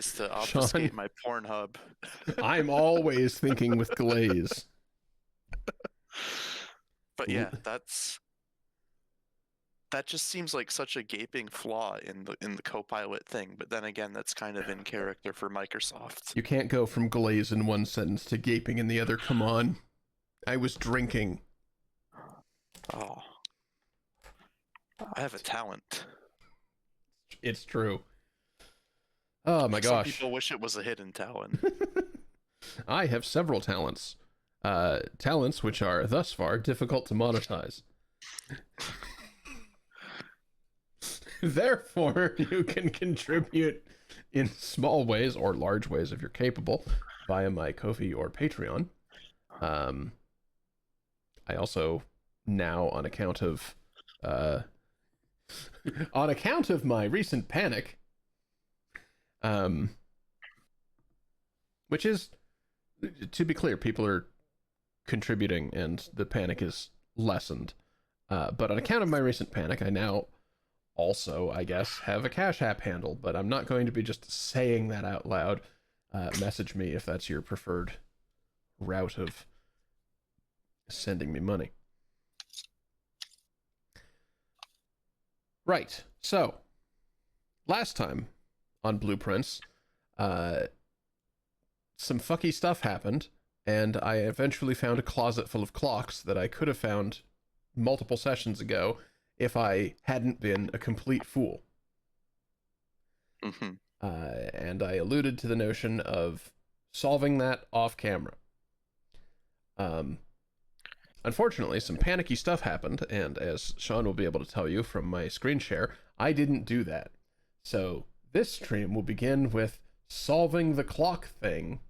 ways to Sean, obfuscate my Pornhub. I'm always thinking with glaze. But yeah, that just seems like such a gaping flaw in the Copilot thing. But then again, that's kind of in character for Microsoft. You can't go from glaze in one sentence to gaping in the other. Come on. I was drinking. Oh, I have a talent. It's true. Oh my Some gosh. people wish it was a hidden talent. I have several talents. Talents which are thus far difficult to monetize. Therefore, you can contribute in small ways or large ways if you're capable via my Ko-fi or Patreon. I also now, on account of my recent panic, which is, to be clear, people are contributing and the panic is lessened. But on account of my recent panic, I now also, I guess, have a Cash App handle, but I'm not going to be just saying that out loud. Message me if that's your preferred route of sending me money. Right, so, last time on Blueprints, some fucky stuff happened, and I eventually found a closet full of clocks that I could have found multiple sessions ago if I hadn't been a complete fool. Mm-hmm. And I alluded to the notion of solving that off camera. Unfortunately, some panicky stuff happened, and as Sean will be able to tell you from my screen share, I didn't do that. So this stream will begin with solving the clock thing,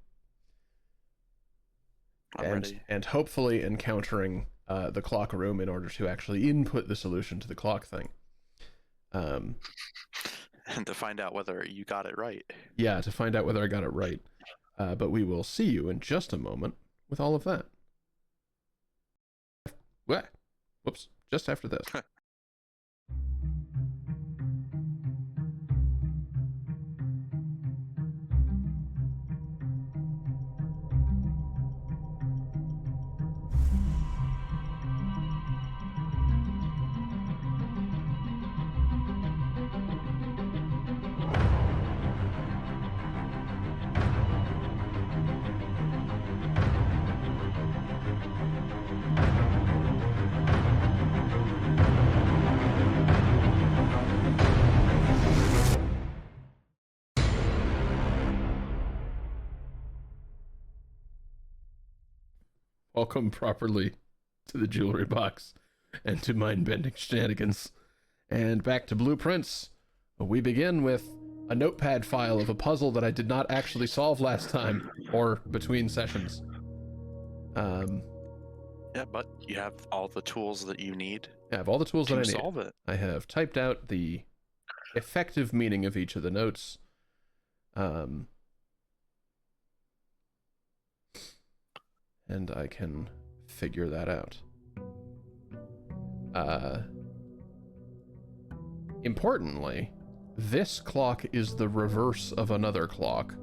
and hopefully encountering the clock room in order to actually input the solution to the clock thing. And to find out whether you got it right. Yeah, to find out whether I got it right. But we will see you in just a moment with all of that. What? Whoops. Just after this. Welcome properly to the jewelry box and to mind-bending shenanigans. And back to Blueprints. We begin with a notepad file of a puzzle that I did not actually solve last time, or between sessions. Yeah, but you have all the tools that you need. I have all the tools that I need. Solve it. I have typed out the effective meaning of each of the notes. And I can figure that out. Importantly, this clock is the reverse of another clock.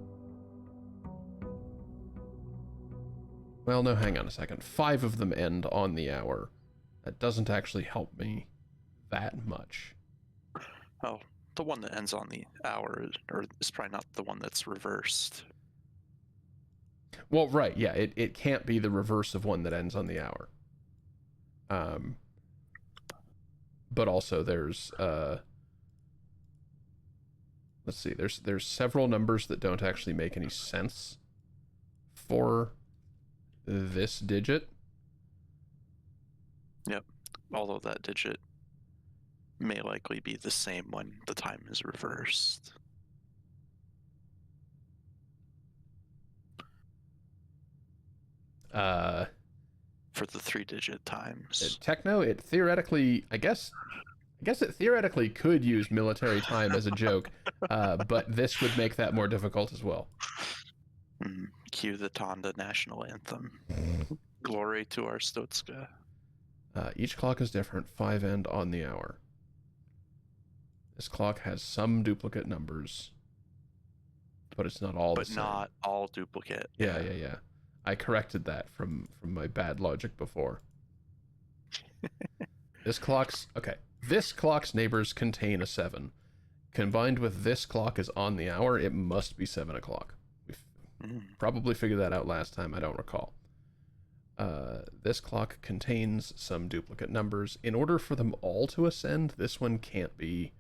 Well, no, hang on a second. 5 of them end on the hour. That doesn't actually help me that much. Oh, the one that ends on the hour is probably not the one that's reversed. Well, right, yeah, it can't be the reverse of one that ends on the hour. But also there's let's see, there's several numbers that don't actually make any sense for this digit. Yep. Although that digit may likely be the same when the time is reversed. For the 3-digit times. Techno, it theoretically, I guess it theoretically could use military time as a joke, but this would make that more difficult as well. Cue the Tonda national anthem. Glory to our Stotska. Each clock is different, 5 end on the hour. This clock has some duplicate numbers. but it's not all the but same. not all duplicate. Yeah. I corrected that from my bad logic before. This clock's neighbors contain a 7. Combined with this clock is on the hour, it must be 7 o'clock. We've probably figured that out last time, I don't recall. This clock contains some duplicate numbers. In order for them all to ascend, this one can't be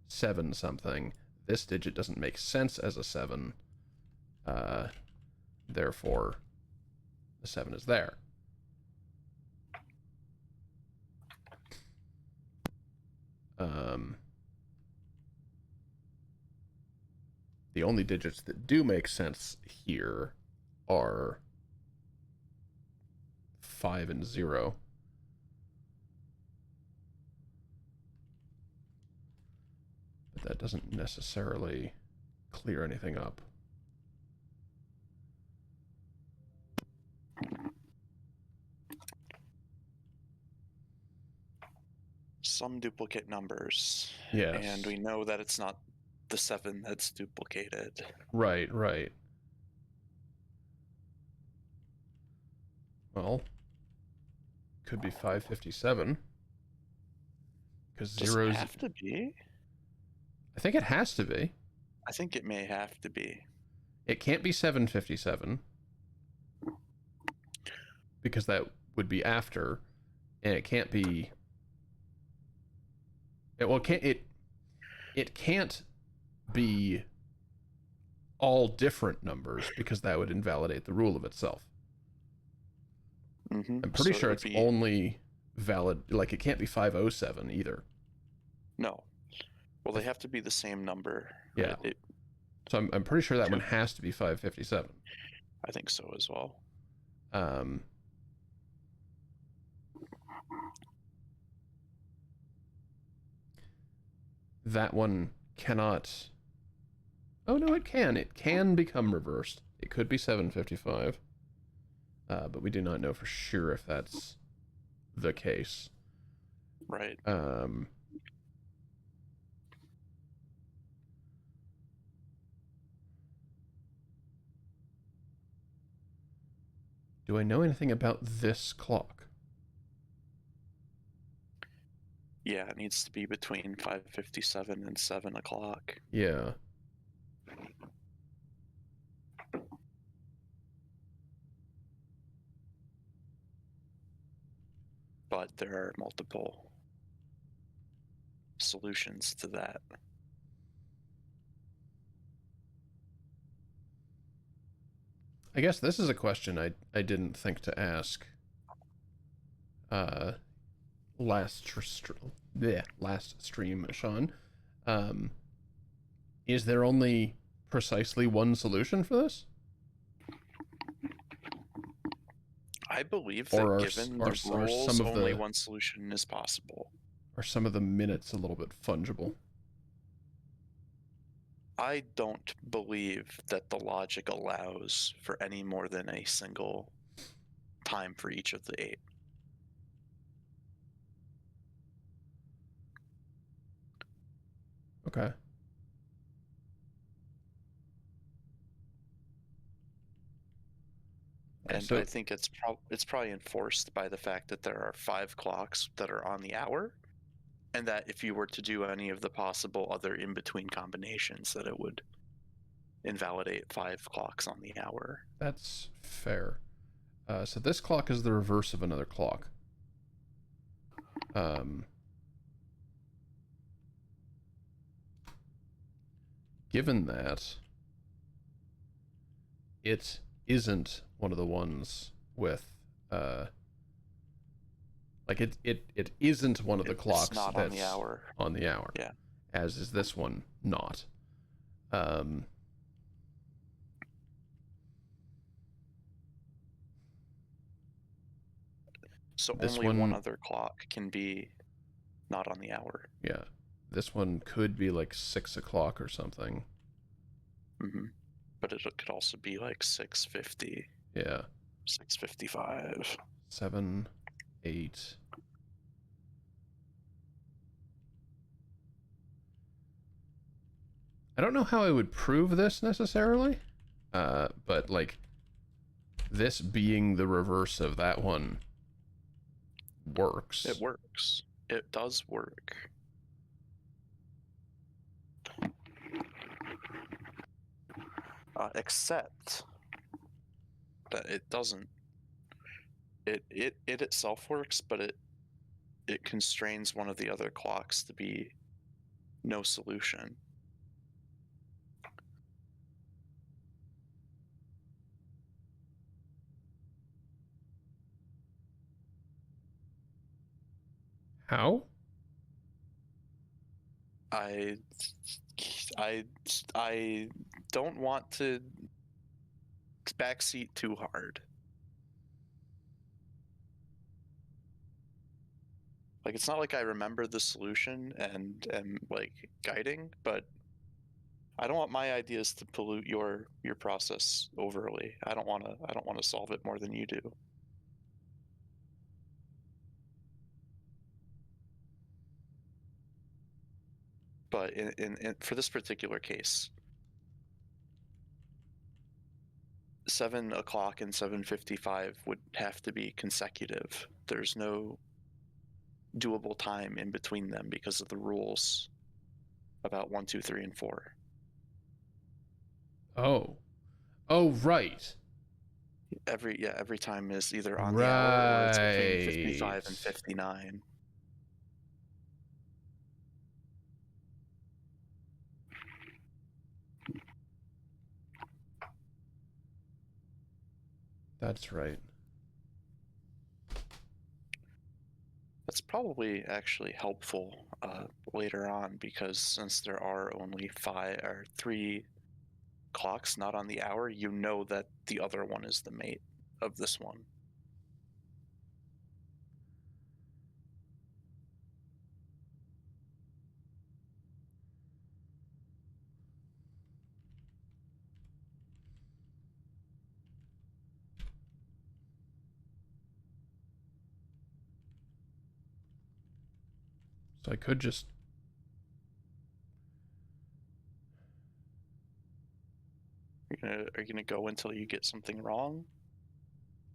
7 something. This digit doesn't make sense as a 7. Therefore, the 7 is there. The only digits that do make sense here are 5 and 0. But that doesn't necessarily clear anything up. Some duplicate numbers. Yes. And we know that it's not the 7 that's duplicated. Right. Well, could be 557. Because Does zeros. it have to be? I think it has to be. I think it may have to be. It can't be 757. Because that would be after. And it can't be. It can't be all different numbers because that would invalidate the rule of itself. Mm-hmm. I'm pretty sure it's only valid, like it can't be 507 either. No. Well, they have to be the same number. Yeah. Right? So I'm pretty sure that one has to be 557. I think so as well. That one cannot. Oh no, it can. It can become reversed. It could be 755. But we do not know for sure if that's the case. Right. Do I know anything about this clock? Yeah, it needs to be between 5:57 and 7 o'clock. Yeah. But there are multiple solutions to that. I guess this is a question I didn't think to ask. Last stream, Sean. Is there only precisely one solution for this? I believe that given the rules, only one solution is possible. Are some of the minutes a little bit fungible? I don't believe that the logic allows for any more than a single time for each of the 8. Okay. And so I think it's probably enforced by the fact that there are 5 clocks that are on the hour, and that if you were to do any of the possible other in-between combinations, that it would invalidate 5 clocks on the hour. That's fair. So this clock is the reverse of another clock. Given that it isn't one of the ones with like it isn't one of the clocks not that's on the hour. On the hour. Yeah. As is this one not. So only one other clock can be not on the hour. Yeah. This one could be like 6 o'clock or something. Mm-hmm. But it could also be like 6:50. Yeah. 6:55. 7, 8. I don't know how I would prove this necessarily, but like this being the reverse of that one works. It works. It does work. Except that it doesn't. It itself works, but it constrains one of the other clocks to be no solution. How? I I don't want to backseat too hard. Like, it's not like I remember the solution and am like guiding, but I don't want my ideas to pollute your process overly. I don't want to solve it more than you do. But in for this particular case, 7 o'clock and 7:55 would have to be consecutive. There's no doable time in between them because of the rules about 1, 2, 3, and 4. Oh. Oh, right. Every time is either on the hour or it's between 55 and Right. 59. That's right. That's probably actually helpful later on, because since there are only 3 clocks not on the hour, you know that the other one is the mate of this one. So I could just... Are you gonna go until you get something wrong?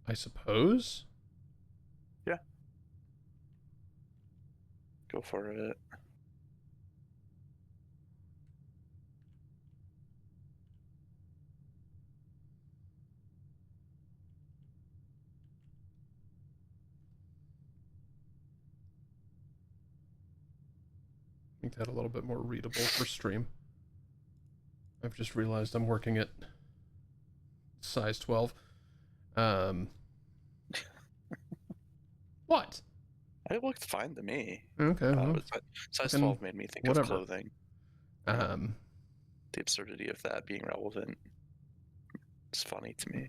I suppose? Yeah. Go for it. Make that a little bit more readable for stream. I've just realized I'm working at size 12. What? It looked fine to me. Okay, well, Size fucking 12 made me think whatever. of clothing. The absurdity of that being relevant. It's funny to me.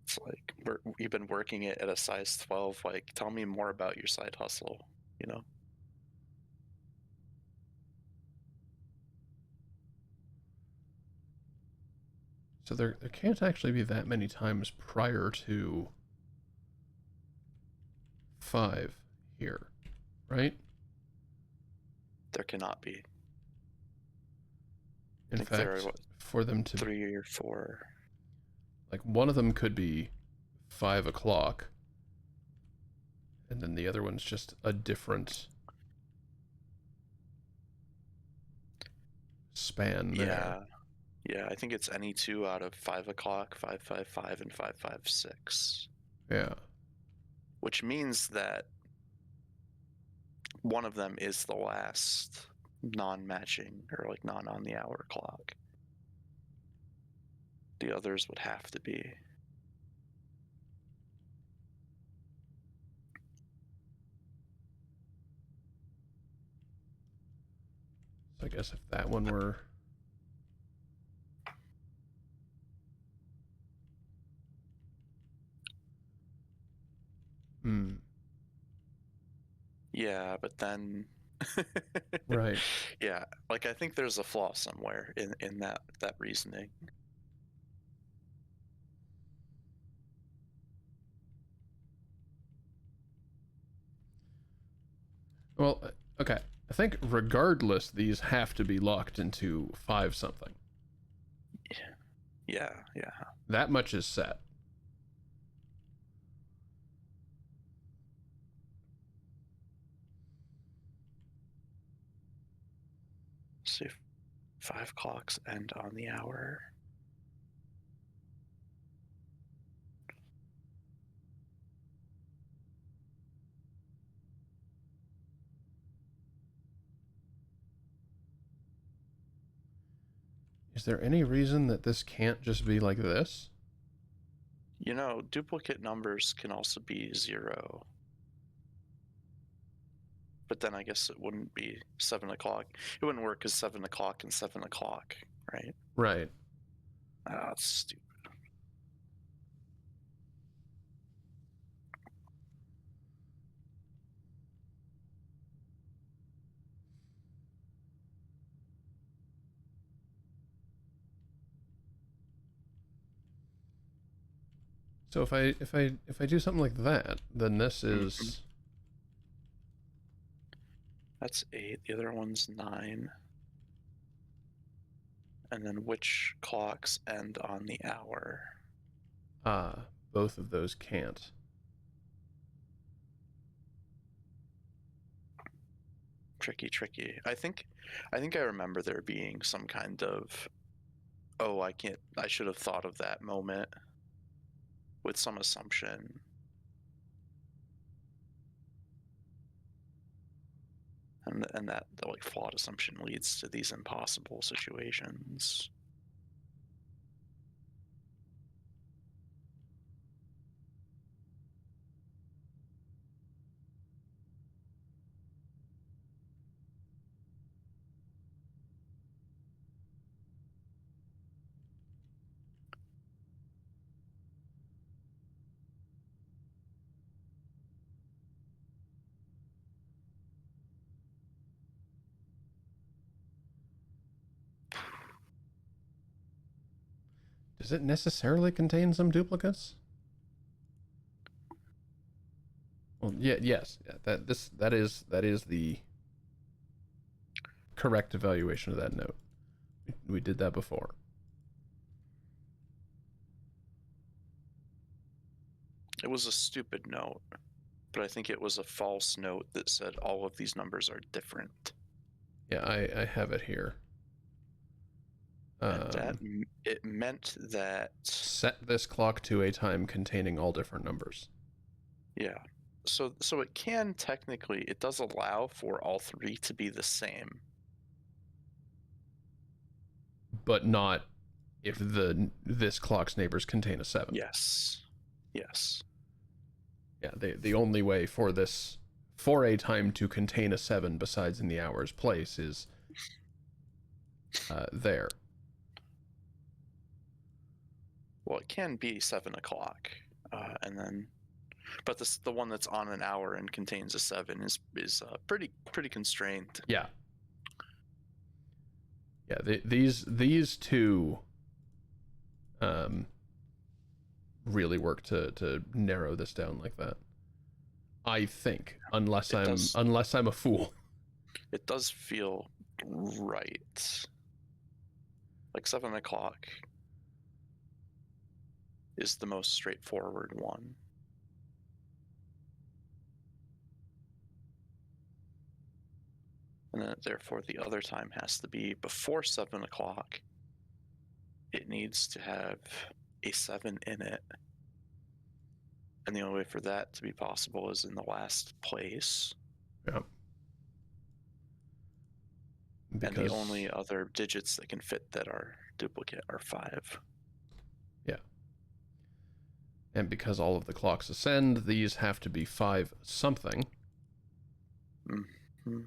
It's like, you've been working it at a size 12. Like, tell me more about your side hustle, you know? So there can't actually be that many times prior to 5 here, right? There cannot be. In think there fact, are, for them to 3 or 4. like, one of them could be 5 o'clock, and then the other one's just a different span there. Yeah, I think it's any 2 out of 5 o'clock, 555, and 556. Yeah. Which means that one of them is the last non-matching or like non-on-the-hour clock. The others would have to be. So I guess if that one were... Yeah, but then Right. Yeah, like, I think there's a flaw somewhere in that reasoning. Well, okay. I think regardless, these have to be locked into 5 something. Yeah, yeah. That much is set. See if 5 clocks end on the hour. Is there any reason that this can't just be like this? You know, duplicate numbers can also be 0. But then I guess it wouldn't be 7 o'clock. It wouldn't work as 7 o'clock and 7 o'clock, right? Right. Oh, that's stupid. So if I do something like that, then this is That's 8. The other one's 9. And then which clocks end on the hour? both of those can't. Tricky. I think I remember there being some kind of, oh, I should have thought of that moment with some assumption. And that the like flawed assumption leads to these impossible situations. Does it necessarily contain some duplicates? Well, yeah, yes, yeah, that is the correct evaluation of that note. We did that before. It was a stupid note, but I think it was a false note that said all of these numbers are different. Yeah, I have it here. And that it meant that set this clock to a time containing all different numbers. Yeah. So it can technically, it does allow for all 3 to be the same. But not if this clock's neighbors contain a 7. Yes. Yeah, the only way for this for a time to contain a 7 besides in the hour's place is there. Well, it can be 7 o'clock, and then, but the one that's on an hour and contains a 7 is pretty constrained. Yeah. Yeah, these two really work to narrow this down like that. I think, unless I'm a fool. It does feel right. Like 7 o'clock is the most straightforward one. And then therefore the other time has to be before 7 o'clock. It needs to have a 7 in it. And the only way for that to be possible is in the last place. Yeah. And the only other digits that can fit that are duplicate are 5. Yeah. And because all of the clocks ascend, these have to be 5 something. Mm-hmm.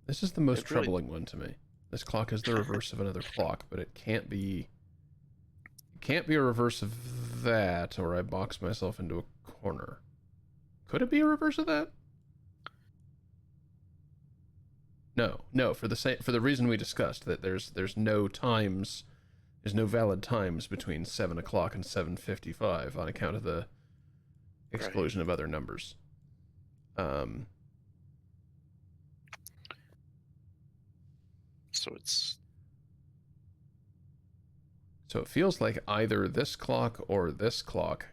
This is the most troubling one to me. This clock is the reverse of another clock, but it can't be can't be a reverse of that, or I box myself into a corner. Could it be a reverse of that? No, for the reason we discussed, that there's no times, there's no valid times between 7 o'clock and 7:55 on account of the exclusion of other numbers. So it feels like either this clock or this clock.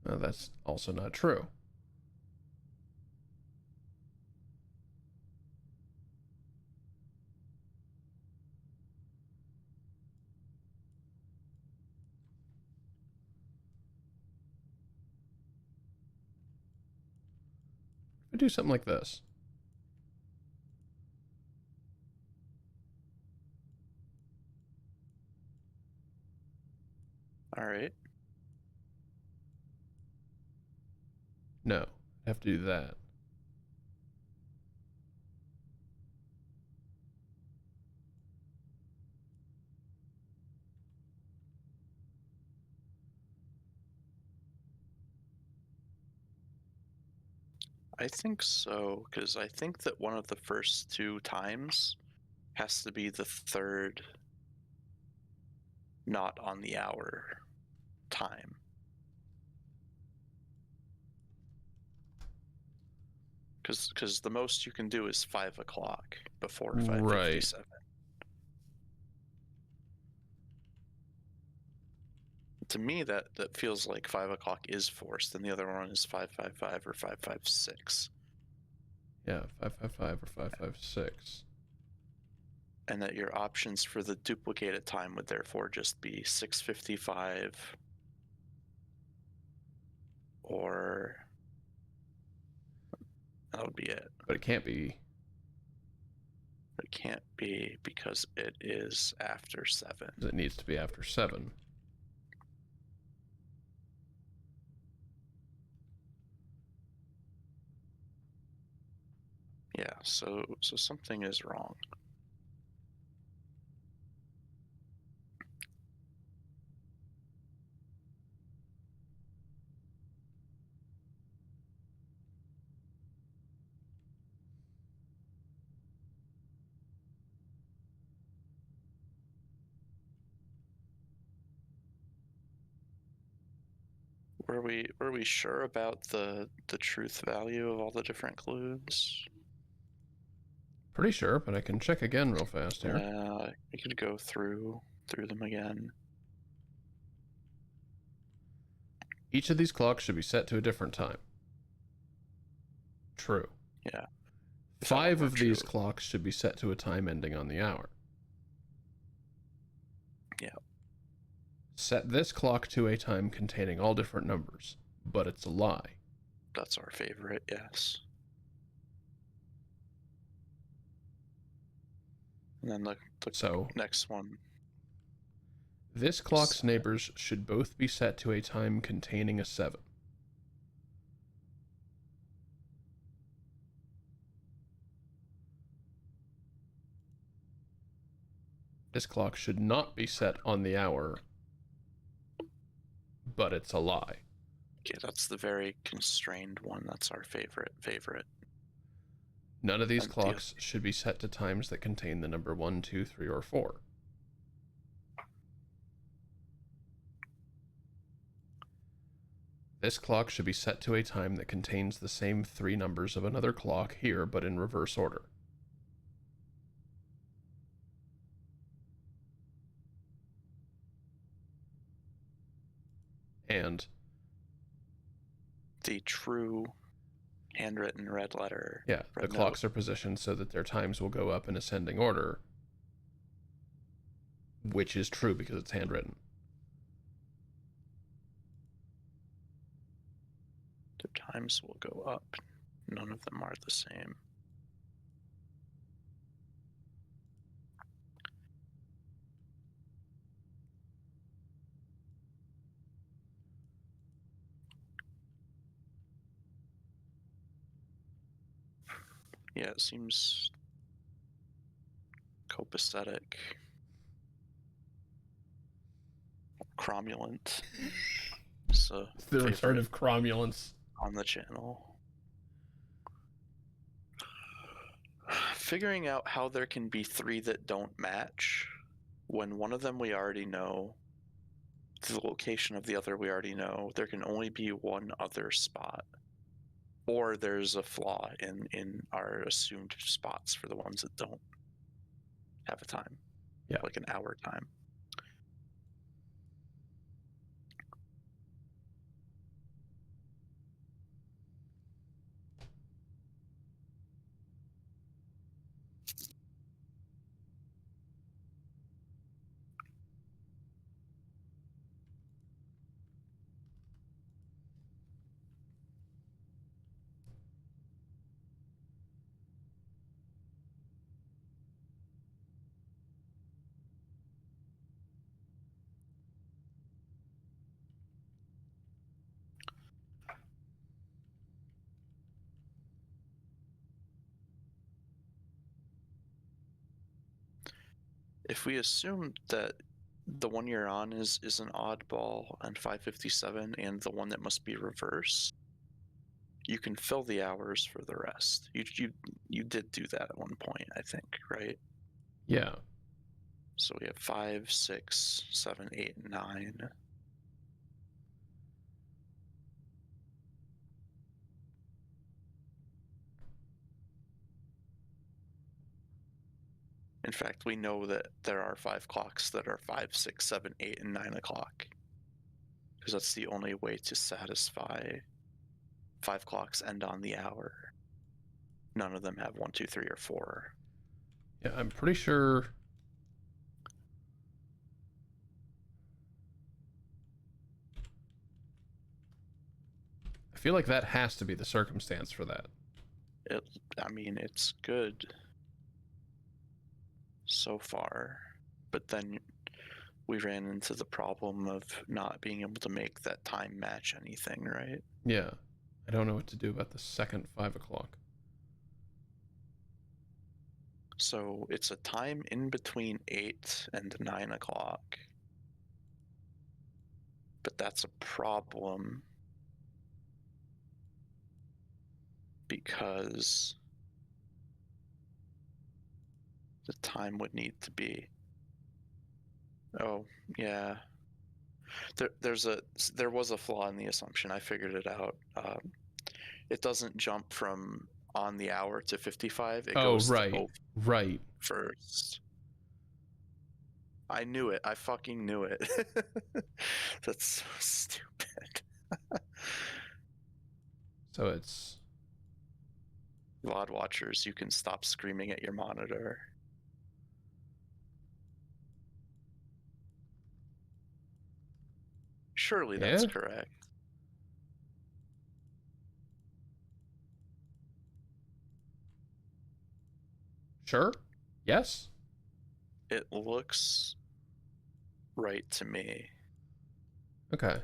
That's also not true. I do something like this. all right. No, I have to do that. I think so, because I think that one of the first two times has to be the third not on the hour time. Because the most you can do is 5 o'clock before 5:57. Right. To me, that feels like 5 o'clock is forced, and the other one is 5:55 or 5:56. Yeah, 5:55 or 5:56. And that your options for the duplicated time would therefore just be 6:55 or that would be it. But it can't be. It can't be because it is after 7. It needs to be after 7. Yeah, so something is wrong. Were we sure about the truth value of all the different clues? Pretty sure, but I can check again real fast here. We could go through them again. Each of these clocks should be set to a different time. True. Yeah. 5 of these clocks should be set to a time ending on the hour. Yeah. Set this clock to a time containing all different numbers, but it's a lie. That's our favorite, yes. And then the next one. This clock's neighbors should both be set to a time containing a 7. This clock should not be set on the hour, but it's a lie. Okay, that's the very constrained one. That's our favorite. None of these clocks should be set to times that contain the number 1, 2, 3, or 4. This clock should be set to a time that contains the same 3 numbers of another clock here, but in reverse order. And the true handwritten red letter. Yeah, the clocks are positioned so that their times will go up in ascending order, which is true because it's handwritten. Their times will go up. None of them are the same. Yeah, it seems copacetic. Cromulent. So The return of cromulence on the channel. Figuring out how there can be 3 that don't match when one of them we already know, the location of the other we already know, there can only be one other spot. Or there's a flaw in our assumed spots for the ones that don't have a time. Yeah. Like an hour time. If we assume that the one you're on is an oddball and 557 and the one that must be reverse, you can fill the hours for the rest. You did do that at one point, I think, right? Yeah. So we have 5, 6, 7, 8, 9. In fact, we know that there are 5 clocks that are 5, 6, 7, 8, and 9 o'clock. Because that's the only way to satisfy 5 clocks end on the hour. None of them have 1, 2, 3, or 4. Yeah, I'm pretty sure. I feel like that has to be the circumstance for that. I mean, it's good so far, but then we ran into the problem of not being able to make that time match anything, right? Yeah. I don't know what to do about the second 5 o'clock. So it's a time in between 8 and 9 o'clock. But that's a problem because the time would need to be. Oh, yeah. There was a flaw in the assumption. I figured it out. It doesn't jump from on the hour to 55. It goes right. to Right. first. I knew it. I fucking knew it. That's so stupid. So it's VOD watchers, you can stop screaming at your monitor. Surely that's correct. Sure. Yes. It looks right to me. Okay.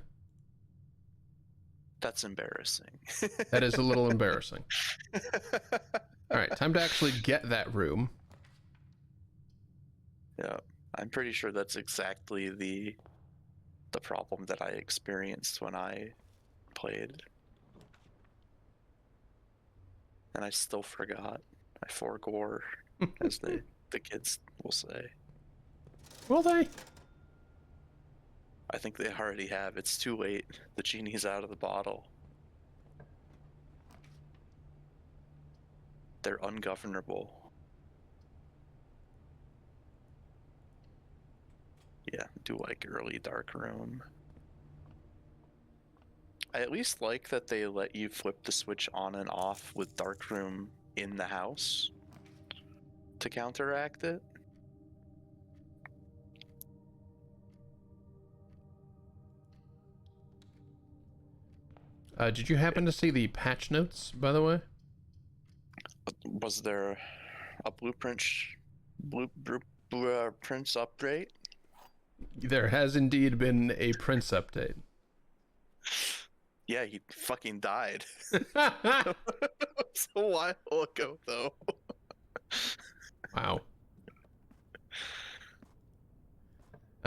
That's embarrassing. That is a little embarrassing. All right, time to actually get that room. Yeah, I'm pretty sure that's exactly the problem that I experienced when I played. And I still forgot. I forgore, as the kids will say. Will they? I think they already have. It's too late. The genie's out of the bottle. They're ungovernable. Yeah, do like early dark room. I at least like that they let you flip the switch on and off with dark room in the house to counteract it. Did you happen to see the patch notes, by the way? Was there a blueprints update? There has indeed been a Prince update. Yeah, he fucking died. It's a while ago, though. Wow.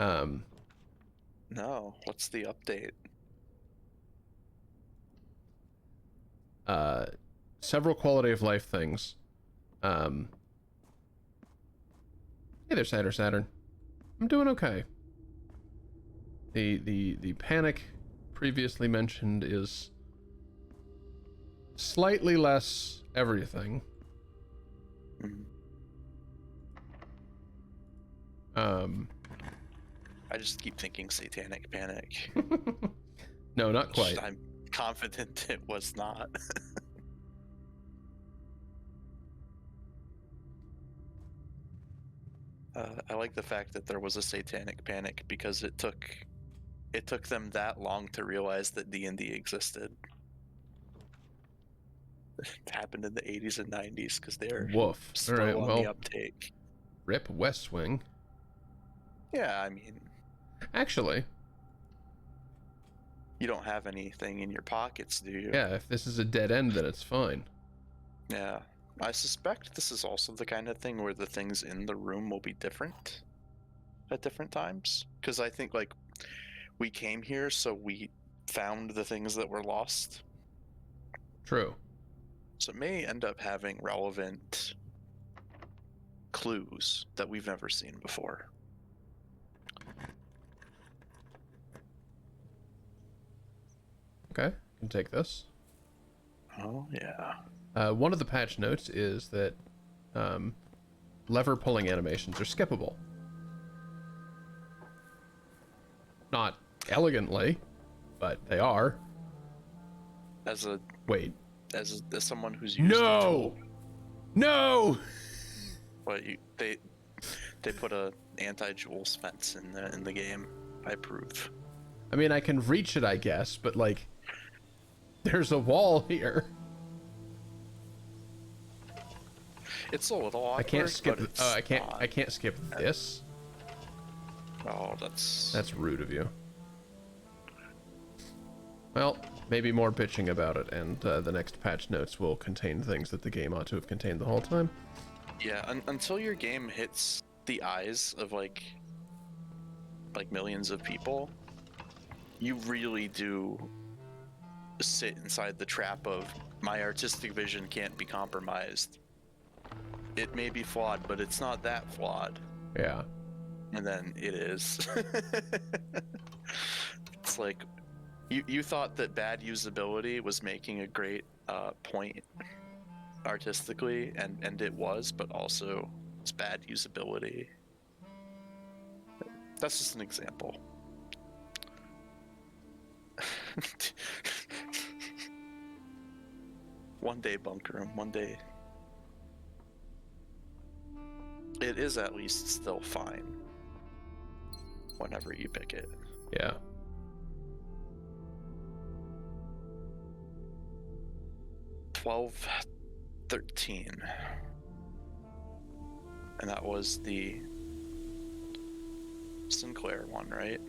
No, what's the update? Several quality of life things. Hey there, Saturn. I'm doing okay. The panic previously mentioned is slightly less everything. Mhm. I just keep thinking Satanic Panic. No, not quite. I'm confident it was not. I like the fact that there was a Satanic Panic because it took them that long to realize that D&D existed. It happened in the 80s and 90s because they're Woof. slow All right, on well, the uptake. rip West Wing. Yeah, I mean, Actually, you don't have anything in your pockets, do you? yeah, if this is a dead end, then it's fine. Yeah. I suspect this is also the kind of thing where the things in the room will be different at different times. Because I think, like, we came here, so we found the things that were lost. True. So it may end up having relevant clues that we've never seen before. Okay, can take this. Oh, yeah. One of the patch notes is that lever pulling animations are skippable. Not elegantly, but they are. As a Wait. as someone who's used the tool, No! but they put a anti-Jules fence in the game. I approve. I mean, I can reach it, I guess, but like, there's a wall here. It's a little awkward. I can't skip. But it's I can't. not. I can't skip this. Oh, that's That's rude of you. Well, maybe more bitching about it, and the next patch notes will contain things that the game ought to have contained the whole time. yeah. Until your game hits the eyes of like millions of people, you really do sit inside the trap of my artistic vision can't be compromised. It may be flawed, but it's not that flawed. Yeah. And then it is. It's like you thought that bad usability was making a great point artistically, and it was, but also it's bad usability. That's just an example. One day, Bunker Room, one day. It is at least still fine whenever you pick it. Yeah. $12.13, and that was the Sinclair one, right?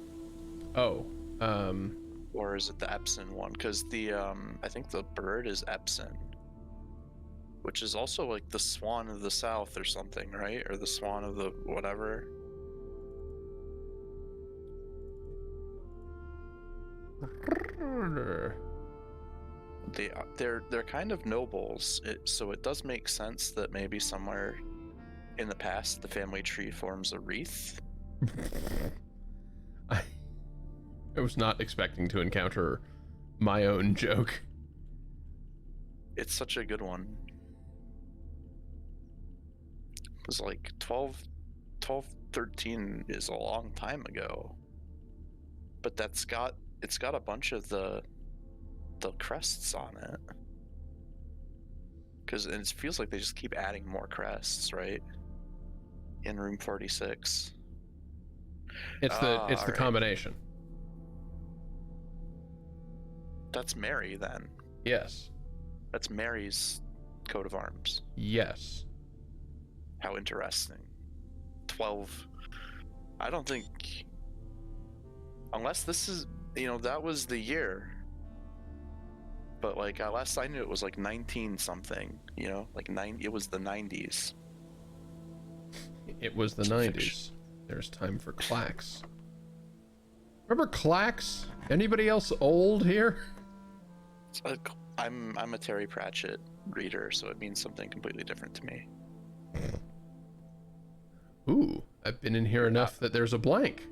Oh. Or is it the Epson one? Because the I think the bird is Epson, which is also like the Swan of the South or something, right? Or the Swan of the whatever. They're kind of nobles, so it does make sense that maybe somewhere in the past the family tree forms a wreath. I was not expecting to encounter my own joke. It's such a good one. It was like 13 is a long time ago. But it's got a bunch of the crests on it. Because it feels like they just keep adding more crests, right? In room 46. It's the right. combination. That's Mary then. Yes. That's Mary's coat of arms. Yes. How interesting. 12. I don't think, unless this is, that was the year. But like last I knew it was like 19 something, like it was the 90s. It was the 90s. There's time for clacks. Remember Clax? Anybody else old here? I'm a Terry Pratchett reader, so it means something completely different to me. Ooh, I've been in here enough that there's a blank.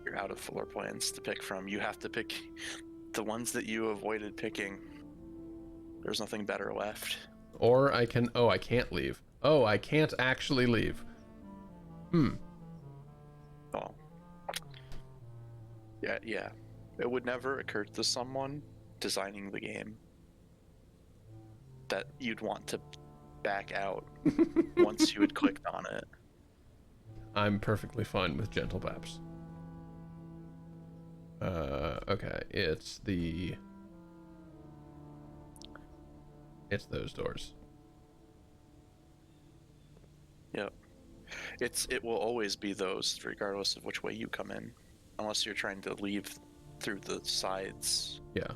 You're out of floor plans to pick from. You have to pick the ones that you avoided picking. There's nothing better left. Or I can... Oh, I can't leave. Oh, I can't actually leave. Hmm. Oh. Yeah. It would never occur to someone designing the game that you'd want to back out once you had clicked on it. I'm perfectly fine with gentle baps. Okay, it's those doors. Yep. It will always be those, regardless of which way you come in, unless you're trying to leave through the sides. Yeah.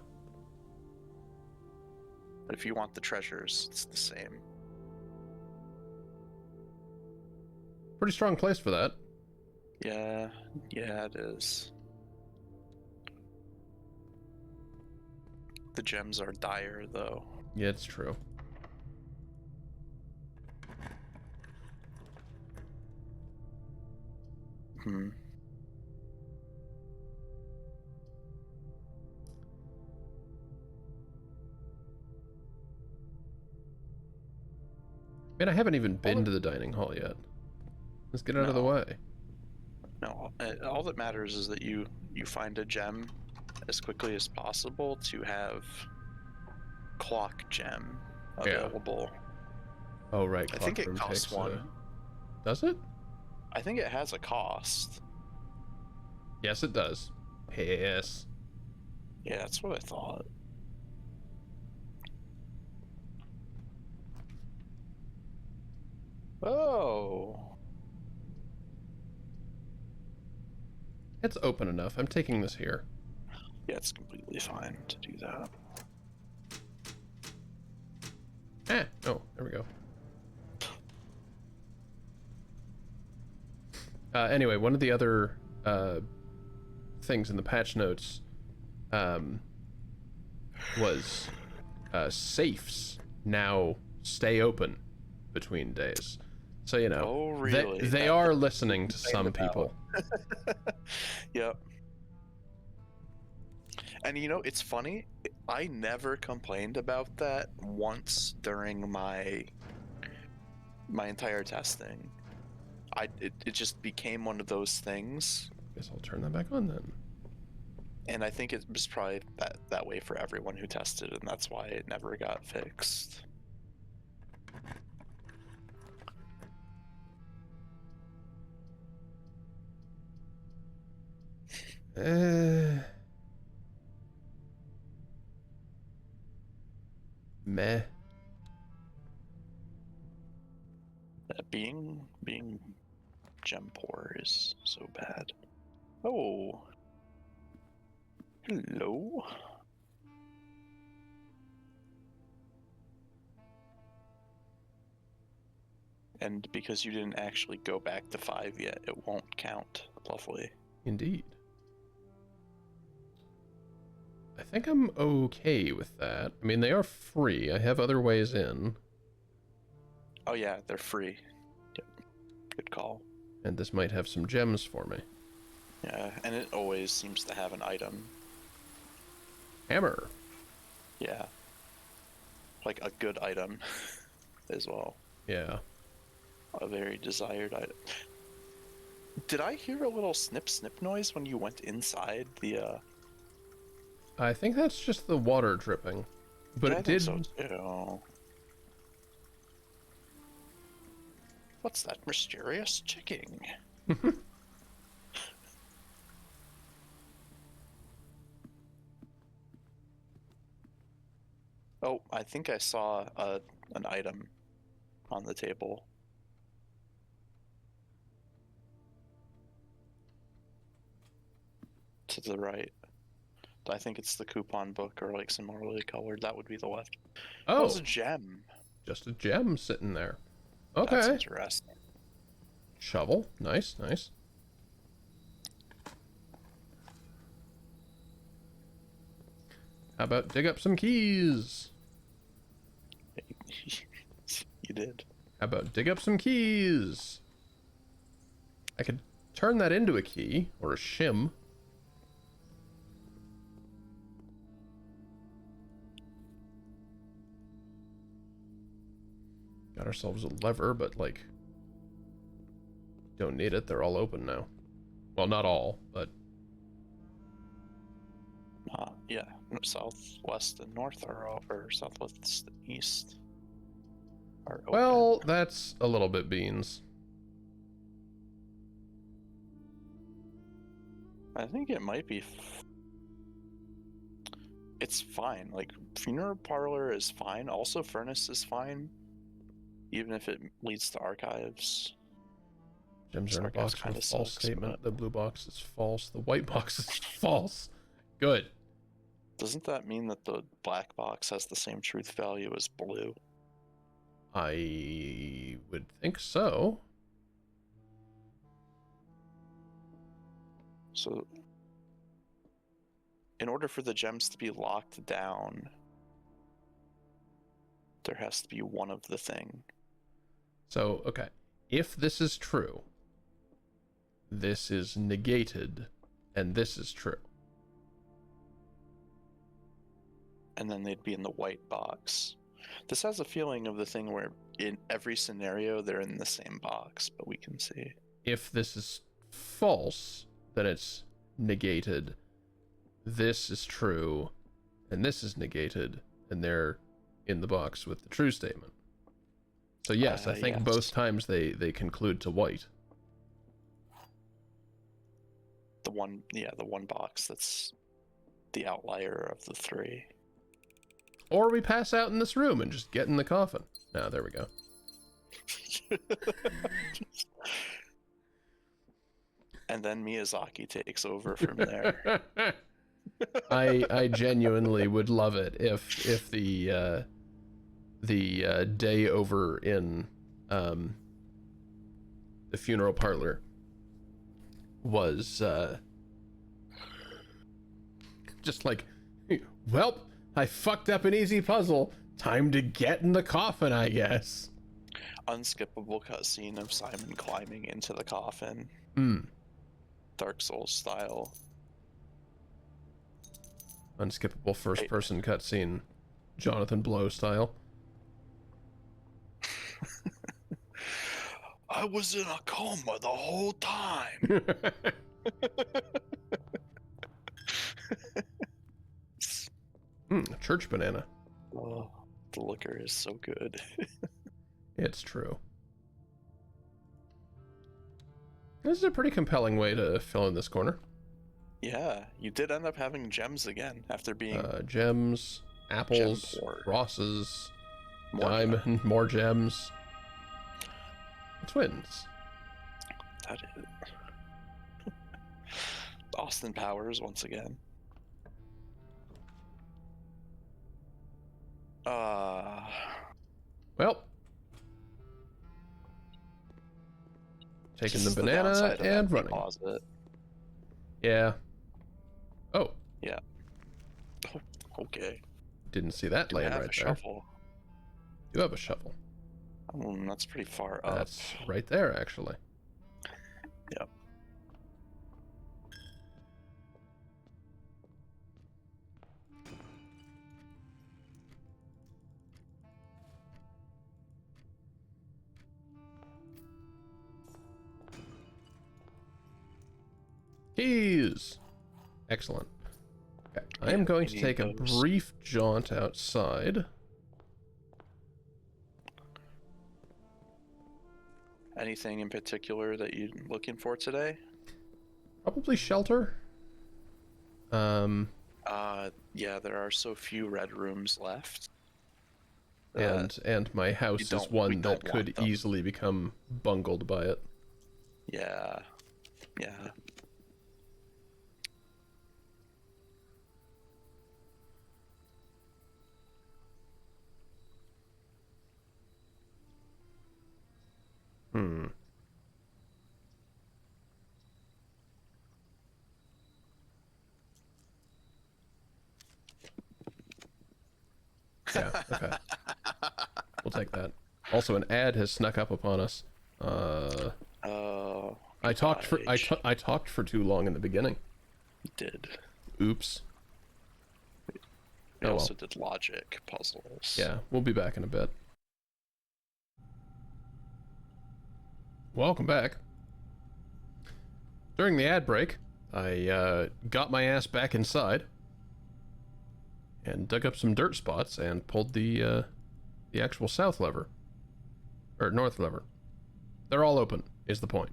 But if you want the treasures, it's the same. Pretty strong place for that. Yeah, it is. The gems are dire, though. Yeah, it's true. Hmm. Man, I haven't even been to the dining hall yet. Let's get out of the way. No, all that matters is that you find a gem as quickly as possible to have clock gem available. Oh, right. I think it Clock room costs takes, one. Does it? I think it has a cost. Yes, it does. Piss. Yeah, that's what I thought. Oh. It's open enough. I'm taking this here. Yeah, it's completely fine to do that. Oh, there we go. Anyway, one of the other things in the patch notes was safes now stay open between days. So, you know, Oh, really? they are listening to some people. Yep. And you know, it's funny. I never complained about that once during my entire testing. It just became one of those things, Guess I'll turn that back on then. and I think it was probably that way for everyone who tested, and that's why it never got fixed. Meh. Being gem poor is so bad. Oh, hello. And because you didn't actually go back to 5 yet, it won't count. Lovely. Indeed. I think I'm okay with that. I mean, they are free. I have other ways in. Oh yeah, they're free. Yep. Good call. And this might have some gems for me. Yeah, and it always seems to have an item. Hammer. Yeah. Like a good item as well. Yeah. A very desired item. Did I hear a little snip noise when you went inside the I think that's just the water dripping. But I it think did... so too. What's that mysterious ticking? Oh, I think I saw an item on the table. To the right. I think it's the coupon book or like similarly colored. That would be the left. Oh, That was a gem. just a gem sitting there. Okay. That's interesting. Shovel. Nice, nice. How about dig up some keys? You did. How about dig up some keys? I could turn that into a key, or a shim. Got ourselves a lever, but, like, don't need it. They're all open now. Well, not all, but... Yeah, southwest and north are all, or southwest and east are open. Well, that's a little bit beans. I think it might be. It's fine. Like, funeral parlor is fine. Also, furnace is fine, even if it leads to archives. Gems are in a Archives box with kinda a false sucks, statement. but- The blue box is false. The white box is false. Good. Doesn't that mean that the black box has the same truth value as blue? I would think so. So, in order for the gems to be locked down, there has to be one of the thing. So, okay. If this is true, this is negated, and this is true. And then they'd be in the white box. This has a feeling of the thing where in every scenario they're in the same box, but we can see. If this is false, then it's negated. This is true, and this is negated, and they're in the box with the true statement. So yes, I think Yes. both times they conclude to white. The one box that's the outlier of the three. Or we pass out in this room and just get in the coffin. Now, there we go. And then Miyazaki takes over from there. I genuinely would love it if the day over in the funeral parlor was just like, well, I fucked up an easy puzzle. Time to get in the coffin, I guess. Unskippable cutscene of Simon climbing into the coffin. Dark Souls style. Unskippable first-person cutscene, Jonathan Blow style. I was in a coma the whole time. Church banana. Oh, the liquor is so good. It's true. This is a pretty compelling way to fill in this corner. Yeah, you did end up having gems again after being Gems, apples, poor. Rosses, more diamond, more gems. Twins. That is Austin Powers once again. Well, taking the this is banana downside of and empty running. Closet. Yeah. Oh, Yeah. Oh, okay. didn't see that Do I laying have right a there. shovel? You have a shovel. That's pretty far up. That's right there, actually. Yep. Keys! Excellent. Okay. I am going to need take a those. brief jaunt outside. Anything in particular that you're looking for today? Probably shelter. Yeah, there are so few red rooms left. And my house is we one don't that want could them. easily become bungled by it. Yeah. Yeah, okay. We'll take that. Also, an ad has snuck up upon us. Oh, I talked for fudge. I talked for too long in the beginning. Did. Oops. We Oh also well. did logic puzzles. Yeah, we'll be back in a bit. Welcome back. During the ad break, I got my ass back inside and dug up some dirt spots and pulled the actual south lever. Or north lever. They're all open, is the point.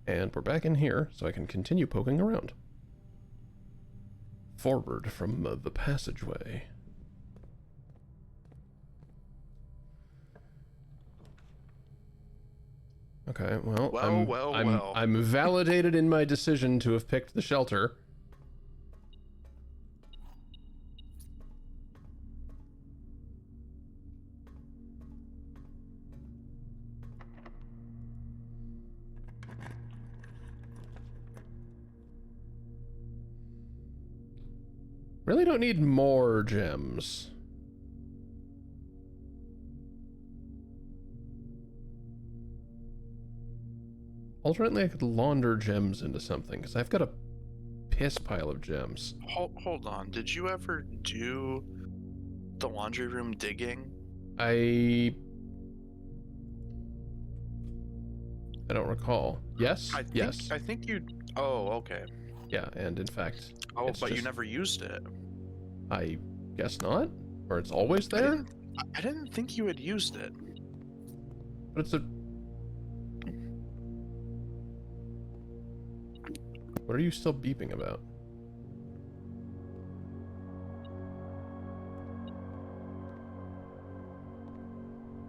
And we're back in here, so I can continue poking around. Forward from the passageway. Okay, well, I'm validated in my decision to have picked the shelter. Really don't need more gems. Alternately, I could launder gems into something, because I've got a piss pile of gems. Hold on. Did you ever do the laundry room digging? I don't recall. Yes? Yes. I think you... Oh, okay. Yeah, and in fact... Oh, but you never used it. I guess not? Or it's always there? I didn't think you had used it. But it's a... What are you still beeping about?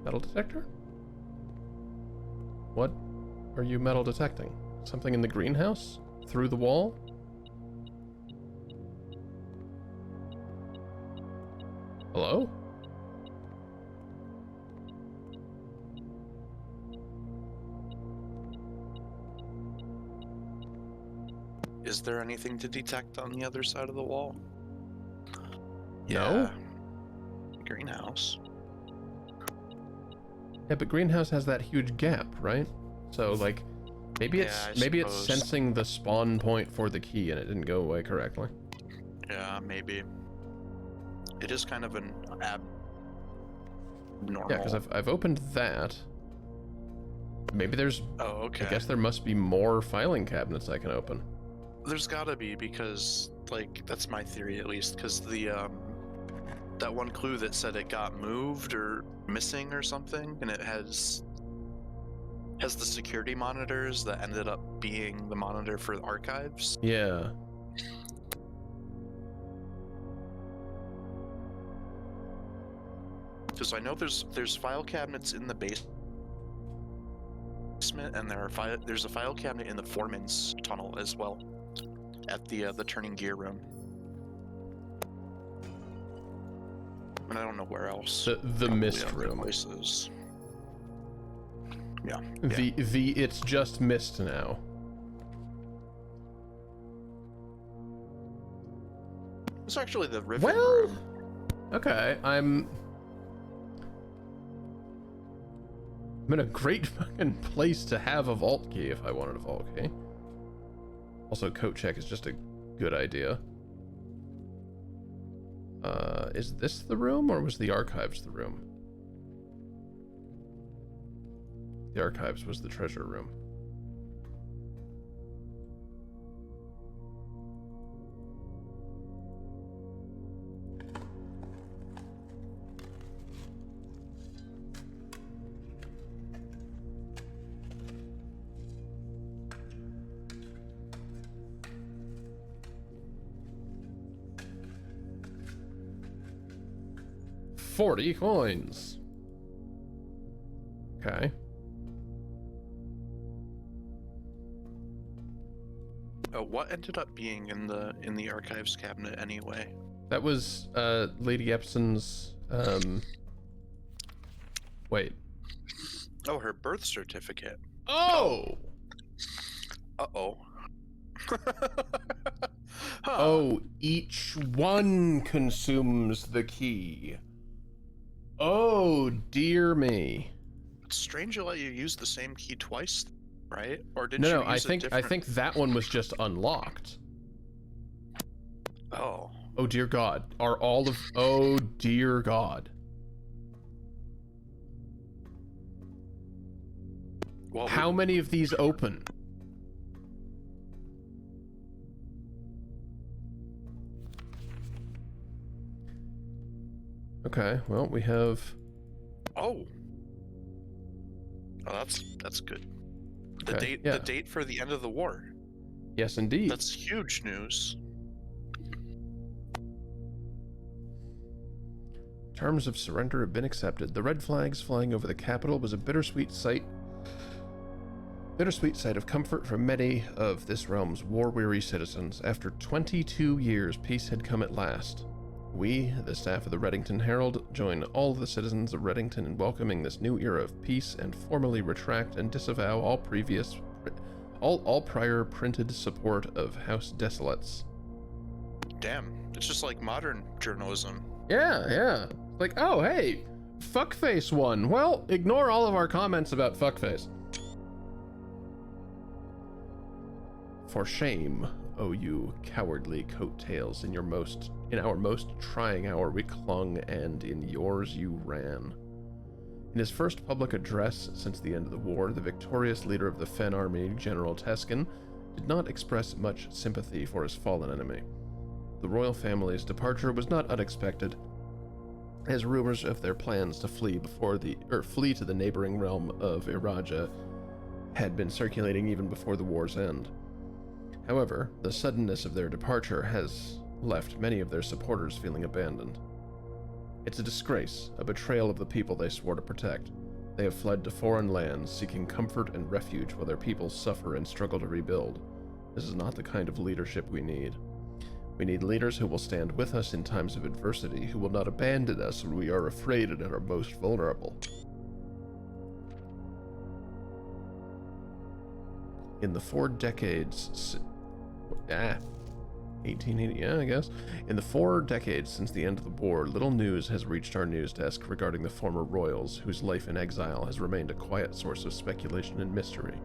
Metal detector? What are you metal detecting? Something in the greenhouse? Through the wall? Hello? Is there anything to detect on the other side of the wall? No? Greenhouse. Yeah, but greenhouse has that huge gap, right? So, like, maybe it's sensing the spawn point for the key and it didn't go away correctly. Yeah, maybe. It is kind of an abnormal. Yeah, because I've opened that. Maybe there's... Oh, okay. I guess there must be more filing cabinets I can open. There's gotta be, because, like, that's my theory at least, because the, that one clue that said it got moved or missing or something, and it has the security monitors that ended up being the monitor for the archives. Yeah. Because I know there's file cabinets in the basement, and there's a file cabinet in the foreman's tunnel as well, at the turning gear room. And I don't know where else. The mist room. Places. Yeah. The it's just mist now. It's actually the rivet room. Okay, I'm in a great fucking place to have a vault key if I wanted a vault key. Also, coat check is just a good idea. Is this the room, or was the archives the room? The archives was the treasure room. $40 coins. Okay. What ended up being in the archives cabinet anyway? That was Lady Epson's wait. Oh, her birth certificate. Oh. Uh-oh. Oh, each one consumes the key. Oh, dear me. It's strange to let you use the same key twice, right? Or didn't No, you no, I use a think different... that one was just unlocked. Oh. Oh dear God. Are all of oh dear God. Well, How many of these open? Okay, well, we have... Oh. Oh, that's good. The Okay, date yeah. the date for the end of the war. Yes, indeed. That's huge news. Terms of surrender have been accepted. The red flags flying over the capital was a bittersweet sight of comfort for many of this realm's war-weary citizens. After 22 years, peace had come at last. We, the staff of the Reddington Herald, join all the citizens of Reddington in welcoming this new era of peace and formally retract and disavow all prior printed support of House Desolates. Damn, it's just like modern journalism. Yeah. Like, oh, hey, Fuckface won. Well, ignore all of our comments about Fuckface. For shame, O you cowardly coattails, in our most trying hour we clung, and in yours you ran. In his first public address since the end of the war, the victorious leader of the Fen army, General Teskin, did not express much sympathy for his fallen enemy. The royal family's departure was not unexpected, as rumors of their plans to flee to the neighboring realm of Iraja had been circulating even before the war's end. However, the suddenness of their departure has left many of their supporters feeling abandoned. It's a disgrace, a betrayal of the people they swore to protect. They have fled to foreign lands, seeking comfort and refuge while their people suffer and struggle to rebuild. This is not the kind of leadership we need. We need leaders who will stand with us in times of adversity, who will not abandon us when we are afraid and at our most vulnerable. In the 4 decades... 1880, yeah, I guess. In the 4 decades since the end of the war, little news has reached our news desk regarding the former royals, whose life in exile has remained a quiet source of speculation and mystery.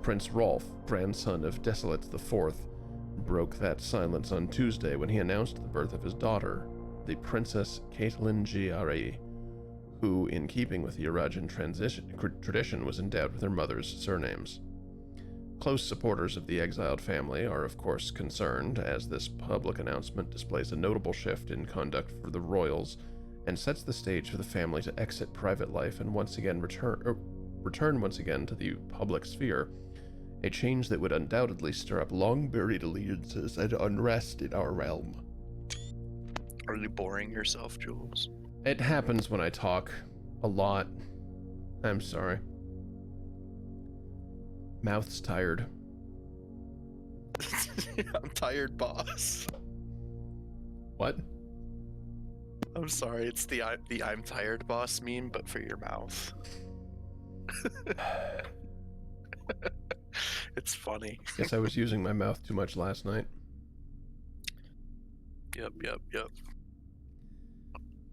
Prince Rolf, grandson of Desolates IV, broke that silence on Tuesday when he announced the birth of his daughter, the Princess Caitlin Giari, who, in keeping with the Irajan tradition, was endowed with her mother's surnames. Close supporters of the exiled family are, of course, concerned, as this public announcement displays a notable shift in conduct for the royals and sets the stage for the family to exit private life and once again return once again to the public sphere, a change that would undoubtedly stir up long-buried allegiances and unrest in our realm. Are you boring yourself, Jules? It happens when I talk a lot. I'm sorry. Mouth's tired. I'm tired, boss. What? I'm sorry, it's the I'm tired, boss meme, but for your mouth. It's funny. Guess I was using my mouth too much last night. Yep.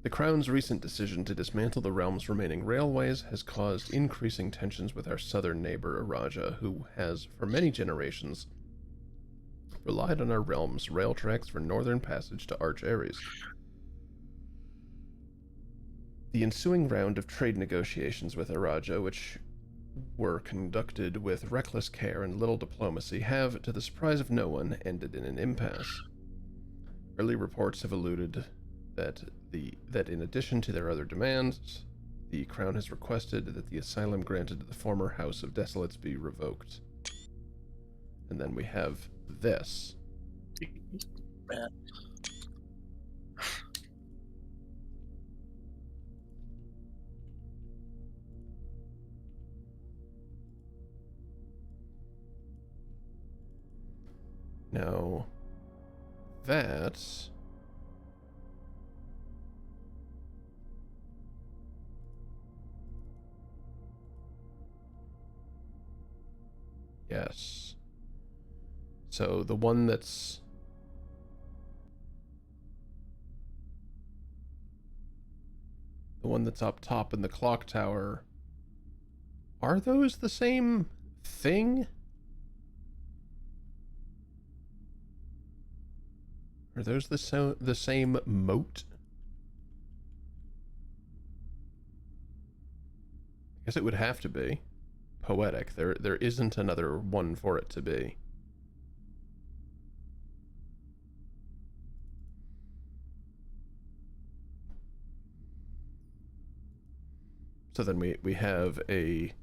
The Crown's recent decision to dismantle the realm's remaining railways has caused increasing tensions with our southern neighbor, Iraja, who has, for many generations, relied on our realm's rail tracks for northern passage to Arch Ares. The ensuing round of trade negotiations with Iraja, which were conducted with reckless care and little diplomacy, have, to the surprise of no one, ended in an impasse. Early reports have alluded that in addition to their other demands, the Crown has requested that the asylum granted to the former House of Desolates be revoked. And then we have this. Man. Now, that... Yes. So the one that's the one that's up top in the clock tower. Are those the same thing? Are those the same moat? I guess it would have to be. Poetic. There isn't another one for it to be. So then we have a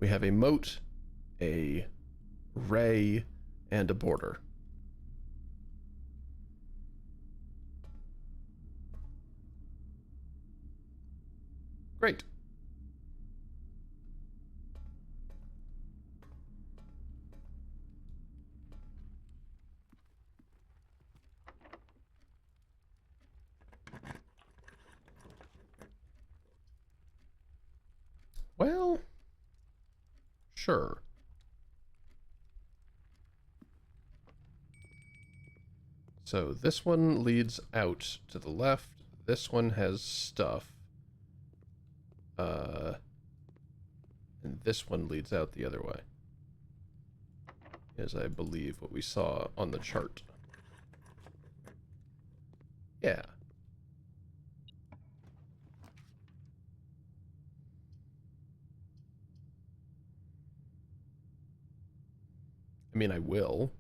moat, a ray, and a border. Great. Well, sure. So this one leads out to the left. This one has stuff. And this one leads out the other way. Is, I believe, what we saw on the chart. Yeah. I mean, I will.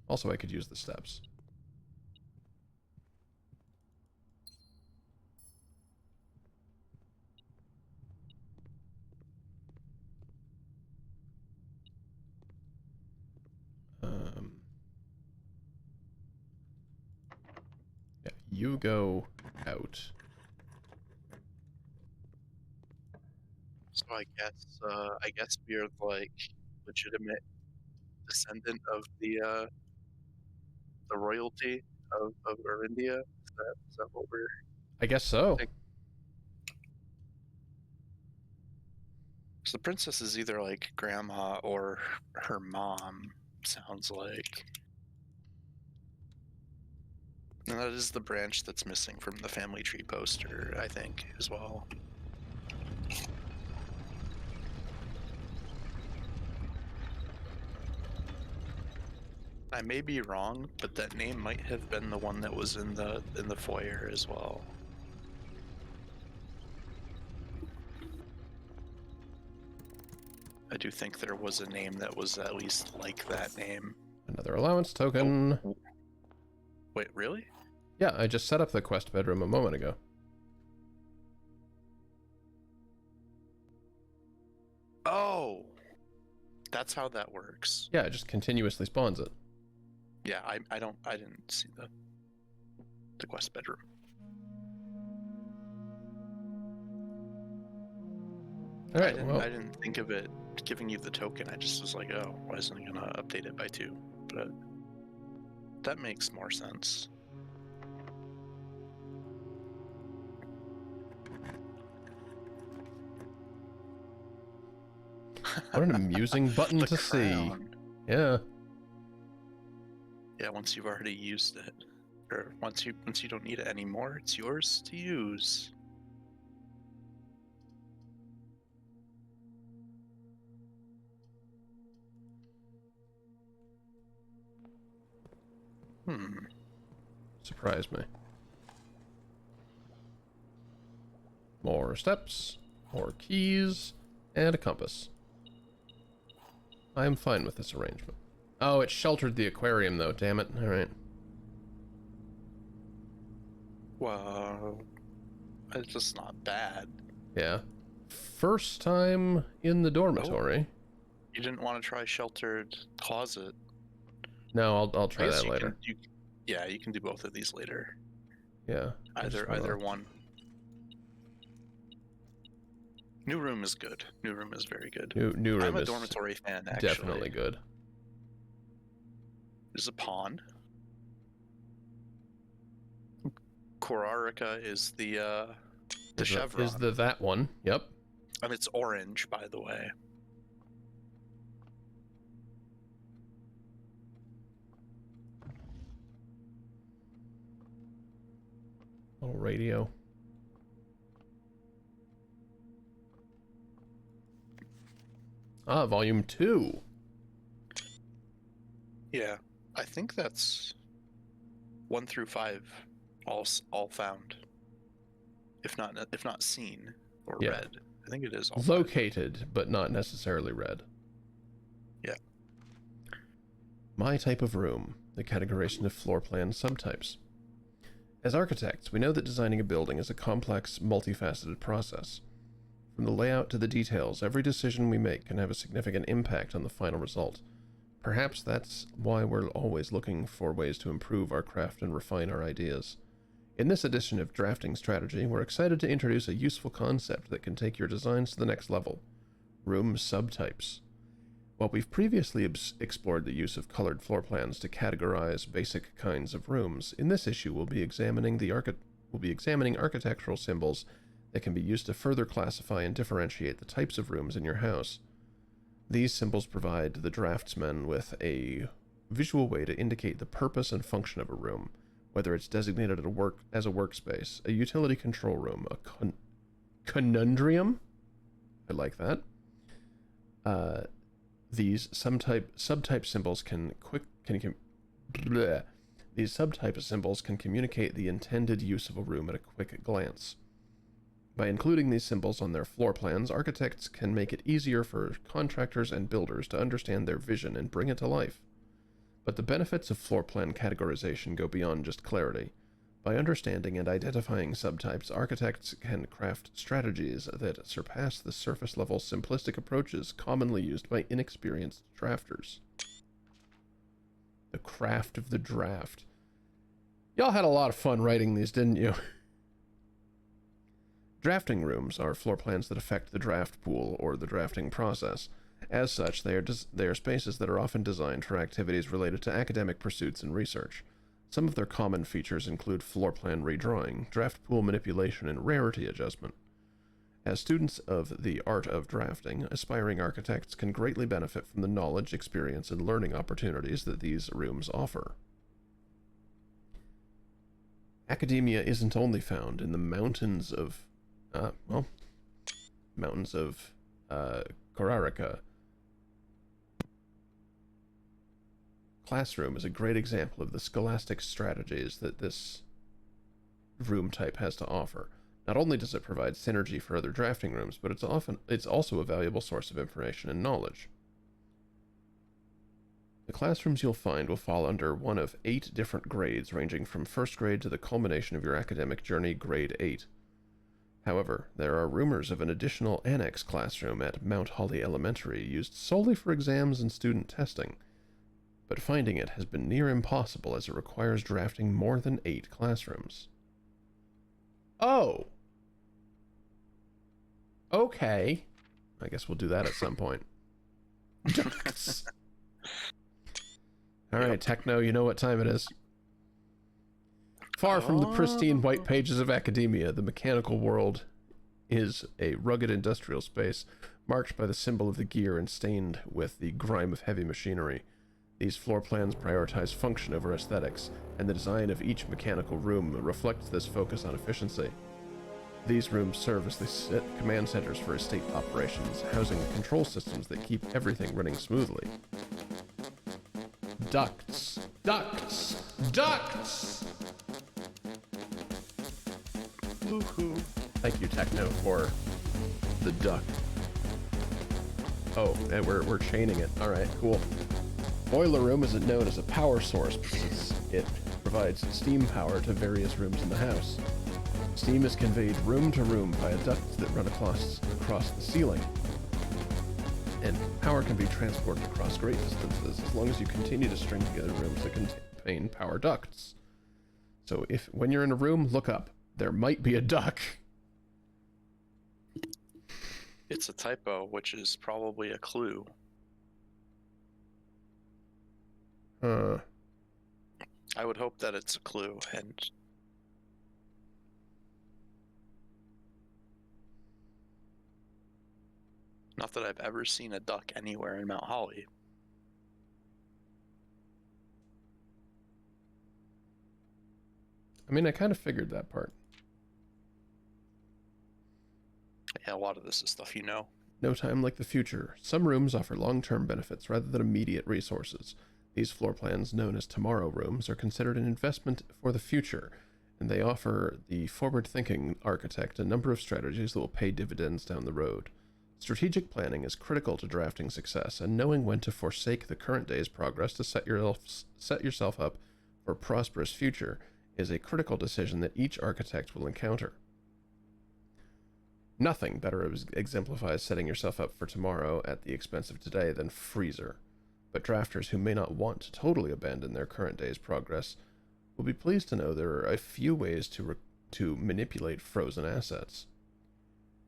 Also, I could use the steps. Yeah, you go out. So I guess we're like legitimate descendant of the royalty of Arindia. Is that what we're I guess so. thinking? So the princess is either like grandma or her mom, sounds like. And that is the branch that's missing from the family tree poster, I think, as well. I may be wrong, but that name might have been the one that was in the foyer as well. I do think there was a name that was at least like that name. Another allowance token. Oh. Wait, really? Yeah, I just set up the quest bedroom a moment ago. Oh, that's how that works. Yeah, it just continuously spawns it. Yeah, I didn't see the quest bedroom. All right, I didn't think of it giving you the token. I just was like, oh, why isn't it gonna update it by 2? But that makes more sense. What an amusing button The to see. crown. Yeah. Yeah, once you've already used it, or once you don't need it anymore, it's yours to use. Surprised me. More steps, more keys, and a compass. I am fine with this arrangement. Oh, it sheltered the aquarium, though. Damn it. All right. Well, it's just not bad. Yeah. First time in the dormitory. You didn't want to try sheltered closet. No, I'll try I guess that you later. Yeah, you can do both of these later. Yeah. Either one. New room is good. New room is very good. New room I'm a is dormitory fan, actually. definitely good. There's a pawn. Korarika is the chevron. Is that one? Yep. And it's orange, by the way. Little radio. Ah, volume 2. Yeah, I think that's 1 through 5, all found. If not seen or Yeah. read, I think it is all 5. Located, but not necessarily read. Yeah. My type of room, the categorization of floor plan subtypes. As architects, we know that designing a building is a complex, multifaceted process. From the layout to the details, every decision we make can have a significant impact on the final result. Perhaps that's why we're always looking for ways to improve our craft and refine our ideas. In this edition of Drafting Strategy, we're excited to introduce a useful concept that can take your designs to the next level: room subtypes. While we've previously explored the use of colored floor plans to categorize basic kinds of rooms, in this issue we'll be examining architectural symbols that can be used to further classify and differentiate the types of rooms in your house. These symbols provide the draftsman with a visual way to indicate the purpose and function of a room, whether it's designated as a workspace, a utility control room, a conundrum. I like that. These subtype symbols can communicate the intended use of a room at a quick glance. By including these symbols on their floor plans, architects can make it easier for contractors and builders to understand their vision and bring it to life. But the benefits of floor plan categorization go beyond just clarity. By understanding and identifying subtypes, architects can craft strategies that surpass the surface-level simplistic approaches commonly used by inexperienced drafters. The craft of the draft. Y'all had a lot of fun writing these, didn't you? Drafting rooms are floor plans that affect the draft pool or the drafting process. As such, they are spaces that are often designed for activities related to academic pursuits and research. Some of their common features include floor plan redrawing, draft pool manipulation, and rarity adjustment. As students of the art of drafting, aspiring architects can greatly benefit from the knowledge, experience, and learning opportunities that these rooms offer. Academia isn't only found in the mountains of Korarika. Classroom is a great example of the scholastic strategies that this room type has to offer. Not only does it provide synergy for other drafting rooms, but it's also a valuable source of information and knowledge. The classrooms you'll find will fall under one of 8 different grades, ranging from first grade to the culmination of your academic journey, grade 8. However, there are rumors of an additional annex classroom at Mount Holly Elementary used solely for exams and student testing, but finding it has been near impossible as it requires drafting more than 8 classrooms. Oh! Okay. I guess we'll do that at some point. Alright, Techno, you know what time it is. Far from the pristine white pages of academia, the mechanical world is a rugged industrial space marked by the symbol of the gear and stained with the grime of heavy machinery. These floor plans prioritize function over aesthetics, and the design of each mechanical room reflects this focus on efficiency. These rooms serve as the command centers for estate operations, housing control systems that keep everything running smoothly. Ducts. Ducts! Ducts! Woohoo. Thank you, Techno, for the duct. Oh, and we're chaining it. Alright, cool. Boiler room isn't known as a power source because it provides steam power to various rooms in the house. Steam is conveyed room to room via ducts that run across the ceiling. And power can be transported across great distances as long as you continue to string together rooms that contain power ducts. So when you're in a room, look up. There might be a duck. It's a typo, which is probably a clue. I would hope that it's a clue, and not that I've ever seen a duck anywhere in Mount Holly. I mean, I kind of figured that part. Yeah, a lot of this is stuff you know. No time like the future. Some rooms offer long-term benefits rather than immediate resources. These floor plans, known as tomorrow rooms, are considered an investment for the future, and they offer the forward-thinking architect a number of strategies that will pay dividends down the road. Strategic planning is critical to drafting success, and knowing when to forsake the current day's progress to set yourself up for a prosperous future is a critical decision that each architect will encounter. Nothing better exemplifies setting yourself up for tomorrow at the expense of today than Freezer. But drafters who may not want to totally abandon their current day's progress will be pleased to know there are a few ways to manipulate frozen assets.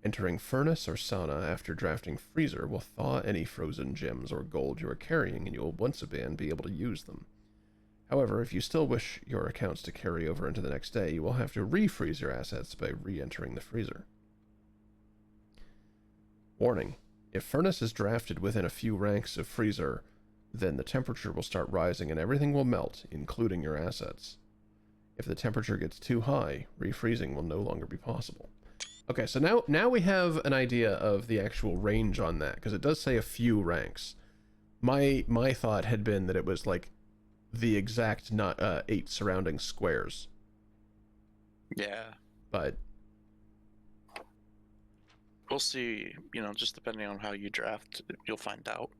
Entering Furnace or Sauna after drafting Freezer will thaw any frozen gems or gold you are carrying, and you will once again be able to use them. However, if you still wish your accounts to carry over into the next day, you will have to refreeze your assets by re-entering the freezer. Warning: if Furnace is drafted within a few ranks of Freezer, then the temperature will start rising and everything will melt, including your assets. If the temperature gets too high, refreezing will no longer be possible. Okay, so now we have an idea of the actual range on that, because it does say a few ranks. My thought had been that it was like the exact 8 surrounding squares. Yeah. But we'll see, just depending on how you draft, you'll find out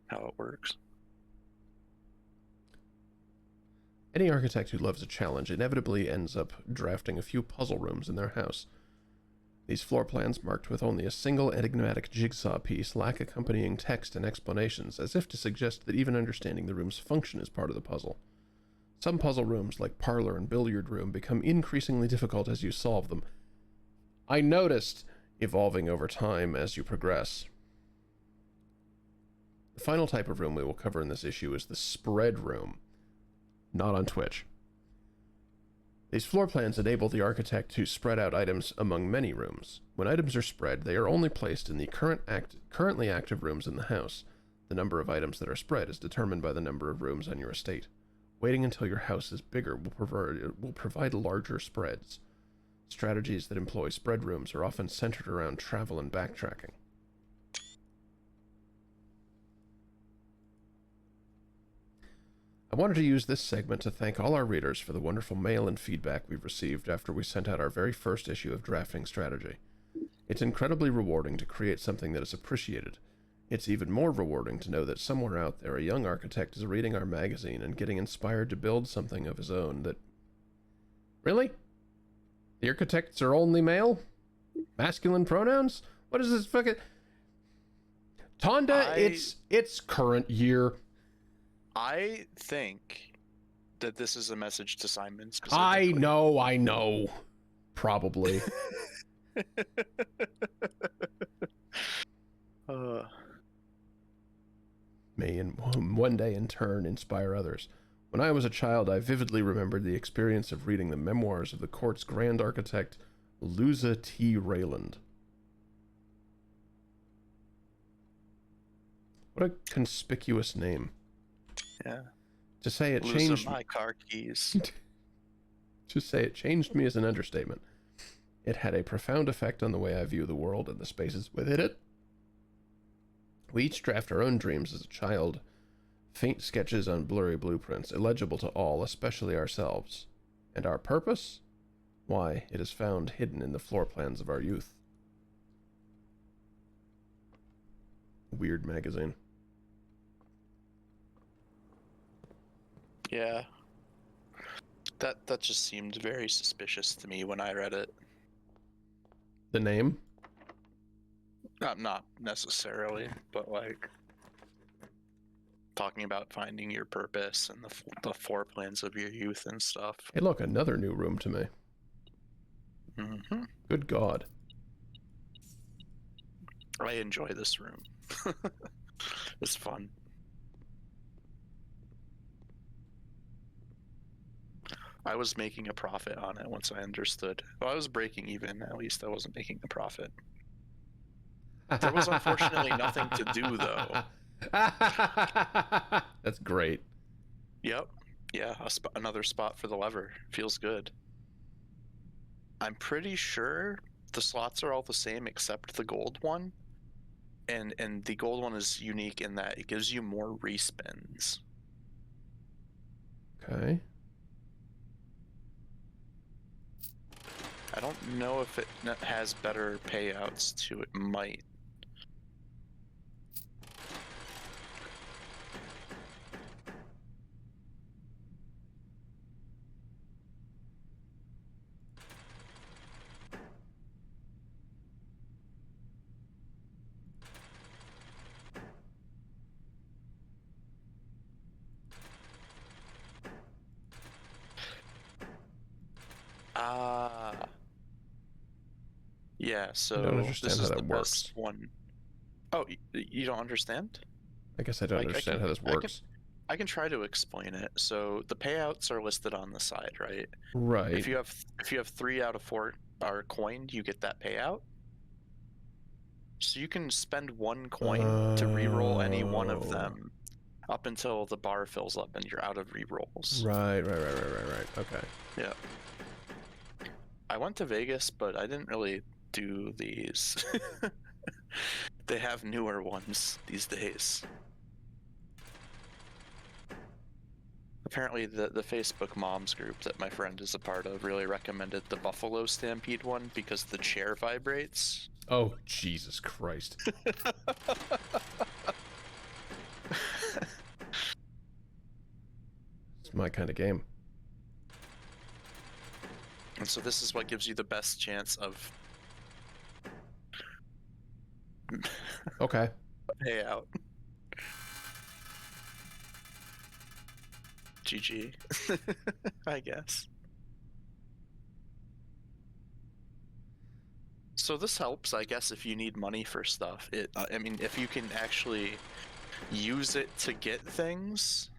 how it works. Any architect who loves a challenge inevitably ends up drafting a few puzzle rooms in their house. These floor plans, marked with only a single enigmatic jigsaw piece, lack accompanying text and explanations, as if to suggest that even understanding the room's function is part of the puzzle. Some puzzle rooms, like parlor and billiard room, become increasingly difficult as you solve them. I noticed, evolving over time as you progress. The final type of room we will cover in this issue is the spread room. Not on Twitch. These floor plans enable the architect to spread out items among many rooms. When items are spread, they are only placed in the currently active rooms in the house. The number of items that are spread is determined by the number of rooms on your estate. Waiting until your house is bigger will provide larger spreads. Strategies that employ spread rooms are often centered around travel and backtracking. I wanted to use this segment to thank all our readers for the wonderful mail and feedback we've received after we sent out our very first issue of Drafting Strategy. It's incredibly rewarding to create something that is appreciated. It's even more rewarding to know that somewhere out there a young architect is reading our magazine and getting inspired to build something of his own that... Really? The architects are only male? Masculine pronouns? What is this fucking... Tonda, it's current year. I think that this is a message to Simon I specifically. know. Probably. May one day in turn inspire others. When I was a child, I vividly remembered the experience of reading the memoirs of the court's grand architect, Luza T. Rayland. What a conspicuous name. Yeah. To say it Losing changed my car keys. To say it changed me is an understatement. It had a profound effect on the way I view the world and the spaces within it. We each draft our own dreams as a child, faint sketches on blurry blueprints, illegible to all, especially ourselves. And our purpose? Why, it is found hidden in the floor plans of our youth. Weird magazine. Yeah. That just seemed very suspicious to me when I read it. The name? Not necessarily, but like talking about finding your purpose and the floor plans of your youth and stuff. Hey, look, another new room to me. Mm-hmm. Good God. I enjoy this room. It's fun. I was making a profit on it once I understood. Well, I was breaking even, at least I wasn't making a profit. There was unfortunately nothing to do, though. That's great. Yep. Yeah, another spot for the lever. Feels good. I'm pretty sure the slots are all the same except the gold one, and the gold one is unique in that it gives you more respins. Okay. I don't know if it has better payouts too. It might. Ah. Yeah, so I don't understand this how is that the works. best one. Oh, you don't understand? I guess I don't understand how this works. I can try to explain it. So the payouts are listed on the side, right? Right. If you have 3 out of 4 are coined, you get that payout. So you can spend 1 coin to reroll any one of them up until the bar fills up and you're out of rerolls. Right. Okay. Yeah. I went to Vegas, but I didn't really do these. They have newer ones these days. Apparently the Facebook moms group that my friend is a part of really recommended the Buffalo Stampede one because the chair vibrates. Oh, Jesus Christ. It's my kind of game. And so this is what gives you the best chance of Okay. payout. GG. I guess. So this helps, I guess, if you need money for stuff. I mean, if you can actually use it to get things.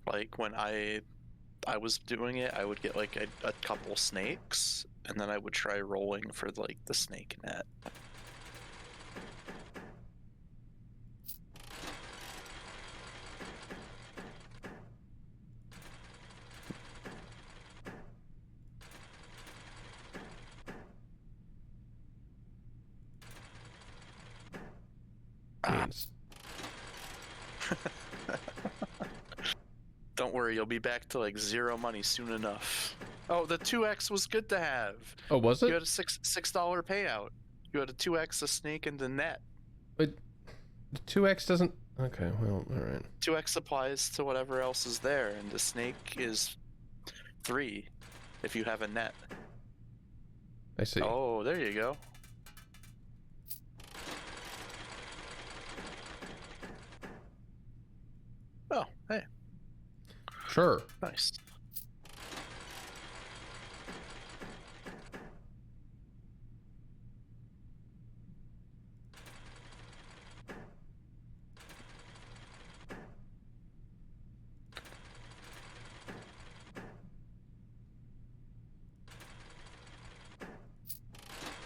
Like when I was doing it, I would get like a couple snakes, and then I would try rolling for like the snake net. Means. Don't worry, you'll be back to like 0 money soon enough. Oh, the 2x was good to have. Oh, was You it? had a $6 payout. You had a 2x, a snake, and the net. But the 2x doesn't... Okay, well, alright. 2x applies to whatever else is there, and the snake is 3 if you have a net. I see. Oh, there you go. Oh, hey. Sure. Nice.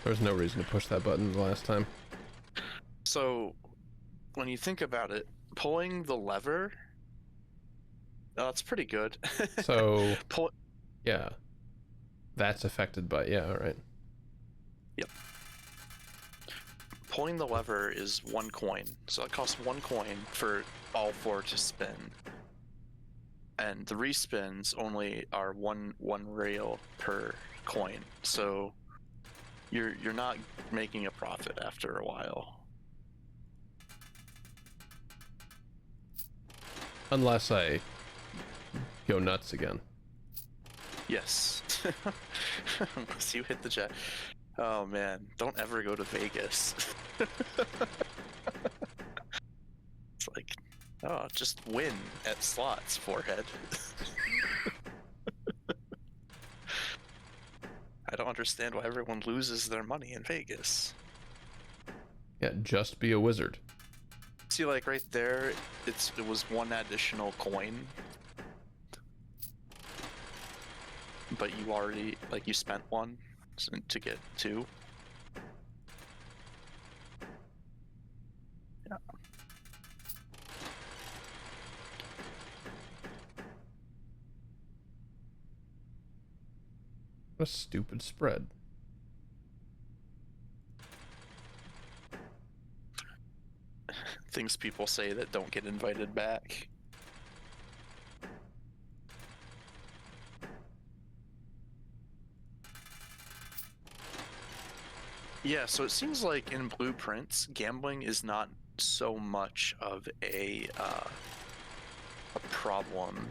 There was no reason to push that button the last time. So, when you think about it, pulling the lever, that's pretty good. So, yeah. That's affected by... Yeah, alright. Yep. Pulling the lever is 1 coin. So it costs 1 coin for all 4 to spin. And the respins only are one rail per coin. So you're not making a profit after a while. Unless I go nuts again. Yes. Unless you hit the jet. Oh man, don't ever go to Vegas. It's like, oh, just win at slots, forehead. I don't understand why everyone loses their money in Vegas. Yeah, just be a wizard. See, like right there, it was 1 additional coin. But you already, like, you spent 1 to get 2. Yeah. What a stupid spread. Things people say that don't get invited back. Yeah, so it seems like in Blueprints, gambling is not so much of a problem.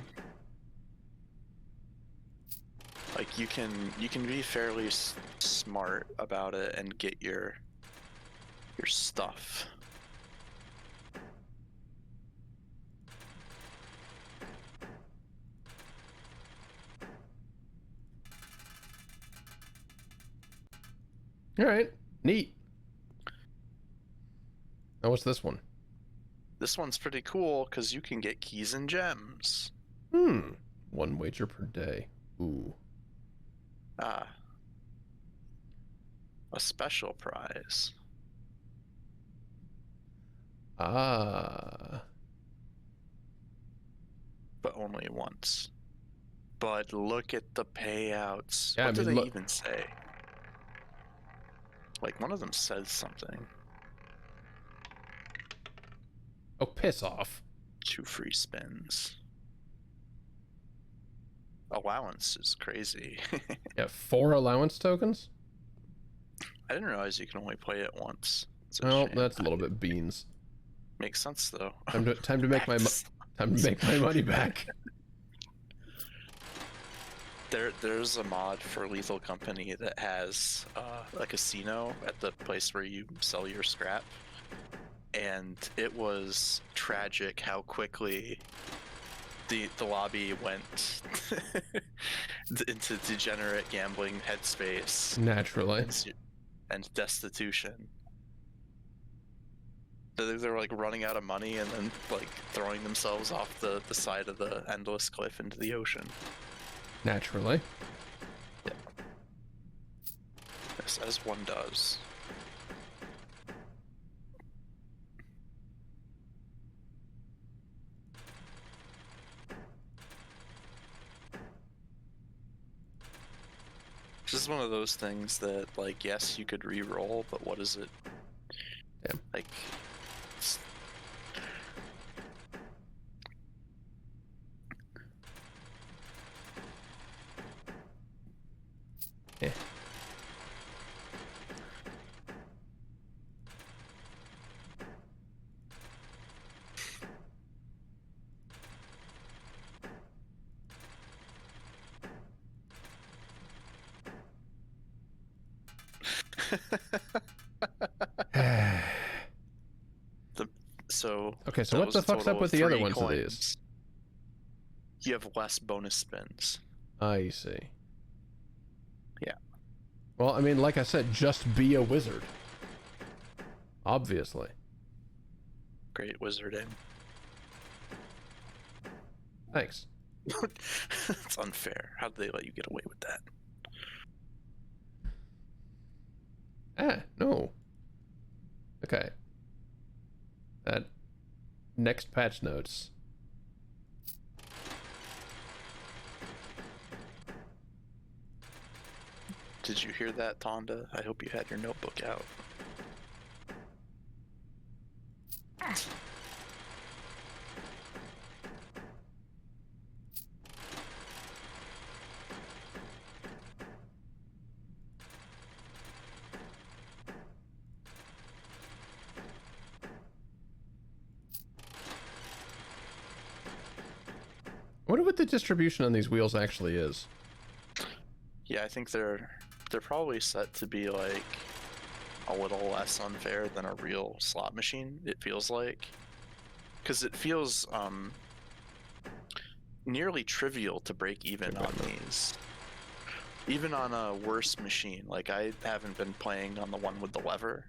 Like you can be fairly smart about it and get your stuff. All right, neat. Now what's this one? This one's pretty cool because you can get keys and gems. One wager per day. Ooh. Ah. A special prize. Ah. But only once. But look at the payouts. Yeah, What I do mean, they look. even say? Like, one of them says something. Oh, piss off. 2 free spins. Allowance is crazy. Yeah, 4 allowance tokens? I didn't realize you can only play it once. It's a Well, shame. that's a little bit beans. Makes sense though. Time to make my money back. There's a mod for Lethal Company that has a casino at the place where you sell your scrap, and it was tragic how quickly the lobby went into degenerate gambling headspace Naturally. and destitution. They're like running out of money and then like throwing themselves off the side of the endless cliff into the ocean. Naturally. Yeah. Yes, as one does. This is one of those things that, like, yes, you could re-roll, but what is it? Yeah. Like, it's... Yeah. So okay, so what the fuck's up with the other ones of these? You have less bonus spins. I see. Yeah. Well, I mean, like I said, just be a wizard. Obviously. Great wizarding. Thanks. It's unfair. How did they let you get away with that? No. Okay. That next patch notes. Did you hear that, Tonda? I hope you had your notebook out. I wonder what the distribution on these wheels actually is. Yeah, I think they're probably set to be like a little less unfair than a real slot machine, it feels like. Because it feels nearly trivial to break even on these. Even on a worse machine. Like, I haven't been playing on the one with the lever.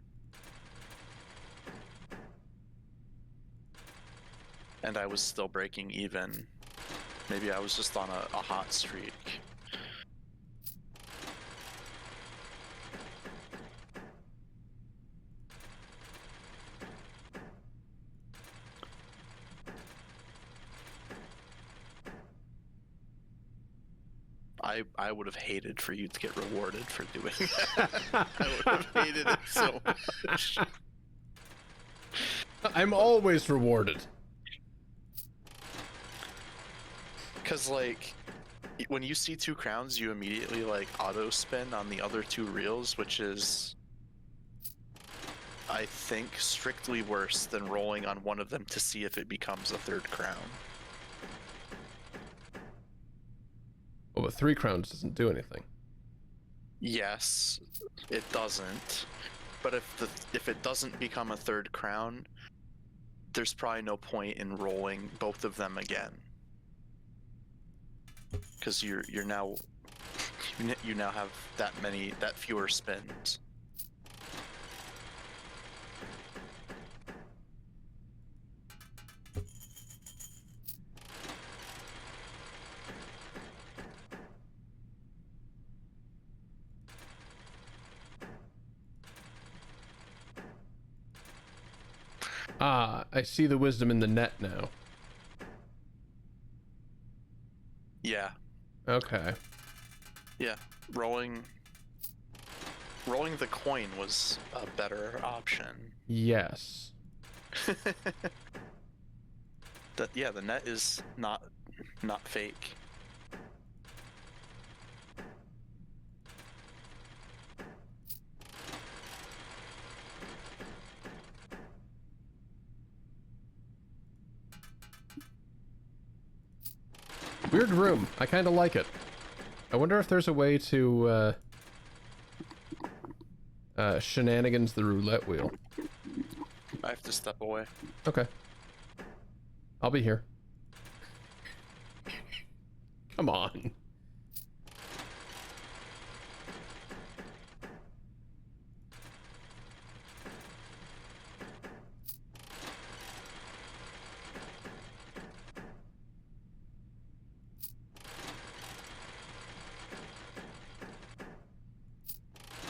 And I was still breaking even. Maybe I was just on a hot streak. I would have hated for you to get rewarded for doing that. I would have hated it so much. I'm always rewarded. Because, like, when you see 2 crowns, you immediately, like, auto-spin on the other 2 reels, which is, I think, strictly worse than rolling on one of them to see if it becomes a 3rd crown. Oh, but 3 crowns doesn't do anything. Yes, it doesn't. But if it doesn't become a 3rd crown, there's probably no point in rolling both of them again. Because you now have that fewer spins. Ah, I see the wisdom in the net now. Yeah. Okay. Yeah. Rolling the coin was a better option. Yes. The net is not fake. Weird room. I kind of like it. I wonder if there's a way to shenanigans the roulette wheel. I have to step away. Okay. I'll be here. Come on.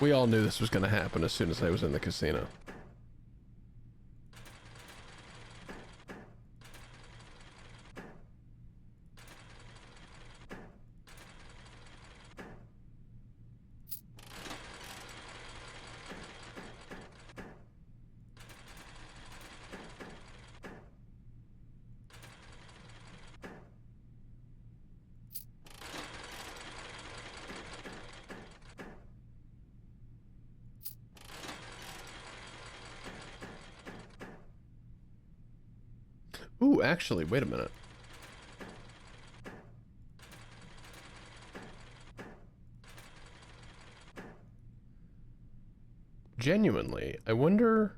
We all knew this was going to happen as soon as I was in the casino. Ooh, actually, wait a minute. Genuinely, I wonder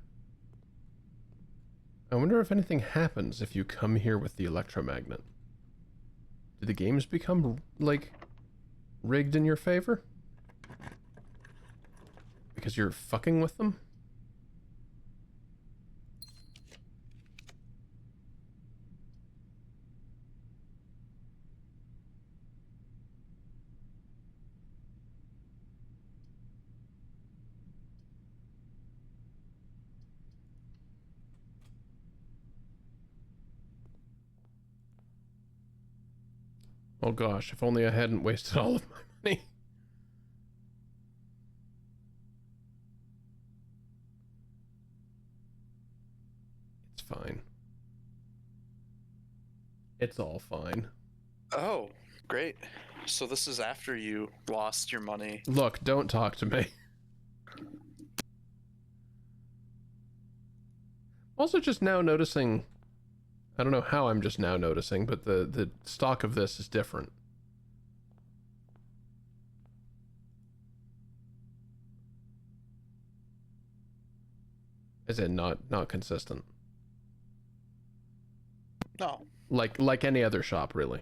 if anything happens if you come here with the electromagnet. Do the games become, like, rigged in your favor? Because you're fucking with them? Oh gosh, if only I hadn't wasted all of my money. It's fine. It's all fine. Oh, great. So this is after you lost your money. Look, don't talk to me. Also just now noticing, I don't know how I'm just now noticing, but the stock of this is different. As in not consistent. No. Like any other shop, really.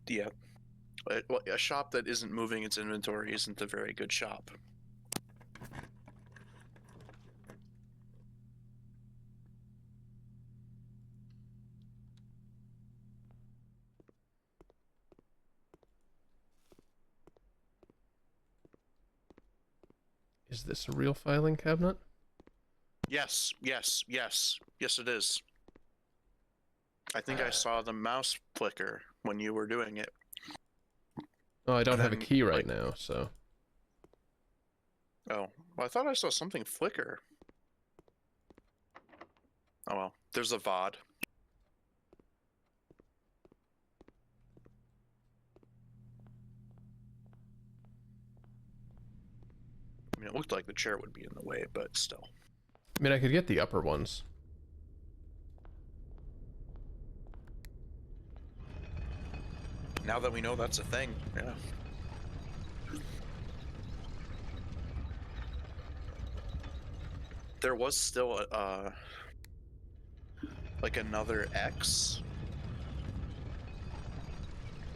Yeah. A shop that isn't moving its inventory isn't a very good shop. Is this a real filing cabinet? Yes, it is. I think I saw the mouse flicker when you were doing it. Oh, I don't And have a then, key right like- now, so. Oh, well, I thought I saw something flicker. Oh well, there's a VOD. I mean, it looked like the chair would be in the way, but still. I mean, I could get the upper ones. Now that we know that's a thing, yeah. There was still like another X.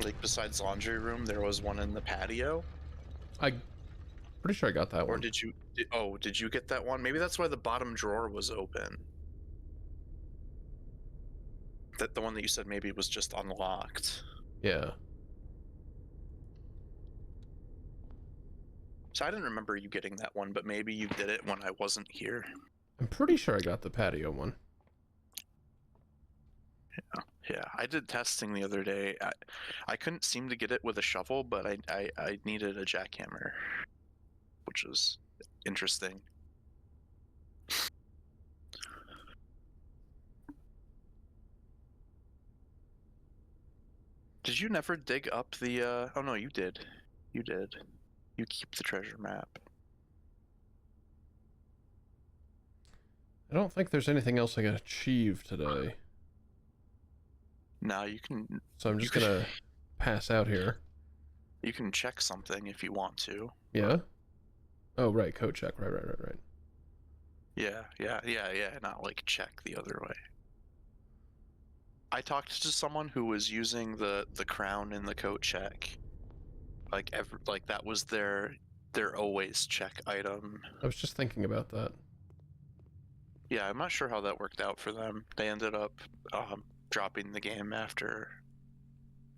Like besides laundry room, there was one in the patio. I'm pretty sure I got that Or one. did you? Did you get that one? Maybe that's why the bottom drawer was open. That the one that you said maybe was just unlocked. Yeah. So I didn't remember you getting that one, but maybe you did it when I wasn't here. I'm pretty sure I got the patio one. Yeah, I did testing the other day. I couldn't seem to get it with a shovel, but I needed a jackhammer, which was interesting. Did you never dig up the oh no, you did. You did. You keep the treasure map. I don't think there's anything else I can achieve today. Now you can So I'm just You could- gonna pass out here. you can check something if you want to. Yeah? Oh, right, code check. Right. Yeah. Not like check the other way. I talked to someone who was using the crown in the coat check. Like that was their always check item. I was just thinking about that. Yeah, I'm not sure how that worked out for them. They ended up dropping the game after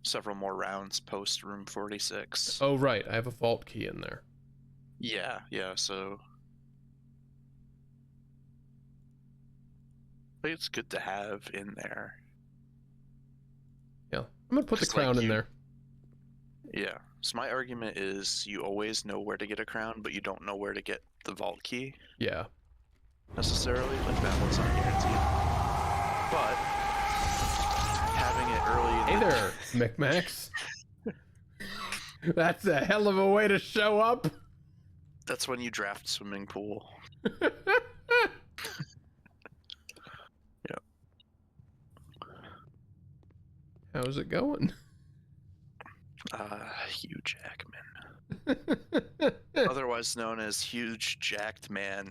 several more rounds post room 46. Oh, right, I have a vault key in there. Yeah, so I think it's good to have in there. Yeah. I'm gonna put the Just like crown in you- there. Yeah. So my argument is you always know where to get a crown, but you don't know where to get the vault key Yeah. necessarily. Like that one's not guaranteed. But having it early in Hey the there, McMax. That's a hell of a way to show up. that's when you draft swimming pool. How's it going? Hugh Jackman. Otherwise known as Huge Jacked Man.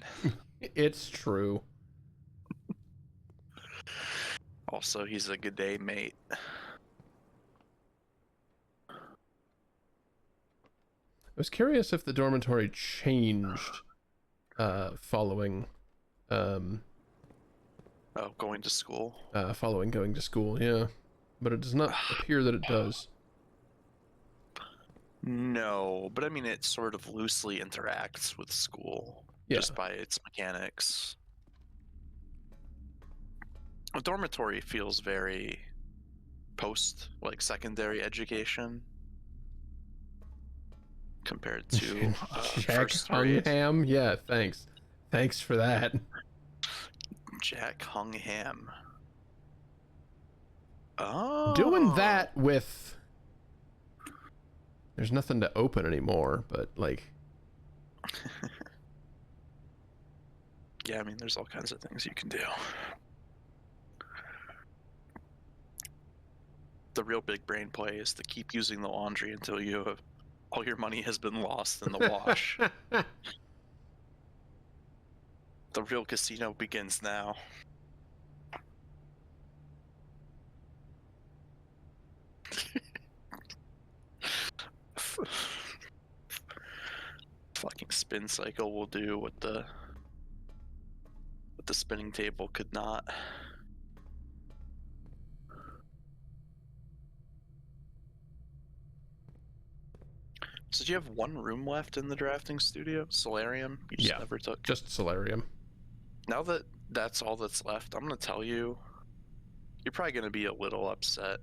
It's true. Also, he's a good day mate. I was curious if the dormitory changed following Going to school. following going to school, yeah. But it does not appear that it does. No, but I mean, it sort of loosely interacts with school Yeah. just by its mechanics. A dormitory feels very like secondary education compared to Jack first grade. Hungham? Yeah, thanks. Thanks for that. Jack Hungham. Oh, Doing that with... There's nothing to open anymore, but like... Yeah, I mean, there's all kinds of things you can do. The real big brain play is to keep using the laundry until all your money has been lost in the wash. The real casino begins now. Fucking spin cycle will do what the spinning table could not. So do you have one room left in the drafting studio? Solarium? You just Yeah. never took. Just Solarium. Now that that's all that's left, I'm gonna tell you, you're probably gonna be a little upset.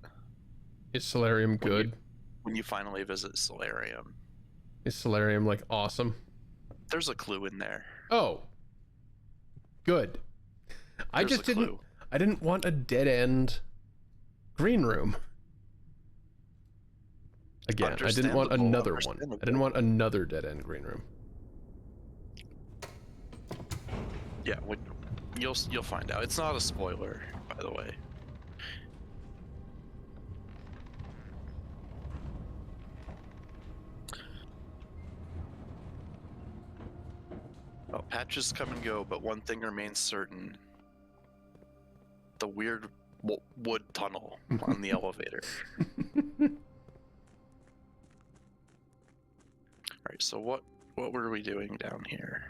Is Solarium When you- good? when you finally visit Solarium. Is Solarium like awesome? There's a clue in there. Oh, good. I There's just a clue. I didn't want a dead end green room. Again, I didn't want another one. I didn't want another dead end green room. Yeah, you'll find out. It's not a spoiler, by the way. Well, patches come and go, but one thing remains certain: the weird wood tunnel on the elevator. All right, so what were we doing down here?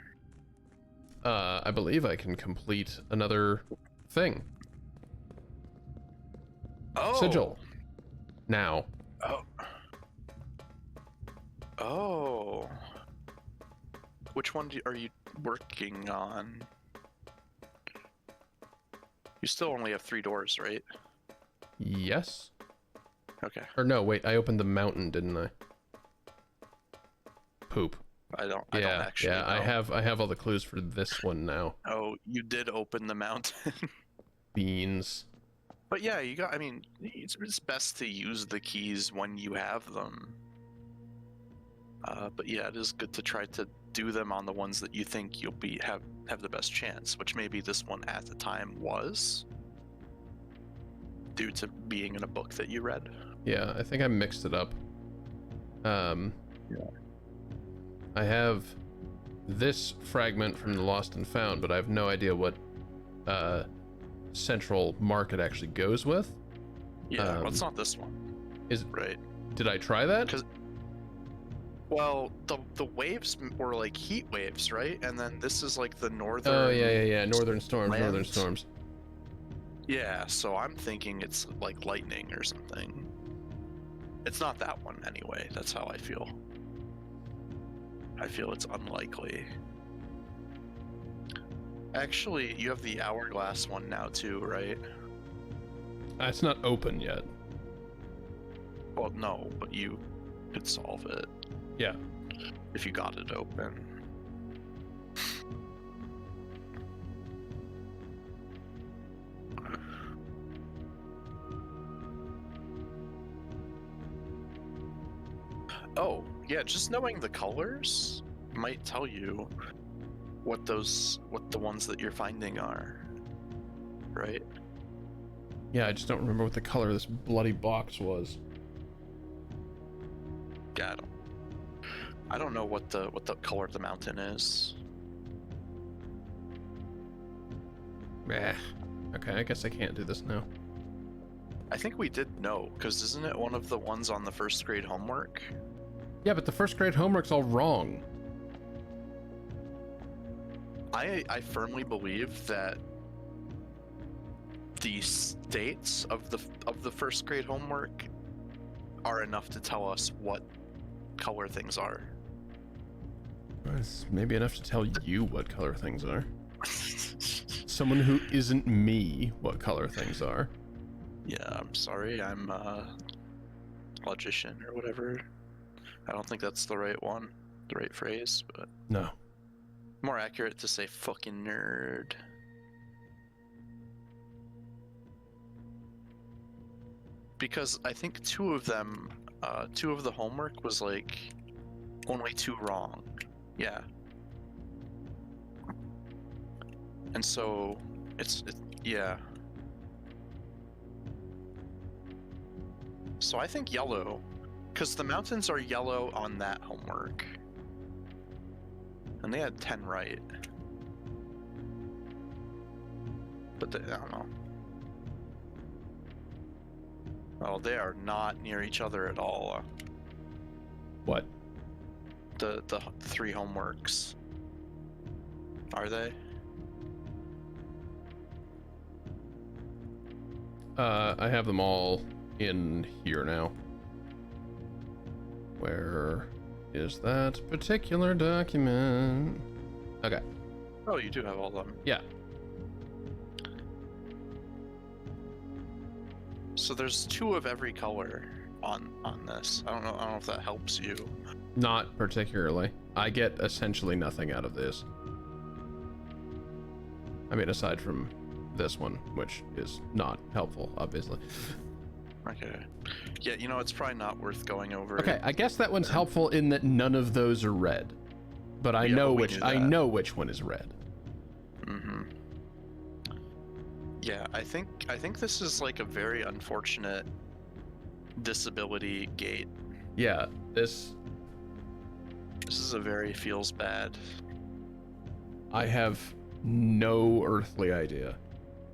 I believe I can complete another thing. Oh, Sigil. Now. Oh. Oh. Which one are you working on? You still only have 3 doors, right? Yes. Okay. Or no, wait, I opened the mountain, didn't I? Poop. I don't Yeah, actually know. I have all the clues for this one now. Oh, you did open the mountain. Beans. But yeah, I mean, it's best to use the keys when you have them. But yeah, it is good to try to do them on the ones that you think you'll have the best chance, which maybe this one at the time was, due to being in a book that you read. Yeah, I think I mixed it up. Yeah. I have this fragment from the Lost and Found, but I have no idea what Central Market actually goes with. Yeah, well, it's not this one. Is right? Did I try that? Well, the waves were like heat waves, right? And then this is like the northern. Oh yeah. Northern storms. Lands. Northern storms. Yeah, so I'm thinking it's like lightning or something. It's not that one anyway. That's how I feel. I feel it's unlikely. Actually, you have the hourglass one now too, right? It's not open yet. Well, no, but you could solve it. Yeah. If you got it open. Oh, yeah, just knowing the colors might tell you what the ones that you're finding are. Right? Yeah, I just don't remember what the color of this bloody box was. Yeah, I don't know what the color of the mountain is. Meh. Okay, I guess I can't do this now. I think we did know, because isn't it one of the ones on the first grade homework? Yeah, but the first grade homework's all wrong. I firmly believe that the states of the first grade homework are enough to tell us what color things are. It's maybe enough to tell you what color things are. Someone who isn't me, what color things are. Yeah, I'm sorry, I'm a logician or whatever. I don't think that's the right one, the right phrase, but No. more accurate to say fucking nerd. Because I think two of the homework was like only 2 wrong. Yeah. And so yeah. So I think yellow, because the mountains are yellow on that homework. And they had 10 right. But I don't know. Oh, they are not near each other at all. What? The 3 homeworks. Are they? I have them all in here now. Where is that particular document? Okay. Oh, you do have all of them. Yeah. So there's 2 of every color on this. I don't know if that helps you. Not particularly. I get essentially nothing out of this. I mean, aside from this one, which is not helpful, obviously. Okay. Yeah, you know, it's probably not worth going over. Okay, I guess that one's helpful in that none of those are red. But I Yeah, know but I know which one is red. Mm-hmm. Yeah, I think this is like a very unfortunate disability gate. Yeah, this is a very feels bad. I have no earthly idea.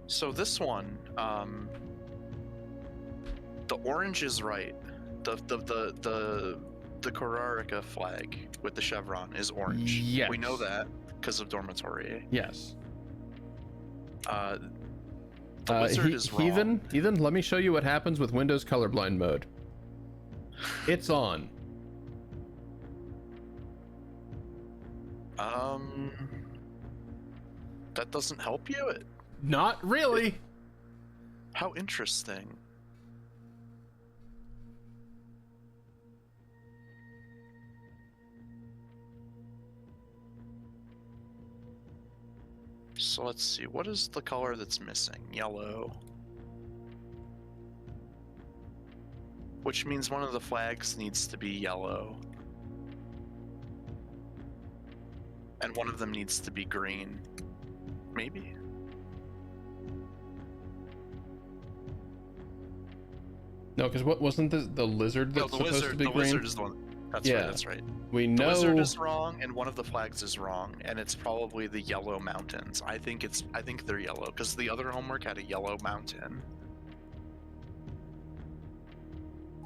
So this one, the orange is right. The Korarika flag with the chevron is orange. Yes. We know that because of Dormitory. Yes. The wizard is wrong. Heathen, let me show you what happens with Windows colorblind mode. It's on. That doesn't help you? Not really. How interesting. So let's see, what is the color that's missing? Yellow. Which means one of the flags needs to be yellow. And one of them needs to be green. Maybe? No, because what wasn't the lizard that's supposed to be green? The wizard is the one. That's right, that's right. We know the wizard is wrong, and one of the flags is wrong, and it's probably the yellow mountains. I think they're yellow because the other homework had a yellow mountain,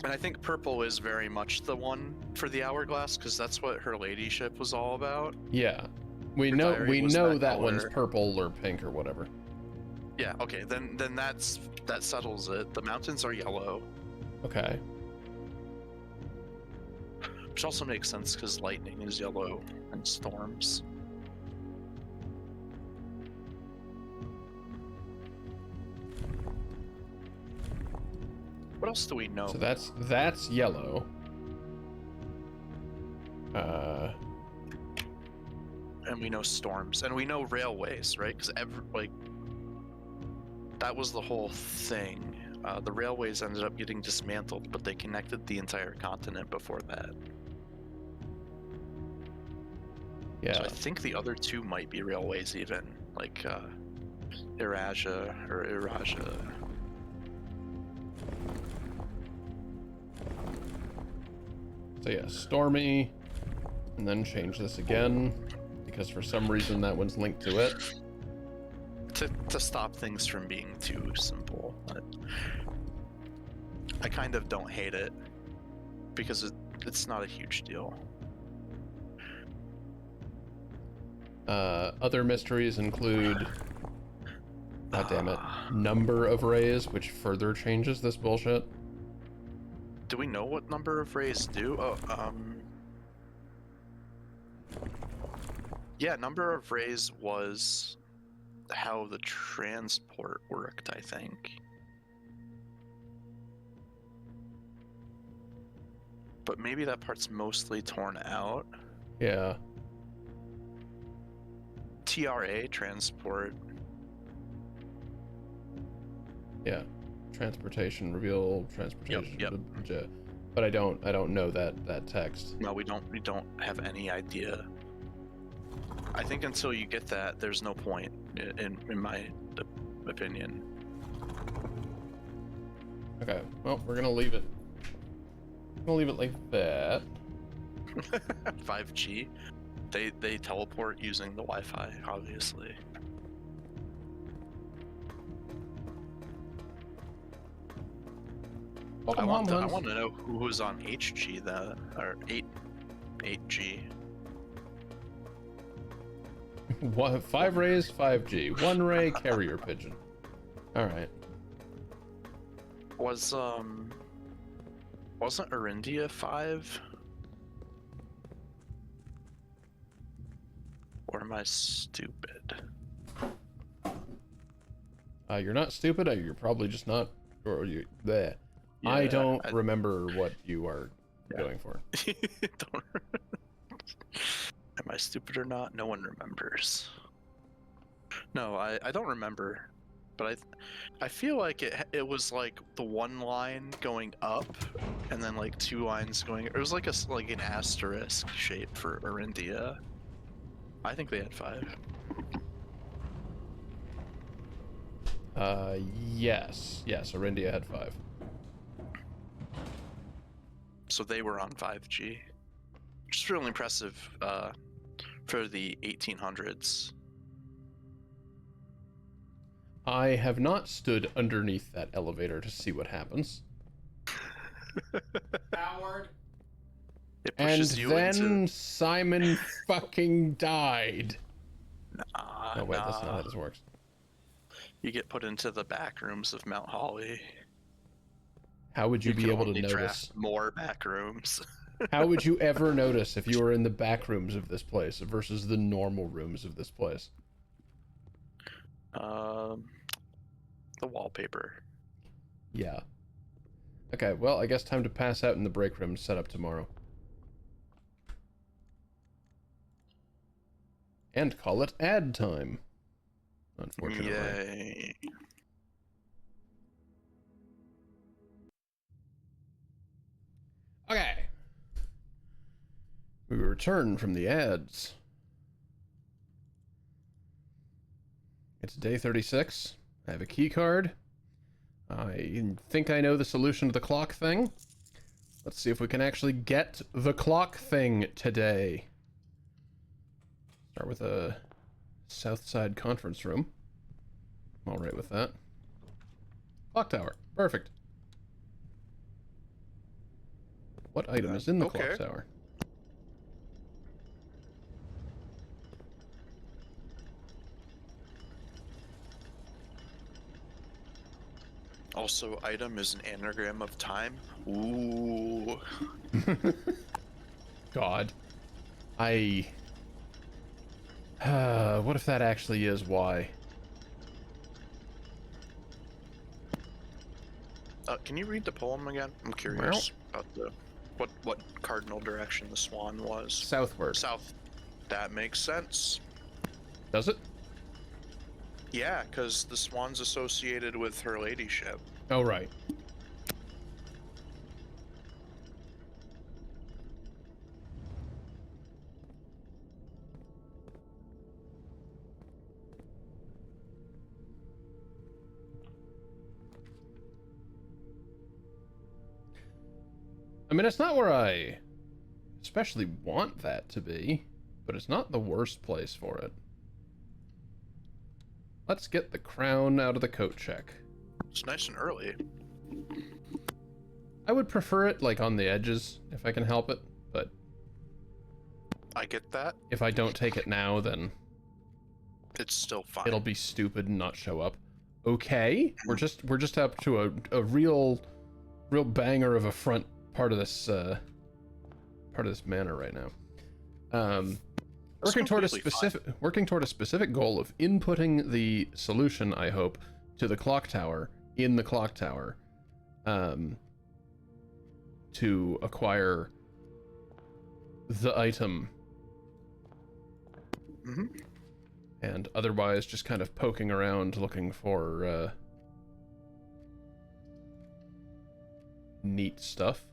and I think purple is very much the one for the hourglass because that's what her ladyship was all about. Yeah, we know that one's purple or pink or whatever. Yeah. Okay. Then that settles it. The mountains are yellow. Okay. Which also makes sense because lightning is yellow and storms. What else do we know? So that's yellow. And we know storms, and we know railways, right? Because that was the whole thing. The railways ended up getting dismantled, but they connected the entire continent before that. Yeah. So I think the other 2 might be railways even, like Iraja or Iraja. So yeah, stormy, and then change this again, because for some reason that one's linked to it. To stop things from being too simple. But I kind of don't hate it, because it's not a huge deal. Other mysteries include, god damn it, number of rays, which further changes this bullshit. Do we know what number of rays do? Yeah, number of rays was how the transport worked, I think. But maybe that part's mostly torn out. Yeah. TRA, transport. Yeah. Transportation, reveal transportation. Yep. But I don't know that text. No, we don't have any idea. I think until you get that, there's no point, in my opinion. Okay, well, we're gonna leave it. Like that. 5G. They teleport using the Wi-Fi, obviously. I want to know who was on HG or 8G. 5 rays, 5G. 1 ray, carrier pigeon. All right. Wasn't Arindia 5? Or am I stupid? You're not stupid. You're probably just not or you there. Yeah, I don't remember what you are going for. Don't. Am I stupid or not? No one remembers. No, I don't remember, but I feel like it was like the one line going up, and then like two lines going. It was like an asterisk shape for Arindia. I think they had 5. Yes, Arindia had 5. So they were on 5G, which is really impressive for the 1800s. I have not stood underneath that elevator to see what happens. Howard. It And pushes you then into... Simon fucking died. Nah, Oh wait, that's not how this works. You get put into the back rooms of Mount Holly. How would you be able to only notice? draft more back rooms. How would you ever notice if you were in the back rooms of this place versus the normal rooms of this place? The wallpaper. Yeah. Okay, well, I guess time to pass out in the break room set up tomorrow. And call it ad time. Unfortunately. Yay. Okay. We return from the ads. It's day 36. I have a key card. I think I know the solution to the clock thing. Let's see if we can actually get the clock thing today. Start with a Southside conference room. I'm alright with that. Clock tower. Perfect. What item is in the clock tower? Also, item is an anagram of time. Ooh. God. What if that actually is why? Can you read the poem again? I'm curious about what cardinal direction the swan was. Southward. South. That makes sense. Does it? Yeah, because the swan's associated with her ladyship. Oh, right. I mean, it's not where I especially want that to be, but it's not the worst place for it. Let's get the crown out of the coat check. It's nice and early. I would prefer it, like, on the edges, if I can help it, but... I get that. If I don't take it now, then... It's still fine. It'll be stupid and not show up. Okay, we're just up to a real banger of a front part of this manor right now. Working toward a specific goal of inputting the solution, I hope, to the clock tower in the clock tower, to acquire the item. Mm-hmm. And otherwise just kind of poking around looking for neat stuff.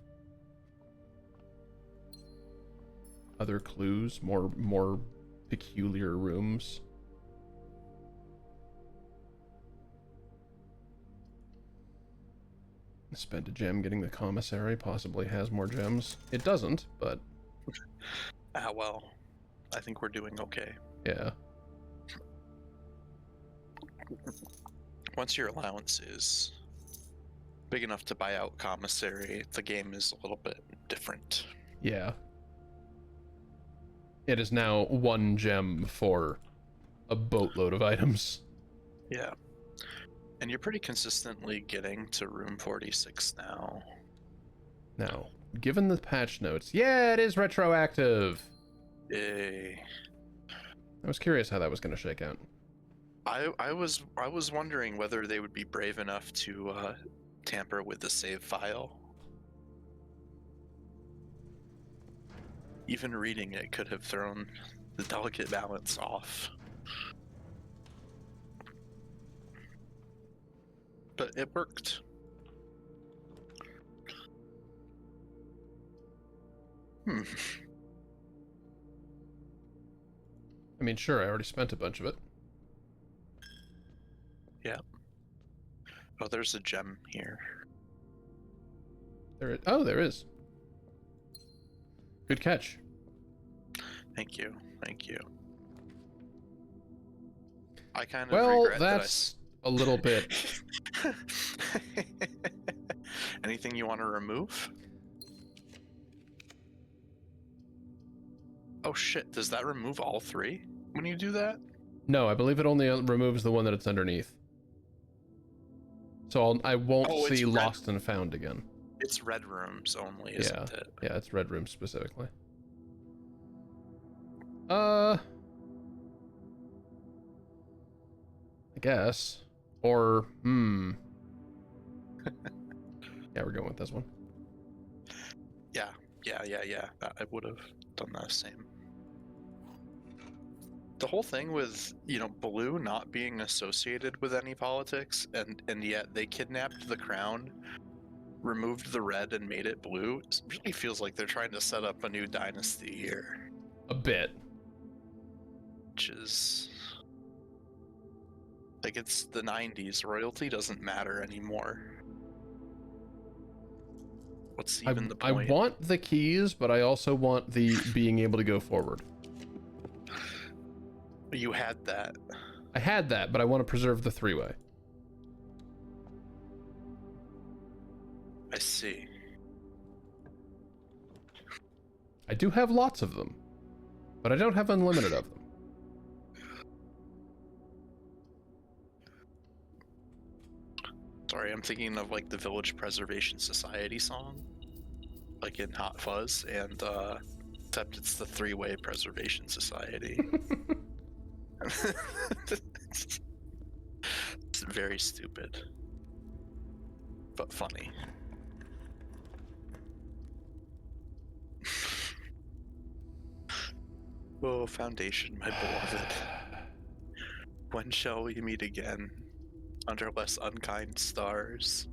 Other clues, more peculiar rooms. Spent a gem getting the commissary, possibly has more gems. It doesn't, but... Ah, well. I think we're doing okay. Yeah. Once your allowance is big enough to buy out commissary, the game is a little bit different. Yeah. It is now 1 gem for a boatload of items. Yeah. And you're pretty consistently getting to room 46 now. Now, given the patch notes, yeah, it is retroactive. Yay. I was curious how that was going to shake out. I was wondering whether they would be brave enough to tamper with the save file. Even reading it could have thrown the delicate balance off. But it worked. I mean, sure, I already spent a bunch of it. Yeah. Oh, there's a gem here. Oh, there is. Good catch. Thank you. Thank you. I kind of Well, regret that's a little bit. Anything you want to remove? Oh shit, does that remove all three when you do that? No, I believe it only removes the one that it's underneath. So I won't see lost and found again. It's red rooms only, isn't it? Yeah, it's red rooms specifically. I guess. Or, Yeah, we're going with this one. Yeah. I would have done the same. The whole thing with, blue not being associated with any politics, and yet they kidnapped the crown, removed the red, and made it blue, it really feels like they're trying to set up a new dynasty here. A bit. Which is... like, it's the 90s. Royalty doesn't matter anymore. What's even the point? I want the keys, but I also want the being able to go forward. You had that. I had that, but I want to preserve the three-way. I see. I do have lots of them, but I don't have unlimited of them. Sorry, I'm thinking of like the Village Preservation Society song, like in Hot Fuzz, and except it's the Three-Way Preservation Society. It's very stupid, but funny. Oh, Foundation, my beloved. When shall we meet again? Under less unkind stars.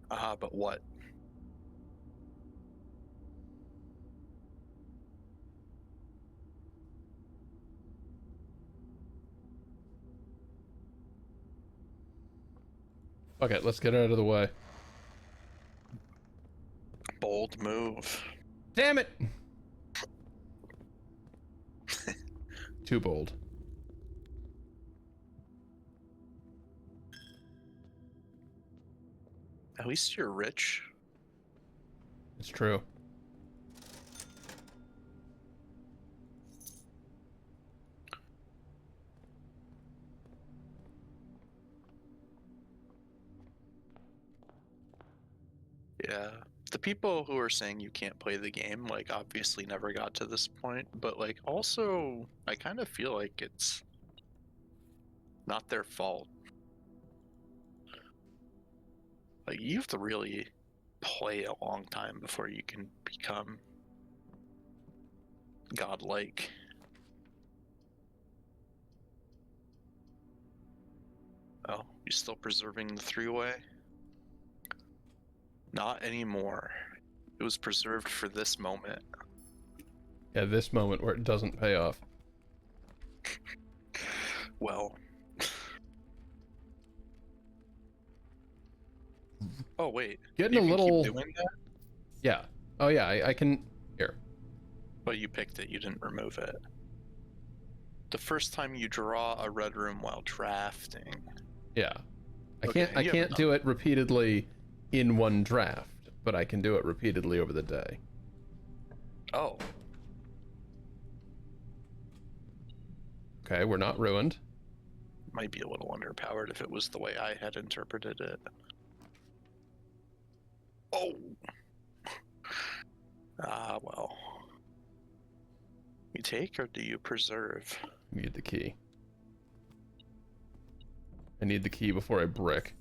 But what? Okay, let's get out of the way. Bold move. Damn it! Too bold. At least you're rich. It's true. Yeah. The people who are saying you can't play the game, like, obviously never got to this point, but, like, also, I kind of feel like it's not their fault. Like, you have to really play a long time before you can become godlike. Oh, you still preserving the three-way? Not anymore. It was preserved for this moment. Yeah, this moment where it doesn't pay off. Well. Oh, wait. Getting a little... keep doing that? Yeah. Oh, yeah, I can... Here. But you picked it, you didn't remove it. The first time you draw a red room while drafting. Yeah. I can't do it repeatedly in one draft, but I can do it repeatedly over the day. Oh. Okay, we're not ruined. Might be a little underpowered if it was the way I had interpreted it. Oh. Well. You take or do you preserve? Need the key. I need the key before I brick.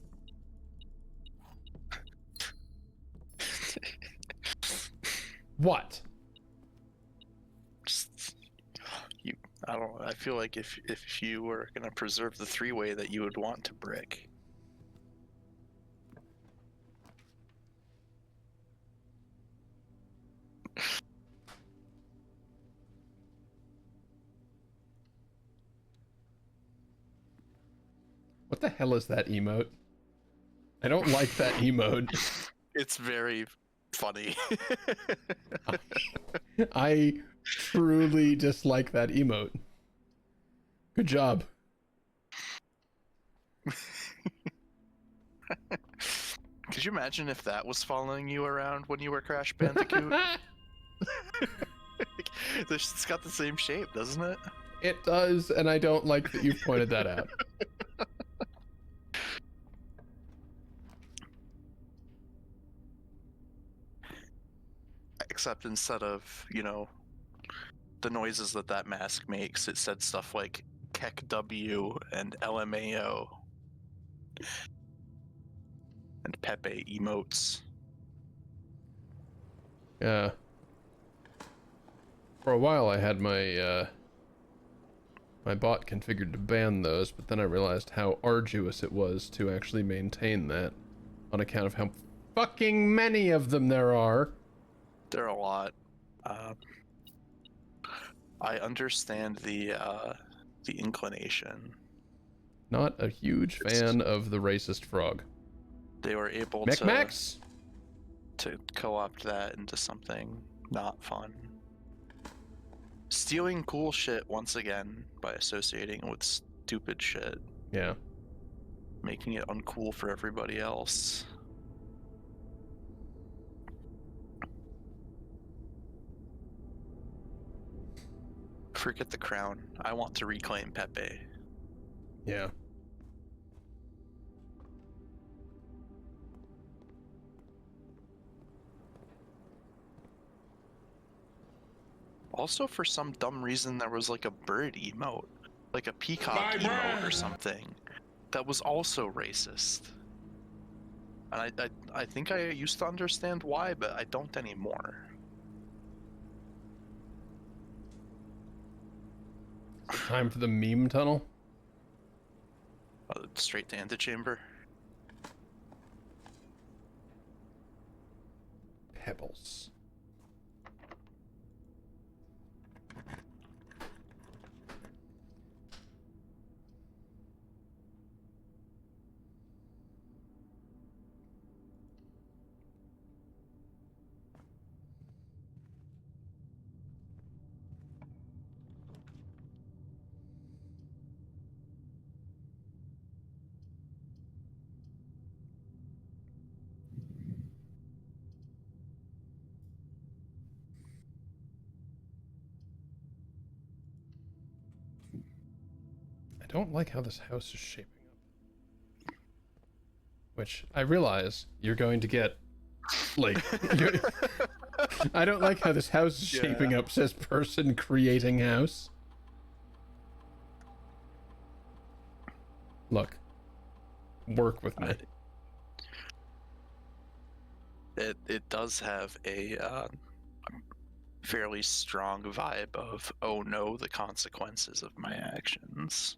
What? Just, I don't. I feel like if you were gonna preserve the three-way, that you would want to brick. What the hell is that emote? I don't like that emote. It's very funny. I truly dislike that emote. Good job. Could you imagine if that was following you around when you were Crash Bandicoot? It's got the same shape, doesn't it? It does, and I don't like that you've pointed that out. Except instead of, the noises that mask makes, it said stuff like Keck W and LMAO and Pepe emotes. Yeah. For a while I had my my bot configured to ban those, but then I realized how arduous it was to actually maintain that on account of how fucking many of them there are. There are a lot. I understand the inclination. Not a huge fan of the racist frog. They were able Mech-Max? to co-opt that into something not fun. Stealing cool shit once again by associating with stupid shit. Yeah. Making it uncool for everybody else. Forget the crown. I want to reclaim Pepe. Yeah. Also, for some dumb reason, there was like a bird emote, like a peacock emote or something, that was also racist. And I think I used to understand why, but I don't anymore. Time for the meme tunnel? Straight to antechamber. Pebbles. I don't like how this house is shaping up. Which, I realize you're going to get, like, I don't like how this house is shaping up, says person creating house. Look. Work with me. It does have a fairly strong vibe of, oh no, the consequences of my actions.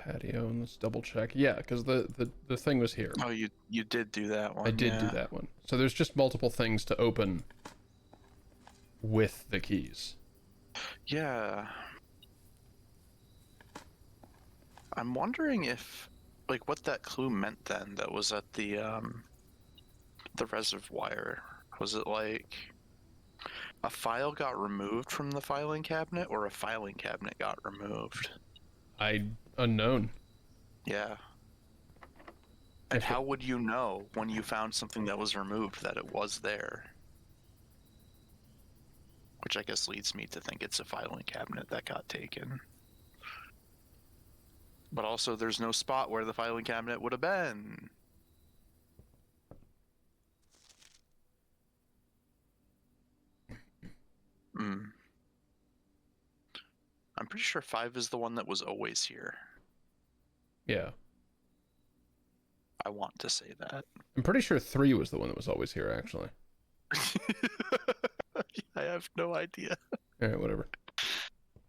Patio, and let's double check. Yeah, because the thing was here. Oh, you did do that one. I did do that one. So there's just multiple things to open with the keys. Yeah. I'm wondering if, like, what that clue meant then that was at the reservoir. Was it like a file got removed from the filing cabinet or a filing cabinet got removed? Unknown. Yeah. And If how would you know when you found something that was removed that it was there? Which I guess leads me to think it's a filing cabinet that got taken. But also, there's no spot where the filing cabinet would have been. Hmm. I'm pretty sure 5 is the one that was always here. Yeah. I want to say that. I'm pretty sure 3 was the one that was always here, actually. I have no idea. Alright, whatever.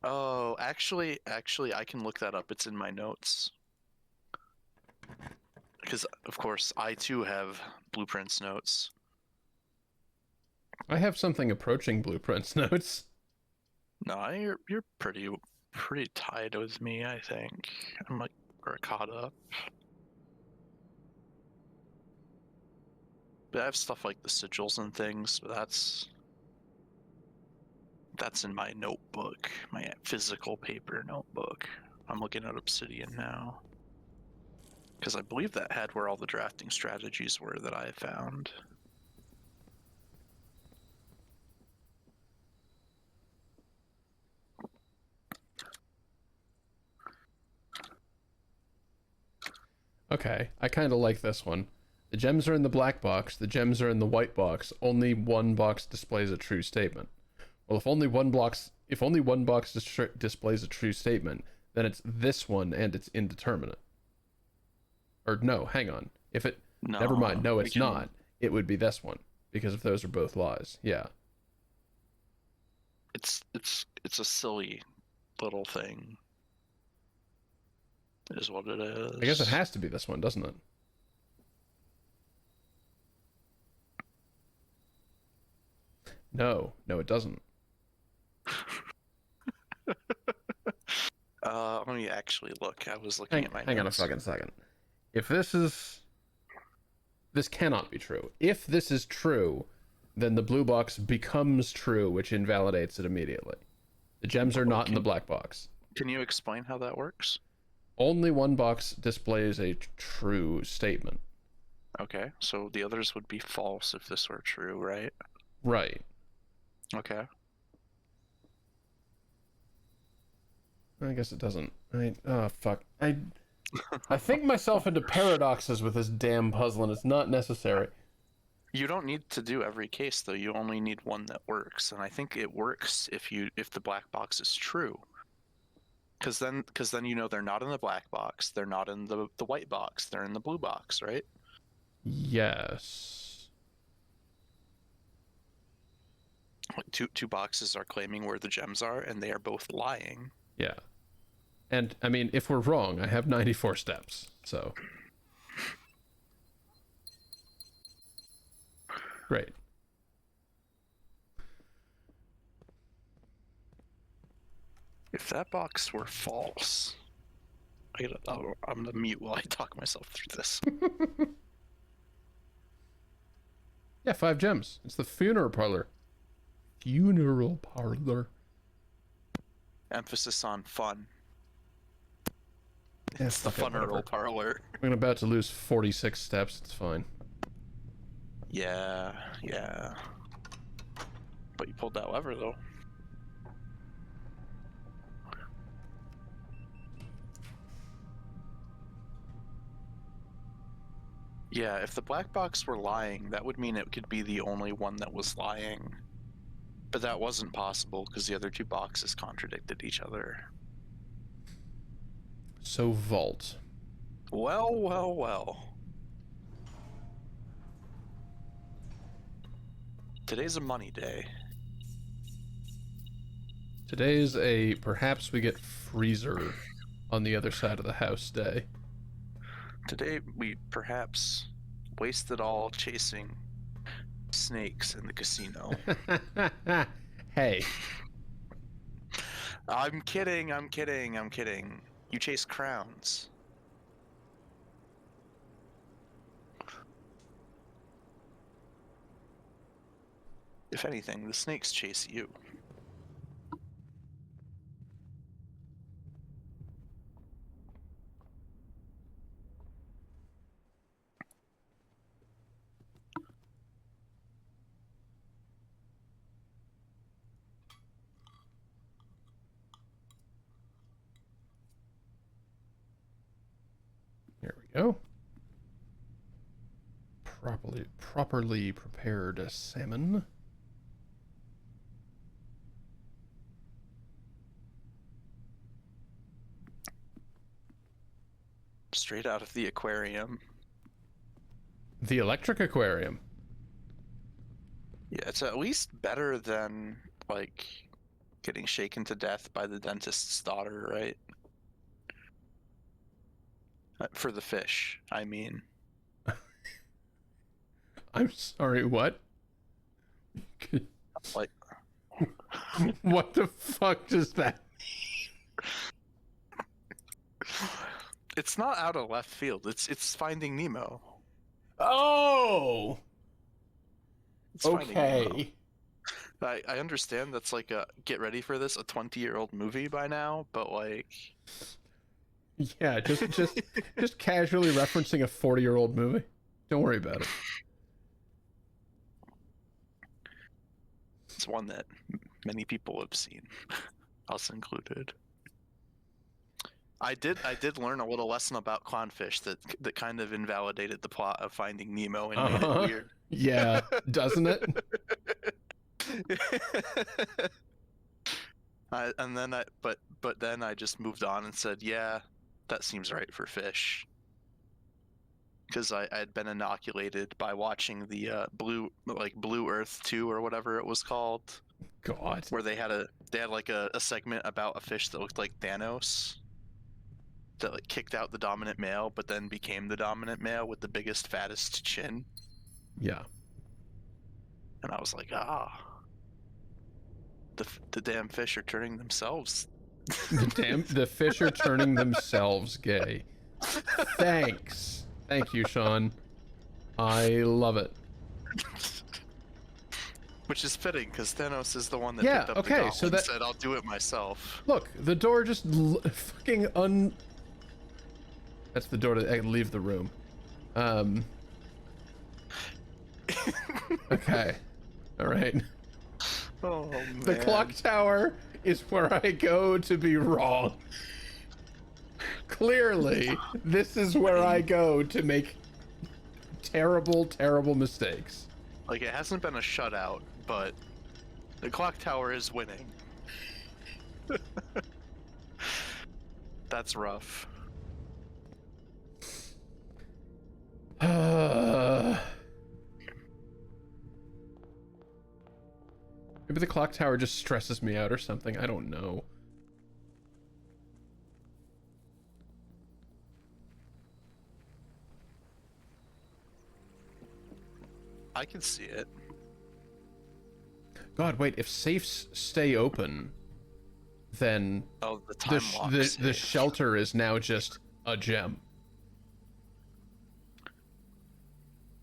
Oh, actually, I can look that up. It's in my notes. Because, of course, I too have Blueprints notes. I have something approaching Blueprints notes. No, you're pretty tied with me, I think. I'm like, we're caught up. But I have stuff like the sigils and things, but that's in my notebook, my physical paper notebook. I'm looking at Obsidian now. Because I believe that had where all the drafting strategies were that I found. Okay, I kind of like this one. The gems are in the black box, the gems are in the white box. Only one box displays a true statement. Well, if only one box displays a true statement, then it's this one and it's indeterminate. Or no, hang on. If it No, never mind, no, it's not. It would be this one because if those are both lies, yeah. It's a silly little thing. Is what it is. I guess it has to be this one, doesn't it? No, it doesn't. Let me actually look. I was looking at my Hang on a notes. fucking second. If this cannot be true. If this is true, then the blue box becomes true, which invalidates it immediately. The gems are not in the black box. Can you explain how that works? Only one box displays a true statement. Okay, so the others would be false if this were true, right? Right. Okay. I guess it doesn't. Oh, fuck. I think myself into paradoxes with this damn puzzle, and it's not necessary. You don't need to do every case though. You only need one that works, and I think it works if the black box is true. Because then you know they're not in the black box, they're not in the white box, they're in the blue box, right? Yes. Two boxes are claiming where the gems are, and they are both lying. Yeah. And I mean, if we're wrong, I have 94 steps, so. Great. If that box were false, I'm gonna mute while I talk myself through this. Yeah, 5 gems. It's the funeral parlor. Funeral parlor. Emphasis on fun. Yeah, It's the funeral parlor. I'm about to lose 46 steps. It's fine. Yeah. But you pulled that lever though. Yeah, if the black box were lying, that would mean it could be the only one that was lying. But that wasn't possible because the other two boxes contradicted each other. So vault. Well. Today's a money day. Today's a perhaps we get freezer on the other side of the house day. Today we perhaps waste it all chasing snakes in the casino. Hey. I'm kidding. I'm kidding. I'm kidding. You chase crowns. If anything, the snakes chase you. Here we go. Properly prepared salmon. Straight out of the aquarium. The electric aquarium. Yeah, it's at least better than, like, getting shaken to death by the dentist's daughter, right? For the fish, I mean. I'm sorry, what? Like, what the fuck does that it's not out of left field. It's Finding Nemo. Oh! It's Finding Nemo. Okay. I understand that's like a, get ready for this, a 20-year-old movie by now, but like... Yeah, just casually referencing a 40-year-old movie. Don't worry about it. It's one that many people have seen, us included. I did learn a little lesson about clownfish that kind of invalidated the plot of Finding Nemo and made it weird. Yeah, doesn't it? But then I just moved on and said, yeah, that seems right for fish. Because I had been inoculated by watching the Blue Earth 2 or whatever it was called. God. Where they had like a segment about a fish that looked like Thanos. That like kicked out the dominant male, but then became the dominant male with the biggest, fattest chin. Yeah. And I was like, the damn fish are turning themselves. The fish are turning themselves gay. Thanks. Thank you, Sean. I love it. Which is fitting, because Thanos is the one that Yeah, picked up the okay, gauntlet so and that- said, I'll do it myself. Look, the door just fucking That's the door to leave the room. Okay. Alright. Oh, man. The clock tower is where I go to be wrong. Clearly, this is where I go to make terrible, terrible mistakes. Like, it hasn't been a shutout, but the clock tower is winning. That's rough. Maybe the clock tower just stresses me out or something. I don't know. I can see it. God, wait, if safes stay open, then Oh, the time lock the safe. shelter is now just a gem.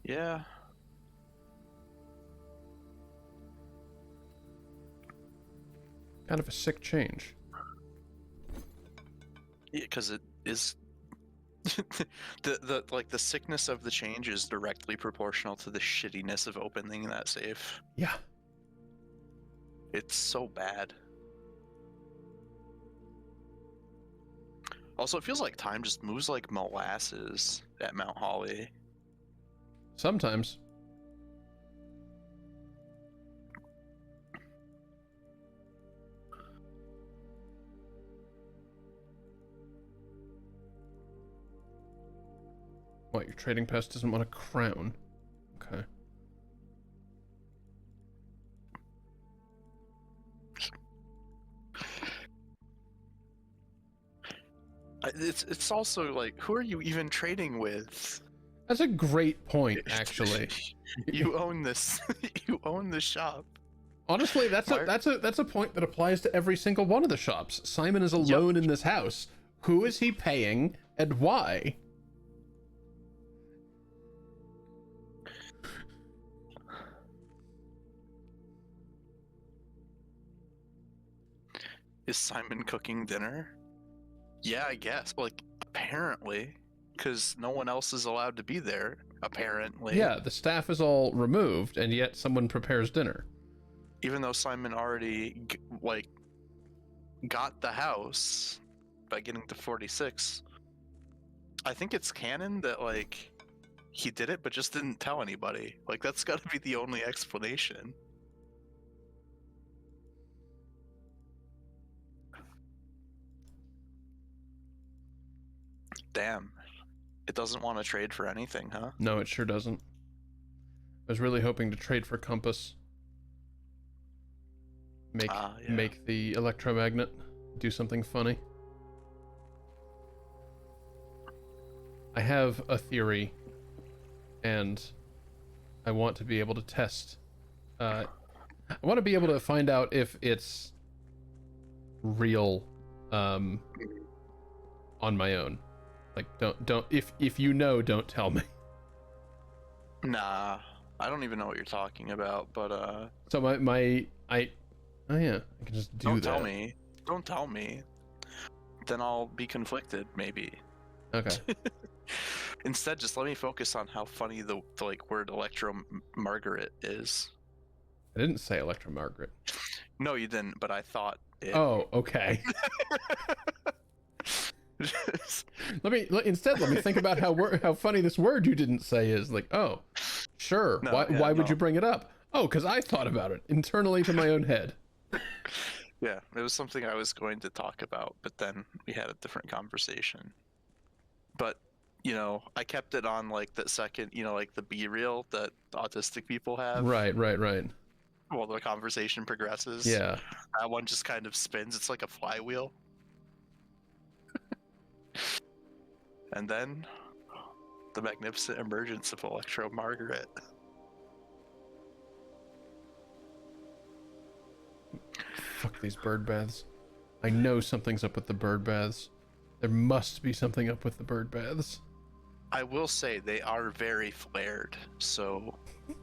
Yeah. Kind of a sick change. Yeah, because it is the sickness of the change is directly proportional to the shittiness of opening that safe. Yeah. It's so bad. Also, it feels like time just moves like molasses at Mount Holly. Sometimes. What, your trading post doesn't want a crown? Okay. It's also like, who are you even trading with? That's a great point, actually. You own this. You own the shop. Honestly, that's Why- a point that applies to every single one of the shops. Simon is alone in this house. Who is he paying and why? Is Simon cooking dinner? Yeah, I guess. Like, apparently, because no one else is allowed to be there. Apparently. Yeah, the staff is all removed, and yet someone prepares dinner. Even though Simon already got the house by getting to 46, I think it's canon that like he did it but just didn't tell anybody. Like that's got to be the only explanation. Damn. It doesn't want to trade for anything, huh? No, it sure doesn't. I was really hoping to trade for Compass. Make the electromagnet do something funny. I have a theory, and I want to be able to test. I want to be able to find out if it's real, on my own. Like, don't if you know, don't tell me. Nah, I don't even know what you're talking about, but So oh yeah, I can just do don't that. tell me. Don't tell me. Then I'll be conflicted, maybe. Okay. Instead, just let me focus on how funny the like word Electro Margaret is. I didn't say Electra Margaret. No, you didn't, but I thought it. Oh, okay. Instead let me think about how funny this word you didn't say is. Like, oh, sure. No, why would no. you bring it up? Oh, because I thought about it internally to my own head. Yeah, it was something I was going to talk about, but then we had a different conversation. But, you know, I kept it on like that second, you know, like the B reel that autistic people have. Right. While the conversation progresses. Yeah. That one just kind of spins. It's like a flywheel. And then the magnificent emergence of Electro Margaret. Fuck these bird baths. I know something's up with the bird baths. There must be something up with the bird baths. I will say they are very flared, so you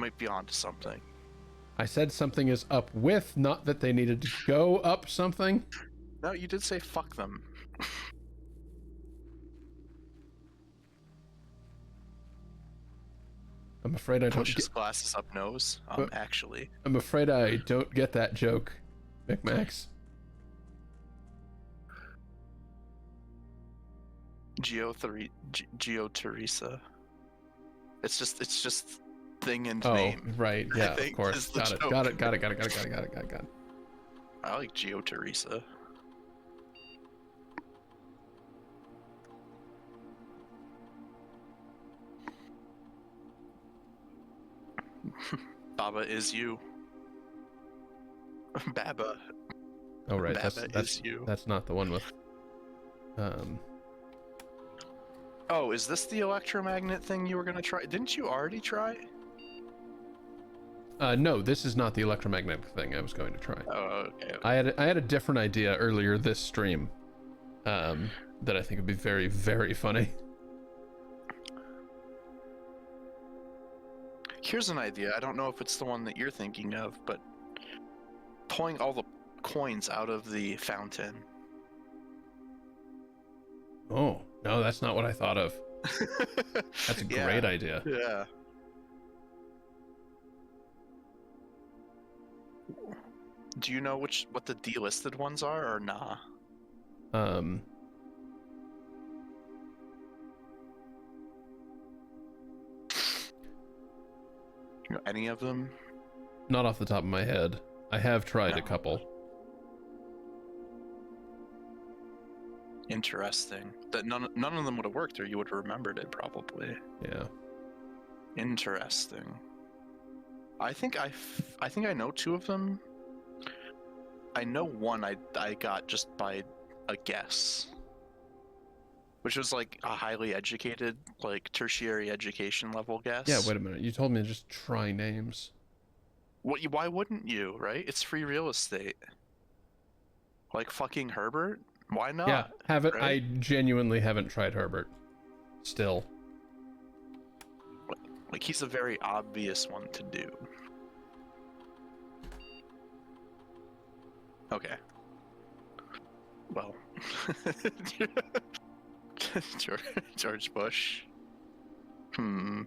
might be onto something. I said something is up with, not that they needed to go up something. No, you did say fuck them. I'm afraid I don't Pushes glasses up nose, actually. I'm afraid I don't get that joke, McMax. Geo Teresa. It's just thing and Oh, name. right. Yeah, of think course. is the Got it. joke. Got it. I like Geo Teresa. Baba is you. Baba. Oh, right. Baba That's is you. That's not the one with. Oh, is this the electromagnet thing you were gonna try? Didn't you already try? No, this is not the electromagnetic thing I was going to try. Oh, okay. I had a different idea earlier this stream, that I think would be very, very funny. Here's an idea. I don't know if it's the one that you're thinking of, but pulling all the coins out of the fountain. Oh, no, that's not what I thought of. That's a great idea. Yeah. Do you know what the delisted ones are or nah? You know any of them? Not off the top of my head. I have tried a No. couple. Interesting. That none of them would have worked, or you would have remembered it probably. Yeah. Interesting. I think I know two of them. I know one I got just by a guess, which was like a highly educated, like tertiary education level guess. Yeah, wait a minute. You told me to just try names. Why wouldn't you? Right? It's free real estate. Like fucking Herbert. Why not? Yeah, haven't. Right? I genuinely haven't tried Herbert. Still. Like he's a very obvious one to do. Okay. Well, George Bush. Hmm.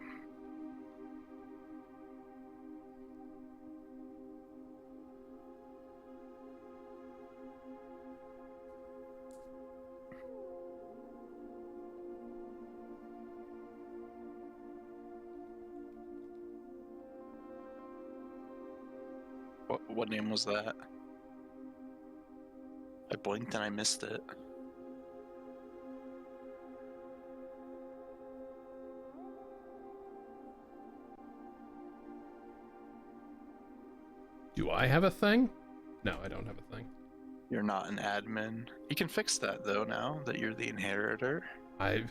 What name was that? I blinked and I missed it. Do I have a thing? No, I don't have a thing. You're not an admin. You can fix that though now that you're the inheritor.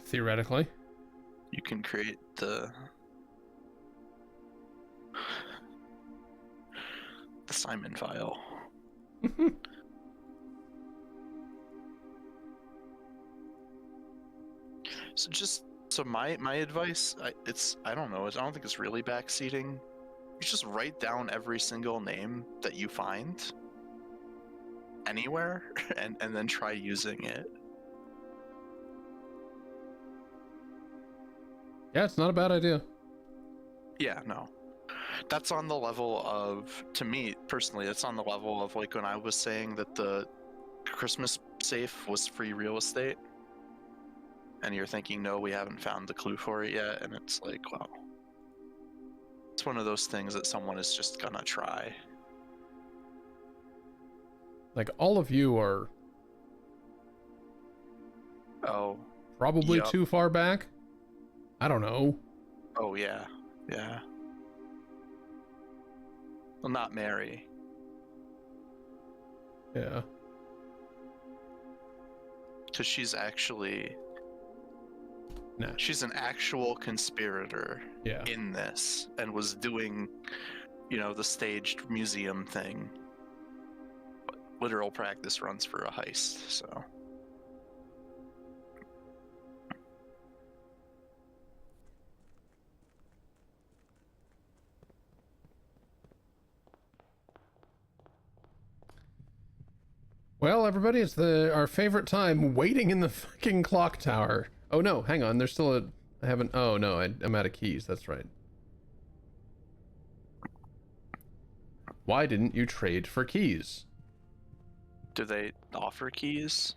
Theoretically. You can create the Simon file. So my advice, I don't know, I don't think it's really backseating. You just write down every single name that you find anywhere and then try using it. Yeah, it's not a bad idea. Yeah, no. That's on the level of, to me personally, that's on the level of like when I was saying that the Christmas safe was free real estate. And you're thinking, no, we haven't found the clue for it yet. And it's like, well, it's one of those things that someone is just gonna try. Like, all of you are Oh. probably Yep. too far back. I don't know. Oh, yeah. Yeah. Well, not Mary. Yeah. Because she's actually... Nah. She's an actual conspirator Yeah. in this and was doing, you know, the staged museum thing. But literal practice runs for a heist, so... Well, everybody, it's our favorite time, waiting in the fucking clock tower. Oh no, hang on, there's still I haven't, oh no, I'm out of keys, that's right. Why didn't you trade for keys? Do they offer keys?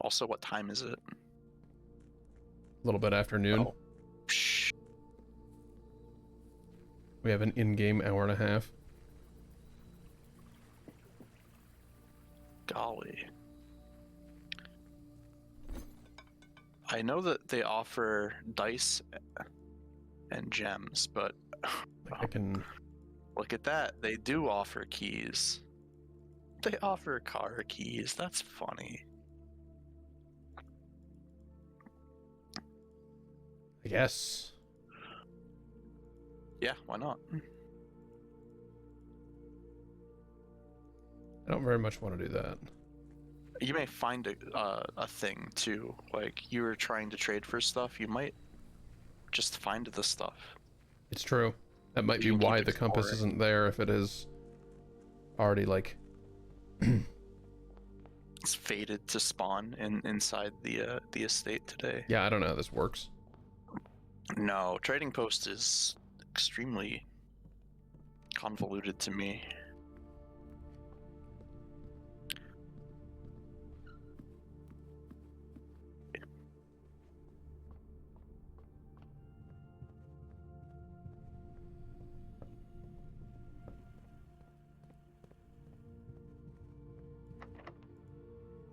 Also, what time is it? A little bit after noon. Oh. Psh. We have an in-game hour and a half. Golly. I know that they offer dice and gems, but Like I can... look at that. They do offer keys. They offer car keys. That's funny. I guess. Yeah, why not? I don't very much want to do that. You may find a thing too. Like you were trying to trade for stuff, you might just find the stuff. It's true. That might be You can why keep the compass exploring. isn't there if it is already like... It's fated to spawn inside the estate today. Yeah, I don't know how this works. No, Trading Post is extremely convoluted to me.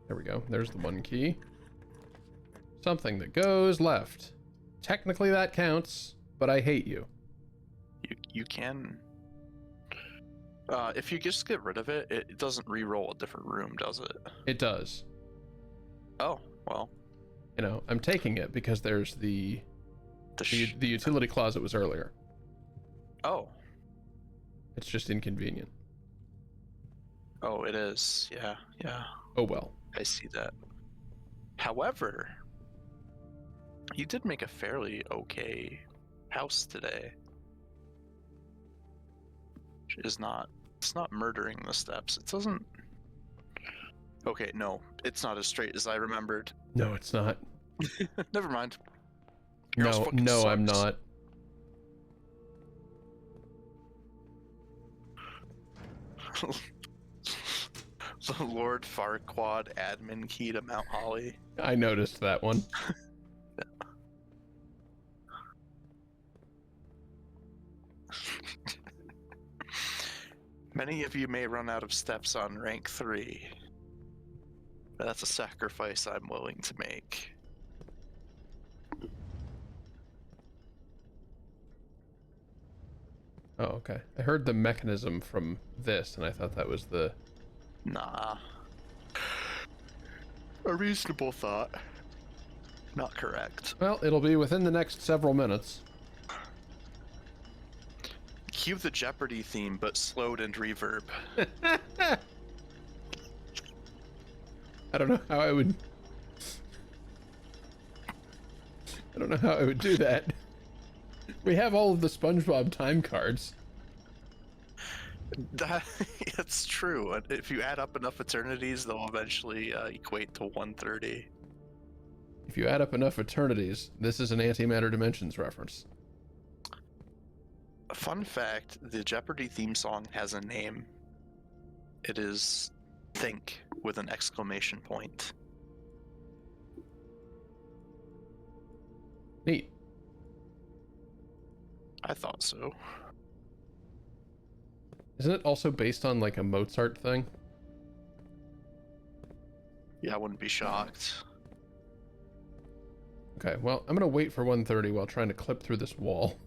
There we go. There's the one key. Something that goes left. Technically that counts, but I hate you. You can. If you just get rid of it, it doesn't re-roll a different room, does it? It does. Oh well. You know, I'm taking it because there's the The utility closet was earlier. Oh, It's just inconvenient. Oh, it is. Yeah, yeah. Oh well. I see that. However, you did make a fairly okay house today. It's not murdering the steps. It doesn't. Okay, no, it's not as straight as I remembered. No, it's not. Never mind. Your house No, fucking no, I'm sucks. not. The Lord Farquaad admin key to Mount Holly. I noticed that one. Many of you may run out of steps on rank 3. But that's a sacrifice I'm willing to make. Oh, okay. I heard the mechanism from this, and I thought that was the... Nah. A reasonable thought. Not correct. Well, it'll be within the next several minutes. Cue the Jeopardy theme, but slowed and reverb. I don't know how I would... I don't know how I would do that. We have all of the SpongeBob time cards. That's true. And if you add up enough eternities, they'll eventually equate to 130. If you add up enough eternities, this is an Antimatter Dimensions reference. Fun fact, the Jeopardy theme song has a name. It is Think with an exclamation point. Neat. I thought so. Isn't it also based on like a Mozart thing? Yeah, I wouldn't be shocked. Okay, well, I'm gonna wait for 1:30 while trying to clip through this wall.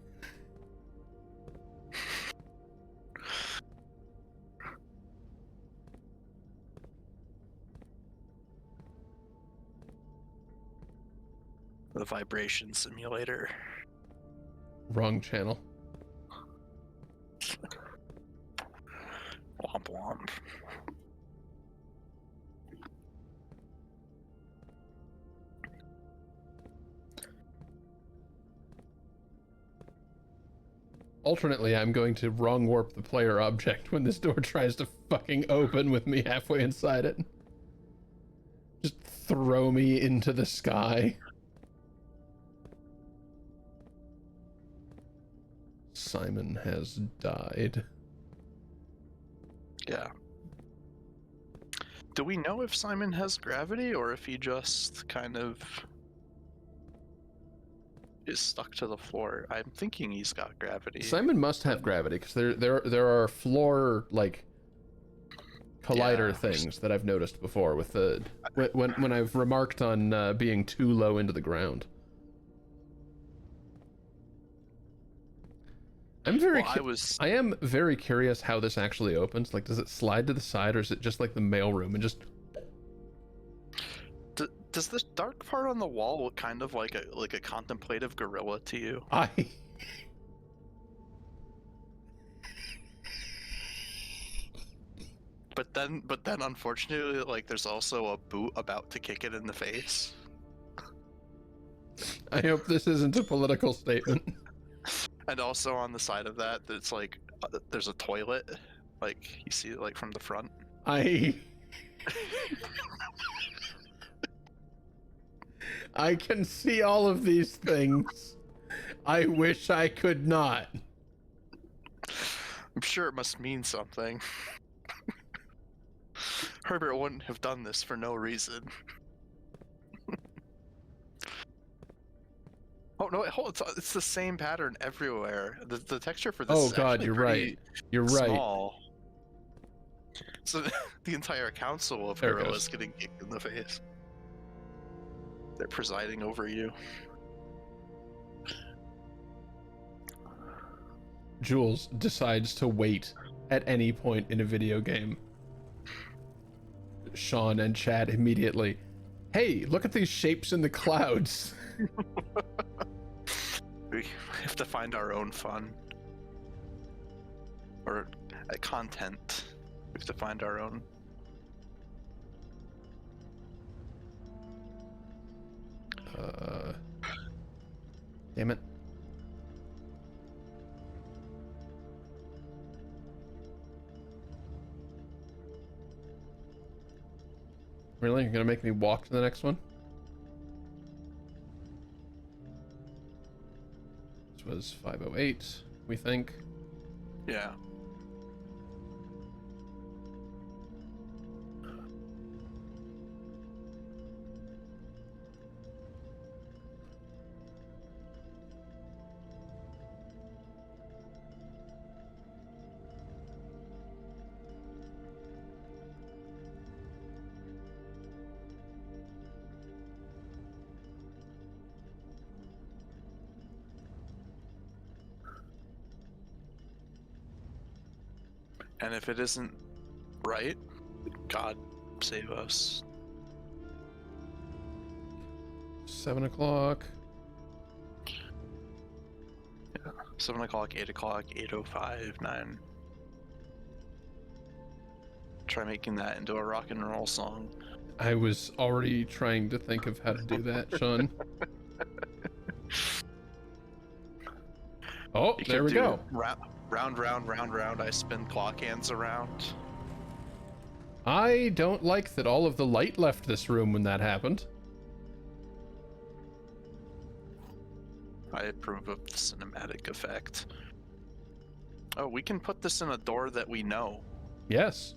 The vibration simulator. Wrong channel. Womp womp. Alternately, I'm going to wrong warp the player object when this door tries to fucking open with me halfway inside it. Just throw me into the sky. Simon has died. Yeah. Do we know if Simon has gravity or if he just kind of is stuck to the floor? I'm thinking he's got gravity. Simon must have gravity because there are floor like collider Yeah. things that I've noticed before with the when I've remarked on being too low into the ground. I'm very Well, I am very curious how this actually opens. Like, does it slide to the side or is it just like the mailroom and just... Does this dark part on the wall look kind of like a contemplative gorilla to you? But then unfortunately, like, there's also a boot about to kick it in the face. I hope this isn't a political statement. And also on the side of that, it's like there's a toilet, like you see it like from the front. I can see all of these things. I wish I could not. I'm sure it must mean something. Herbert wouldn't have done this for no reason. Oh no! Hold, it's the same pattern everywhere. The texture for this. Oh is god, actually you're pretty right. You're right. small. So the entire council of There it gorillas goes. getting kicked in the face. They're presiding over you. Jules decides to wait at any point in a video game. Sean and Chad immediately, hey, look at these shapes in the clouds. We have to find our own fun. Or content. We have to find our own. Damn it. Really? You're gonna make me walk to the next one? This was 508, we think. Yeah. And if it isn't right, God save us. 7 o'clock. 7 o'clock, 8 o'clock, 8:05, 9. Try making that into a rock and roll song. I was already trying to think of how to do that, Sean. Oh, You there could we do go. Round, round, round, round, I spin clock hands around. I don't like that all of the light left this room when that happened. I approve of the cinematic effect. Oh, we can put this in a door that we know. Yes.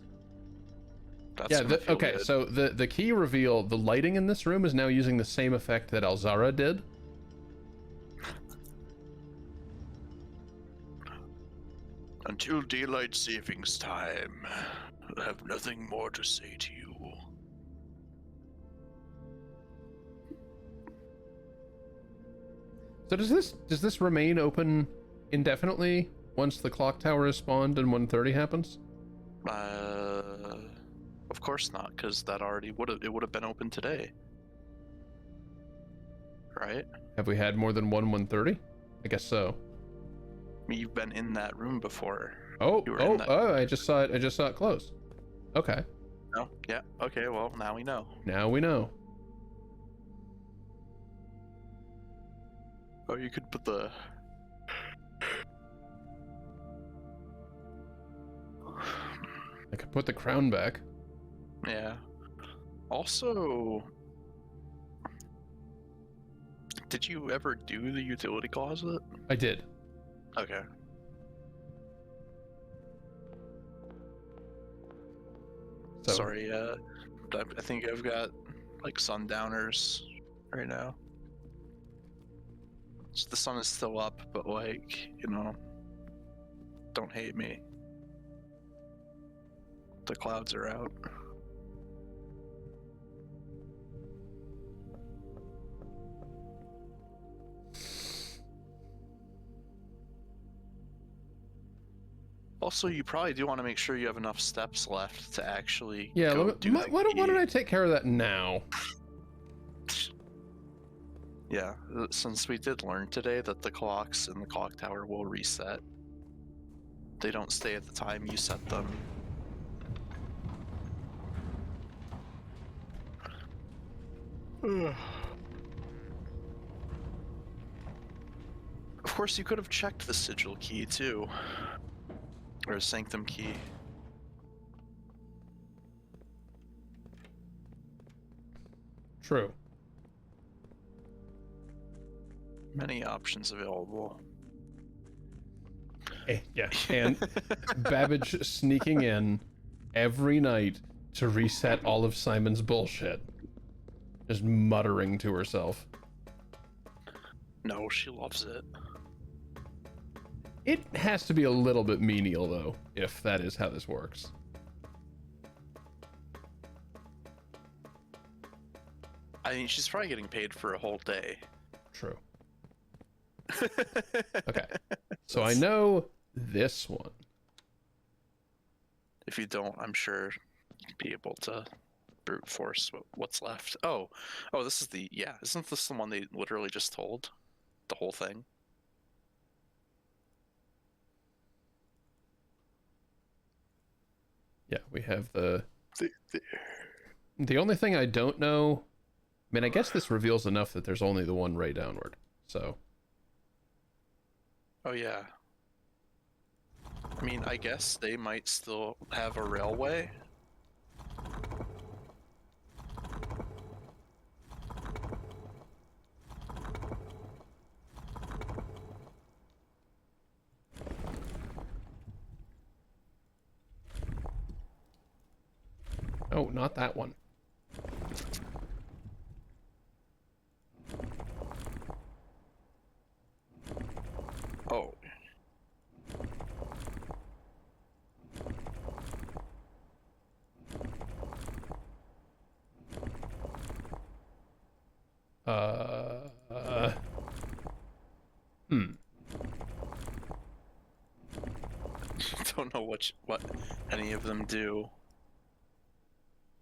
That's Yeah, gonna feel okay, good. so the key reveal, the lighting in this room is now using the same effect that Alzara did. Until daylight savings time, I have nothing more to say to you. So does this remain open indefinitely once the clock tower is spawned and 1:30 happens? Of course not, because that already would have been open today, right? Have we had more than 1:30? I guess so. I mean, you've been in that room before. Oh, You were in that- I just saw it close. Okay. No? Yeah. Okay. Well, now we know. Now we know. Oh, you could put the. I could put the crown back. Yeah. Also, did you ever do the utility closet? I did. Okay. So, Sorry, I think I've got like sundowners right now. So the sun is still up, but like, don't hate me. The clouds are out. Also, you probably do want to make sure you have enough steps left to actually yeah, go do the why don't key. I take care of that now? Yeah, since we did learn today that the clocks in the clock tower will reset. They don't stay at the time you set them. Of course, you could have checked the sigil key too. Or sanctum key. True. Many options available. Yeah, and Babbage sneaking in every night to reset all of Simon's bullshit. Just muttering to herself. No, she loves it. It has to be a little bit menial, though, if that is how this works. I mean, she's probably getting paid for a whole day. True. Okay. So I know this one. If you don't, I'm sure you'd be able to brute force what's left. Oh, this is the, yeah, isn't this the one they literally just told? The whole thing? Yeah, we have the The- the- the only thing I don't know. I mean, I guess this reveals enough that there's only the one ray downward. So Oh yeah. I mean, I guess they might still have a railway. oh, not that one. Oh. Hmm. Don't know what any of them do.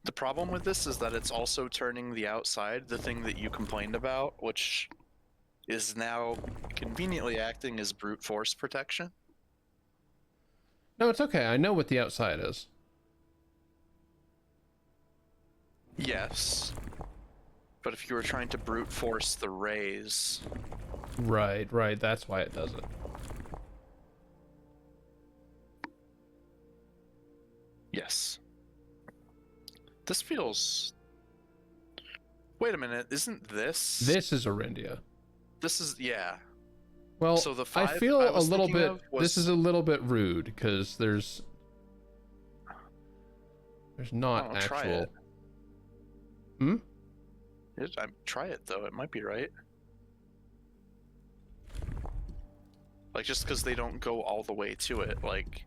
The problem with this is that it's also turning the outside, the thing that you complained about, which is now conveniently acting as brute force protection. No, it's okay. I know what the outside is. Yes. But if you were trying to brute force the rays, Right, right. That's why it does it. yes. This feels. Wait a minute, isn't this? This is Arindia. This is, yeah. Well, So the I five feel I a was little thinking bit. of was- This is a little bit rude because there's not Oh, try actual. it. Hmm. Try it though. It might be right. Like just because they don't go all the way to it, like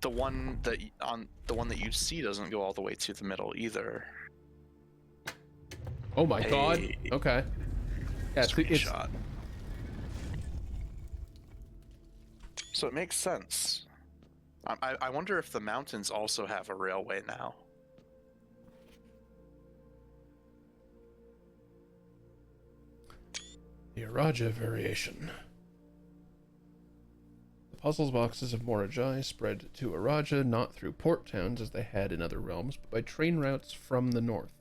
the one that you see doesn't go all the way to the middle either. Oh my god. Hey. Okay. Yeah, it's Screenshot. So it makes sense. I wonder if the mountains also have a railway now. the Araja variation. The puzzles boxes of Morajai spread to Araja not through port towns as they had in other realms, but by train routes from the north.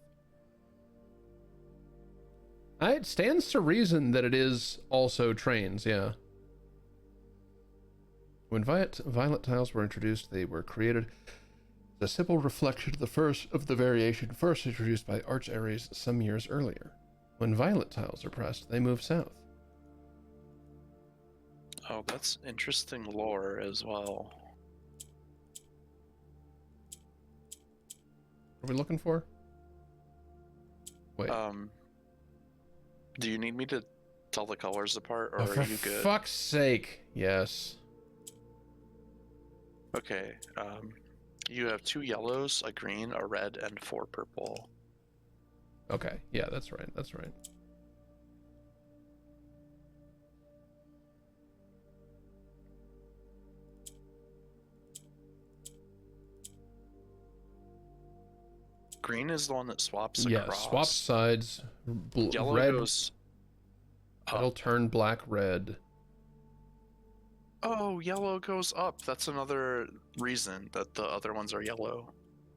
It stands to reason that it is also trains, yeah. When violet tiles were introduced, they were created as a simple reflection of the variation first introduced by Arch Ares some years earlier. When violet tiles are pressed, they move south. Oh, that's interesting lore as well. What are we looking for? Wait. Do you need me to tell the colors apart, or Oh, for are you good? fuck's sake, yes. Okay, you have 2 yellows, a green, a red, and 4 purple. Okay, yeah, that's right, that's right. Green is the one that swaps Yeah, across. swap sides. Yellow Red, goes it'll up. turn black, red. Oh, yellow goes up. That's another reason that the other ones are yellow.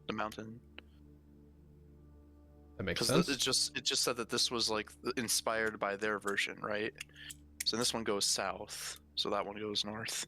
The mountain. That makes Because sense. it just said that this was like inspired by their version, right? So this one goes south. So that one goes north.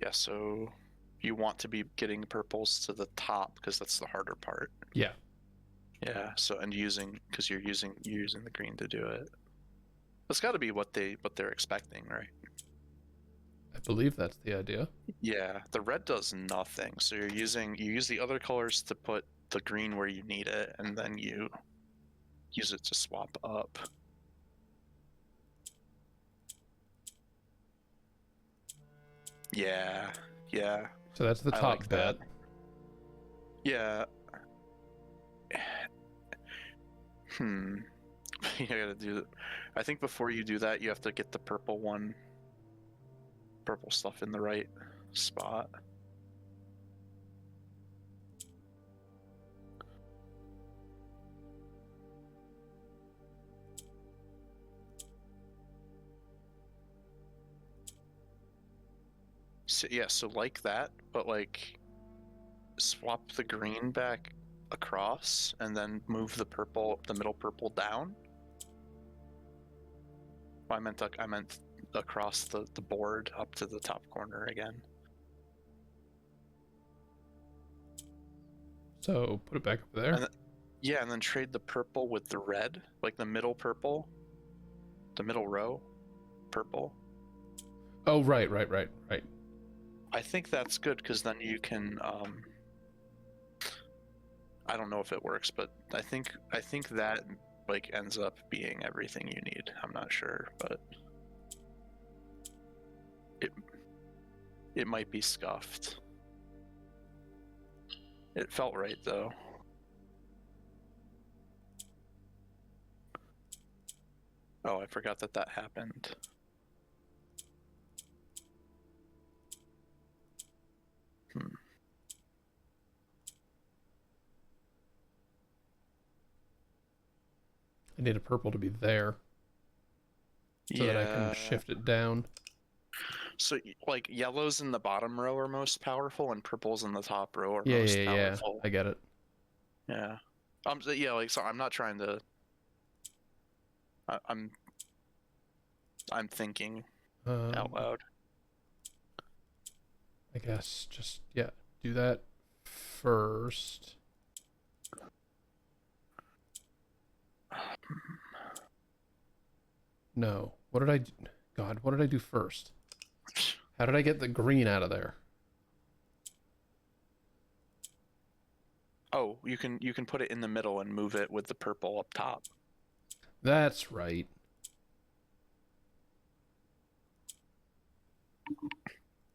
Yeah, so you want to be getting purples to the top because that's the harder part. Yeah. Yeah, so and because you're using the green to do it. That's got to be what they're expecting, right? I believe that's the idea. Yeah, the red does nothing. So you use the other colors to put the green where you need it, and then you use it to swap up. Yeah, yeah. So that's the I top like bet. that. Yeah. You gotta do. I think before you do that, you have to get the purple stuff in the right spot. So, yeah, so like that, but like swap the green back across and then move the middle purple down. I meant across the board up to the top corner again. So put it back up there. Yeah, and then trade the purple with the red, like the middle purple, the middle row purple. Oh, right. I think that's good because then you can. I don't know if it works, but I think that like ends up being everything you need. I'm not sure, but it might be scuffed. It felt right though. Oh, I forgot that happened. I need a purple to be there so that I can shift it down. So, like, yellows in the bottom row are most powerful, and purples in the top row are most powerful. Yeah. I get it. Yeah. Yeah, like, so I'm not trying to. I'm thinking out loud. I guess just do that first. No. What did I do? God, what did I do first? How did I get the green out of there? Oh, you can put it in the middle and move it with the purple up top. That's right.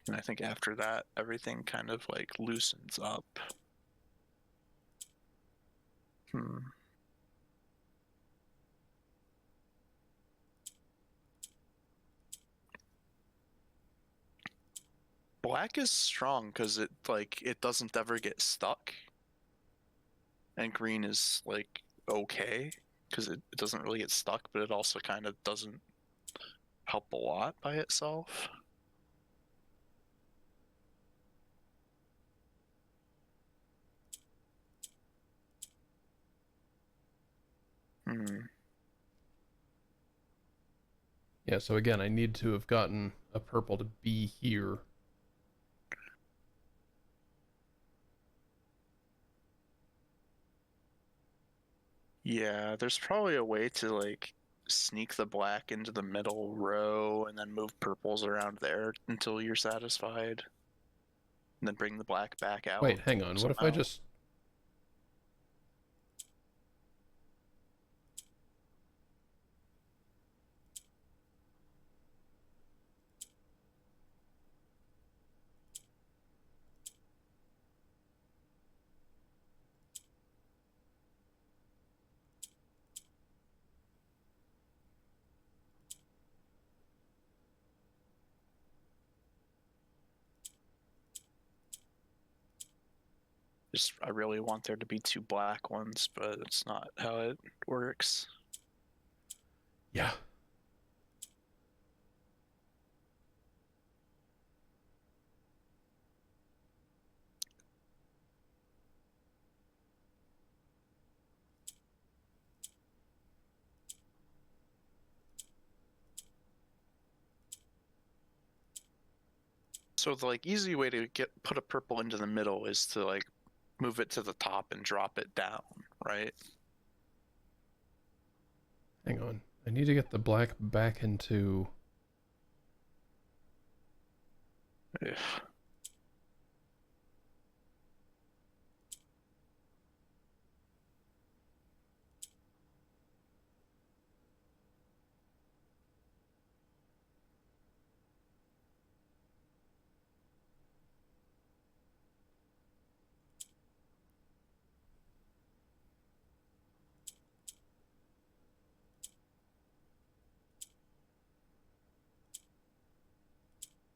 And I think after that, everything kind of like loosens up. Black is strong because it doesn't ever get stuck, and green is like okay because it doesn't really get stuck, but it also kind of doesn't help a lot by itself. Yeah, so again, I need to have gotten a purple to be here. Yeah, there's probably a way to like sneak the black into the middle row and then move purples around there until you're satisfied. And then bring the black back out. Wait, hang on. What if I just... I really want there to be two black ones, but it's not how it works. Yeah. So the like easy way to put a purple into the middle is to like move it to the top and drop it down, right? Hang on. I need to get the black back into... Ugh.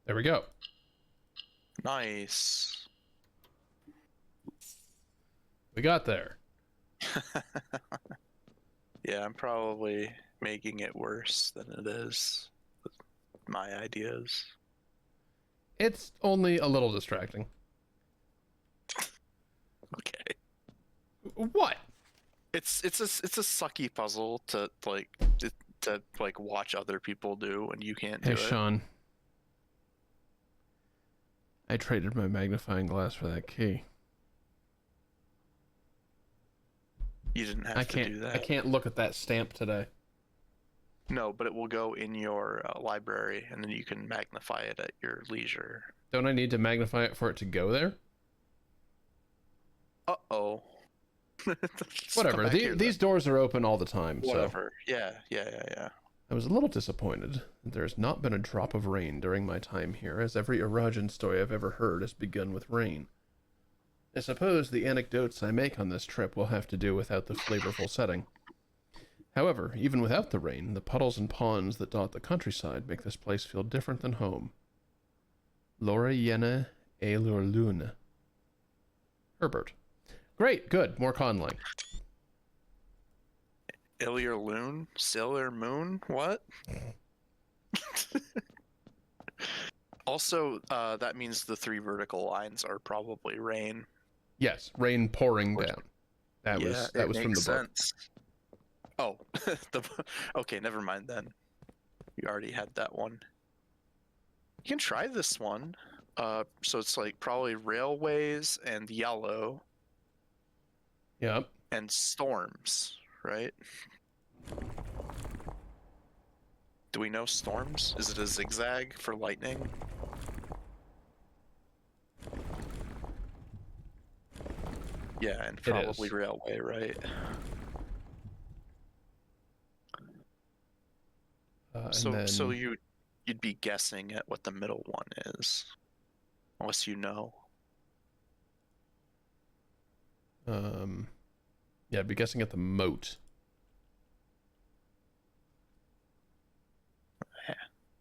There we go. Nice. We got there. Yeah, I'm probably making it worse than it is with my ideas. It's only a little distracting. Okay. What? It's a sucky puzzle to like watch other people do and you can't do Hey, it. Sean. I traded my magnifying glass for that key. You didn't have to do that. I can't look at that stamp today. No, but it will go in your library, and then you can magnify it at your leisure. Don't I need to magnify it for it to go there? Uh-oh. Whatever. These doors are open all the time. Whatever. So. Yeah. I was a little disappointed that there has not been a drop of rain during my time here, as every Arajan story I've ever heard has begun with rain. I suppose the anecdotes I make on this trip will have to do without the flavorful setting. However, even without the rain, the puddles and ponds that dot the countryside make this place feel different than home. Laura Yene Elur Lune. Herbert. Great, good, more conlang. Ilir Loon? Sailor Moon? What? Also, that means the 3 vertical lines are probably rain. Yes, rain pouring down. That was from the sense. Book. Oh, okay, never mind then. You already had that one. You can try this one. So it's like probably railways and yellow. Yep. And storms, right? Do we know storms? Is it a zigzag for lightning? Yeah, and probably railway, right? So you'd be guessing at what the middle one is, unless you know. Yeah, I'd be guessing at the moat.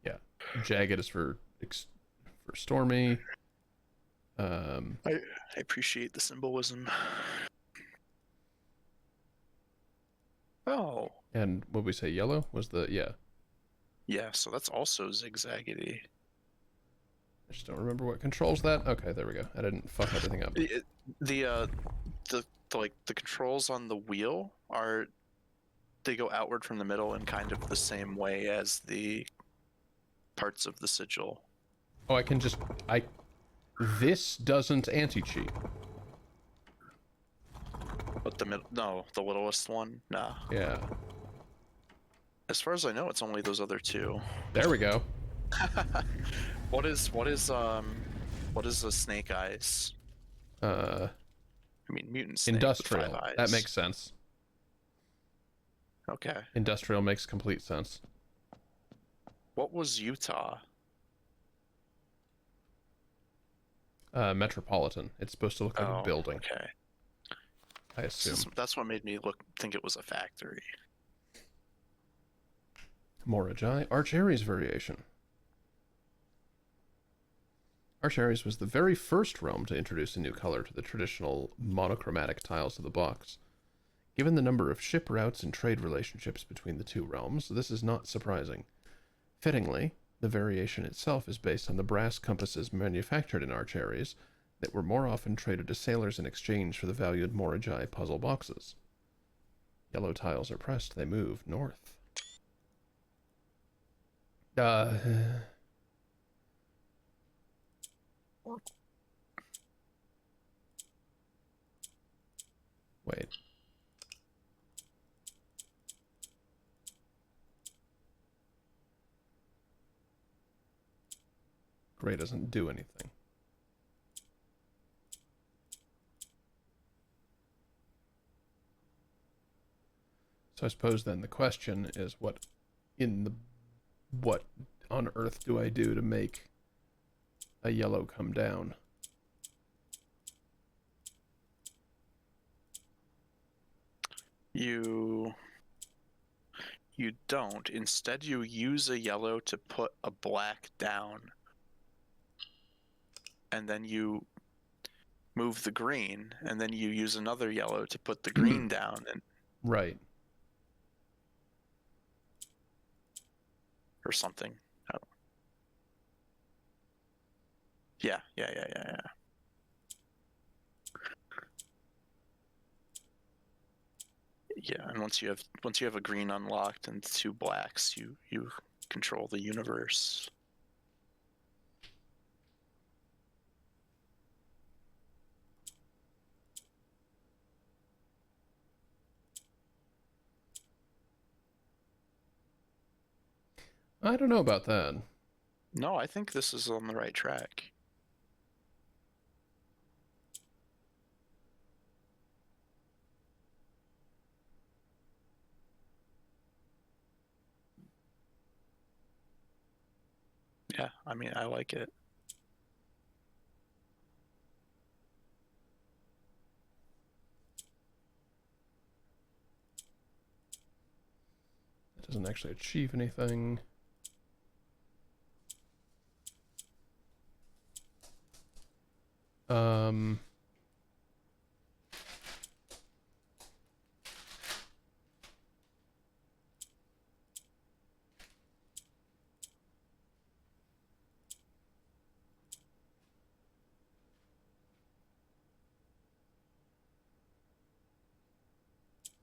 Yeah, jagged is for stormy. I appreciate the symbolism. Oh. And what we say, yellow was the Yeah, so that's also zigzaggedy. I just don't remember what controls that. Okay, there we go. I didn't fuck everything up. The controls on the wheel they go outward from the middle in kind of the same way as the parts of the sigil. Oh, this doesn't anti-cheat. But the littlest one? Nah. Yeah. As far as I know, it's only those other 2. There we go. What is the snake eyes? I mean, mutant snake. Industrial. With 5 eyes. That makes sense. Okay. Industrial makes complete sense. What was Utah? Metropolitan. It's supposed to look like a building. Okay. I assume. That's what made me think it was a factory. Morajai, Arch Ares variation. Arch Ares was the very first realm to introduce a new color to the traditional monochromatic tiles of the box. Given the number of ship routes and trade relationships between the 2 realms, this is not surprising. Fittingly, the variation itself is based on the brass compasses manufactured in Arch Ares that were more often traded to sailors in exchange for the valued Morajai puzzle boxes. Yellow tiles are pressed, they move north. Wait. Gray doesn't do anything. So I suppose then the question is what on earth do I do to make a yellow come down? You don't. Instead, you use a yellow to put a black down and then you move the green, and then you use another yellow to put the green down, and Right. or something. Oh. Yeah. Yeah, and once you have a green unlocked and 2 blacks, you control the universe. I don't know about that. No, I think this is on the right track. Yeah, I mean, I like it. It doesn't actually achieve anything.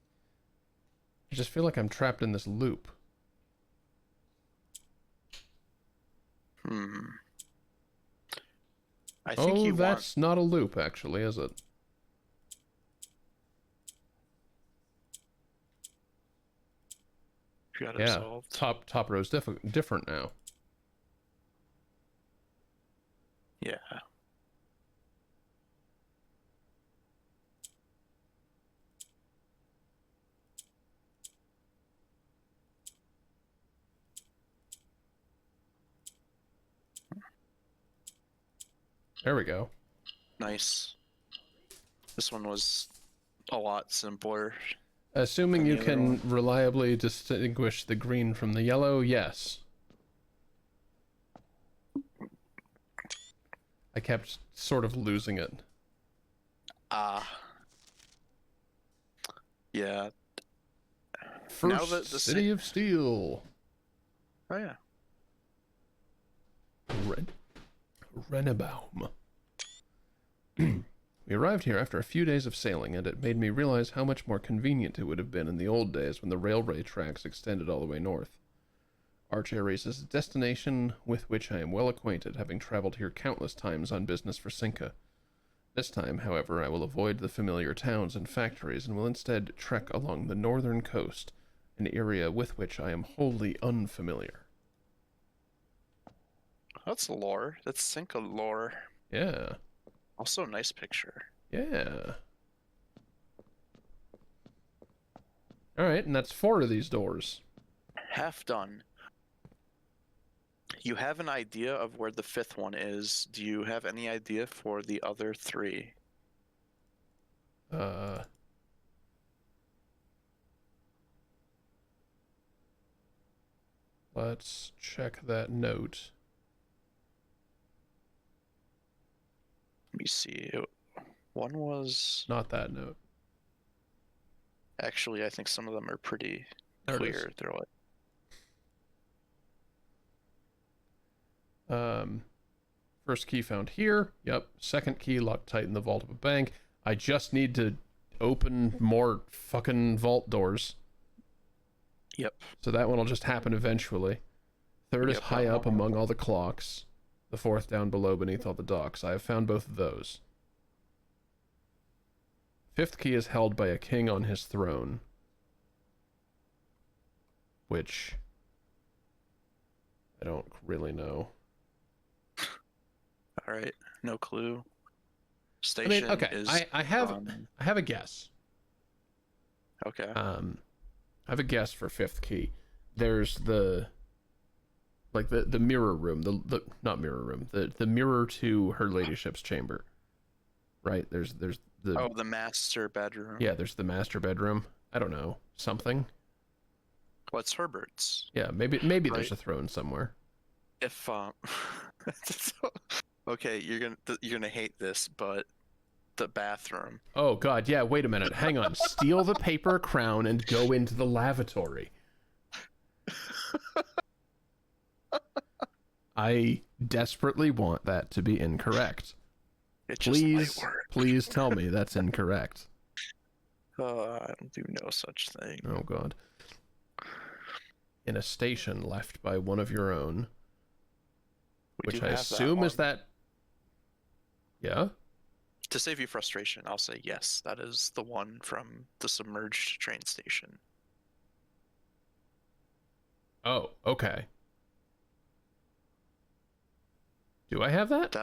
I just feel like I'm trapped in this loop. I think you that's not a loop, actually, is it? got Yeah, absolved. top row's different now. Yeah. There we go. Nice. This one was a lot simpler. Assuming you can reliably distinguish the green from the yellow, yes. I kept sort of losing it. Yeah. First now that the City of Steel. Oh yeah. Rennebaum. We arrived here after a few days of sailing, and it made me realize how much more convenient it would have been in the old days when the railway tracks extended all the way north. Arch Ares is a destination with which I am well acquainted, having traveled here countless times on business for Cinca. This time, however, I will avoid the familiar towns and factories and will instead trek along the northern coast, an area with which I am wholly unfamiliar. That's lore. That's Cinca lore. Yeah. Also a nice picture. Yeah. Alright, and that's 4 of these doors. Half done. You have an idea of where the 5th one is. Do you have any idea for the other 3? Let's check that note. Let me see. One was... Not that note. Actually, I think some of them are pretty clear. They're like... First key found here. Yep. Second key locked tight in the vault of a bank. I just need to open more fucking vault doors. Yep. So that one will just happen eventually. Third is high up among all the clocks. The 4th down below beneath all the docks. I have found both of those. 5th key is held by a king on his throne. Which... I don't really know. Alright, no clue. Station I mean, okay, is... I have a guess. Okay. I have a guess for 5th key. There's the... Like the mirror room, the not mirror room, the mirror to her ladyship's chamber, right? There's the the master bedroom. Yeah, there's the master bedroom. I don't know, something. Well, it's Herbert's. Yeah, maybe right? There's a throne somewhere. If Okay, you're gonna hate this, but the bathroom. Oh god, yeah, wait a minute. Hang on. Steal the paper crown and go into the lavatory. I desperately want that to be incorrect. It just might Please, work. please tell me that's incorrect. I don't do no such thing. Oh god. In a station left by one of your own, We which do I have assume is one. that. Yeah? To save you frustration, I'll say yes. That is the one from the submerged train station. Oh, okay. Do I have that?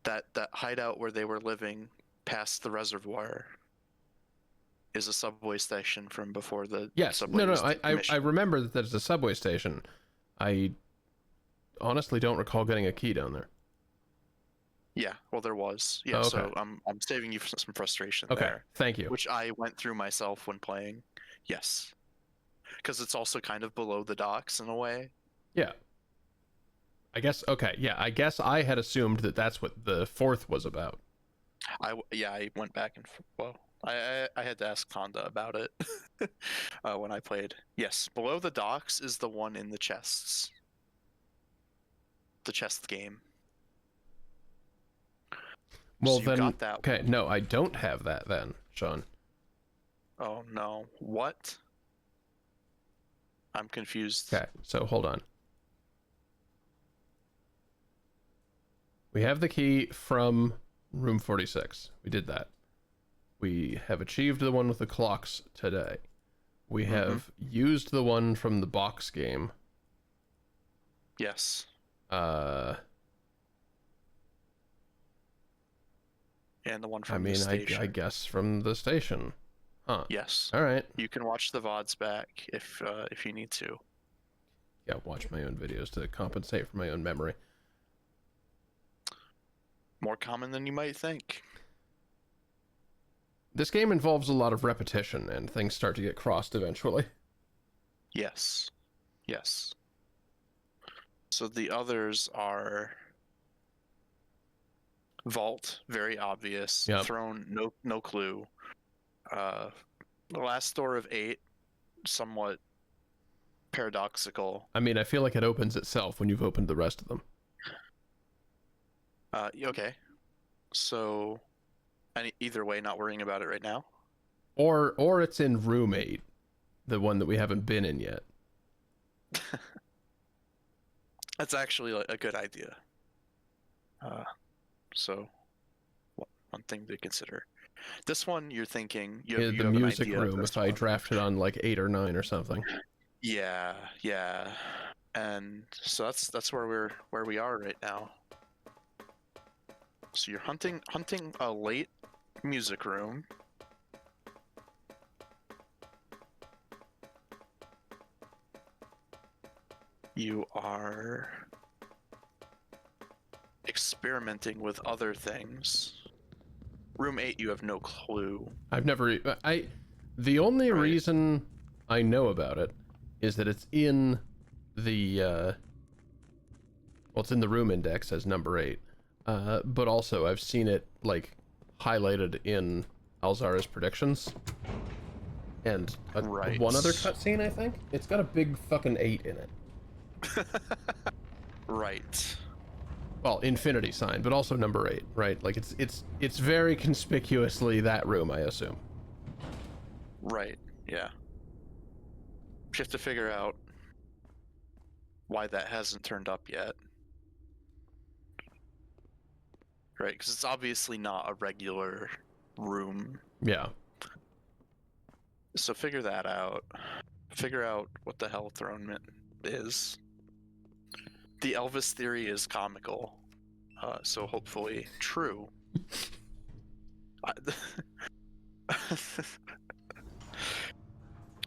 That hideout where they were living past the reservoir is a subway station from before the Yes. subway No, was I decommissioned. remember that there's a subway station. I honestly don't recall getting a key down there. Yeah, well there was. Yeah, Oh, okay. so I'm saving you some frustration Okay, there, thank you. which I went through myself when playing. Yes. Because it's also kind of below the docks in a way. Yeah. I guess, okay, yeah, I guess I had assumed that that's what the fourth was about. I went back and well, I had to ask Conda about it when I played. Yes, below the docks is the one in the chests. The chest game. Well, So you then, got that okay, one. no, I don't have that then, Sean. Oh no, what? I'm confused. Okay, so hold on. We have the key from room 46. We did that. We have achieved the one with the clocks today. We have used the one from the box game. Yes. Uh, And the one I from mean, the station. I guess from the station. Huh. Yes. All right. You can watch the VODs back if you need to. Yeah, watch my own videos to compensate for my own memory. More common than you might think. This game involves a lot of repetition, and things start to get crossed eventually. Yes. Yes. So the others are Vault, very obvious. Yep. Throne, no clue. The last door of 8, somewhat paradoxical. I mean, I feel like it opens itself when you've opened the rest of them. Okay. So, either way, not worrying about it right now. Or it's in room 8, the one that we haven't been in yet. That's actually a good idea. So, one thing to consider. This one, you're thinking you The have music an idea room, if I drafted on like 8 or 9 or something. Yeah, and so that's where we are right now. So you're hunting a late music room. You are experimenting with other things. Room 8, you have no clue. I've never the only Right. reason I know about it is that it's in the well, it's in the room index as number 8. But also I've seen it like highlighted in Alzara's predictions. And Right. one other cutscene, I think. It's got a big fucking 8 in it. Right. Well, infinity sign, but also number 8, right? Like it's very conspicuously that room, I assume. Right. Yeah. You have to figure out why that hasn't turned up yet. Right, because it's obviously not a regular room. Yeah. So figure that out. Figure out what the hell Thronement is. The Elvis theory is comical, so hopefully true.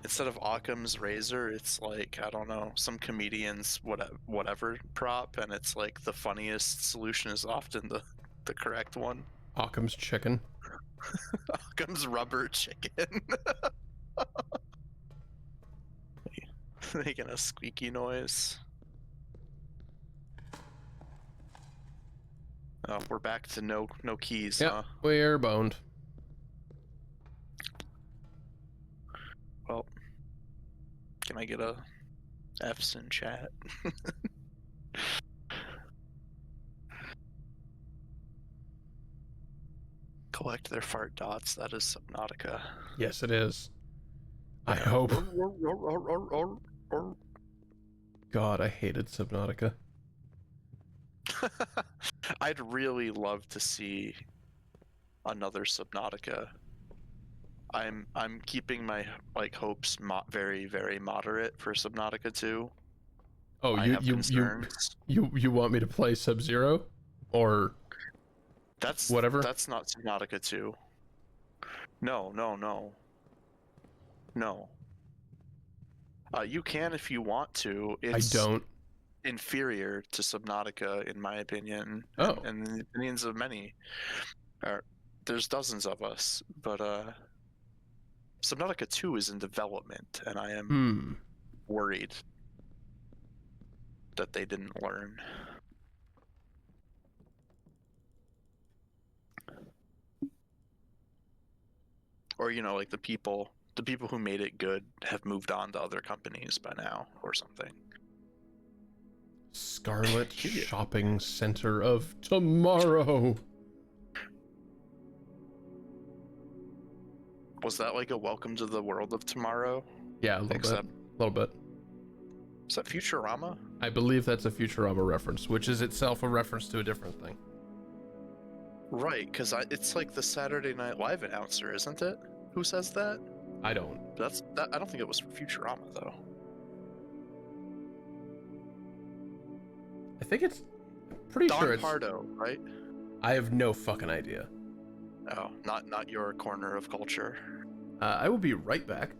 Instead of Occam's razor, it's like, I don't know, some comedian's whatever prop, and it's like the funniest solution is often the correct one. Occam's chicken. Occam's rubber chicken. Making a squeaky noise. Oh, we're back to no keys, Yep, huh? we're boned. Well, can I get a F's in chat? Collect their fart dots. That is Subnautica. Yes, it is. I hope. God, I hated Subnautica. I'd really love to see another Subnautica. I'm keeping my hopes very very moderate for Subnautica 2. Oh, I have concerns. you want me to play Sub-Zero, or whatever? That's not Subnautica 2. No. You can if you want to. I It's don't. inferior to Subnautica, in my opinion, Oh. and the opinions of many. There's dozens of us, but Subnautica 2 is in development, and I am worried that they didn't learn. Or, you know, like the people who made it good have moved on to other companies by now or something. Scarlet Shopping Center of Tomorrow. Was that like a welcome to the world of tomorrow? Yeah, a little bit. Is that Futurama? I believe that's a Futurama reference, which is itself a reference to a different thing. Right, because it's like the Saturday Night Live announcer, isn't it? Who says that? I don't. I don't think it was for Futurama though. I think it's pretty Don sure it's Pardo, right? I have no fucking idea. Oh, not your corner of culture. I will be right back.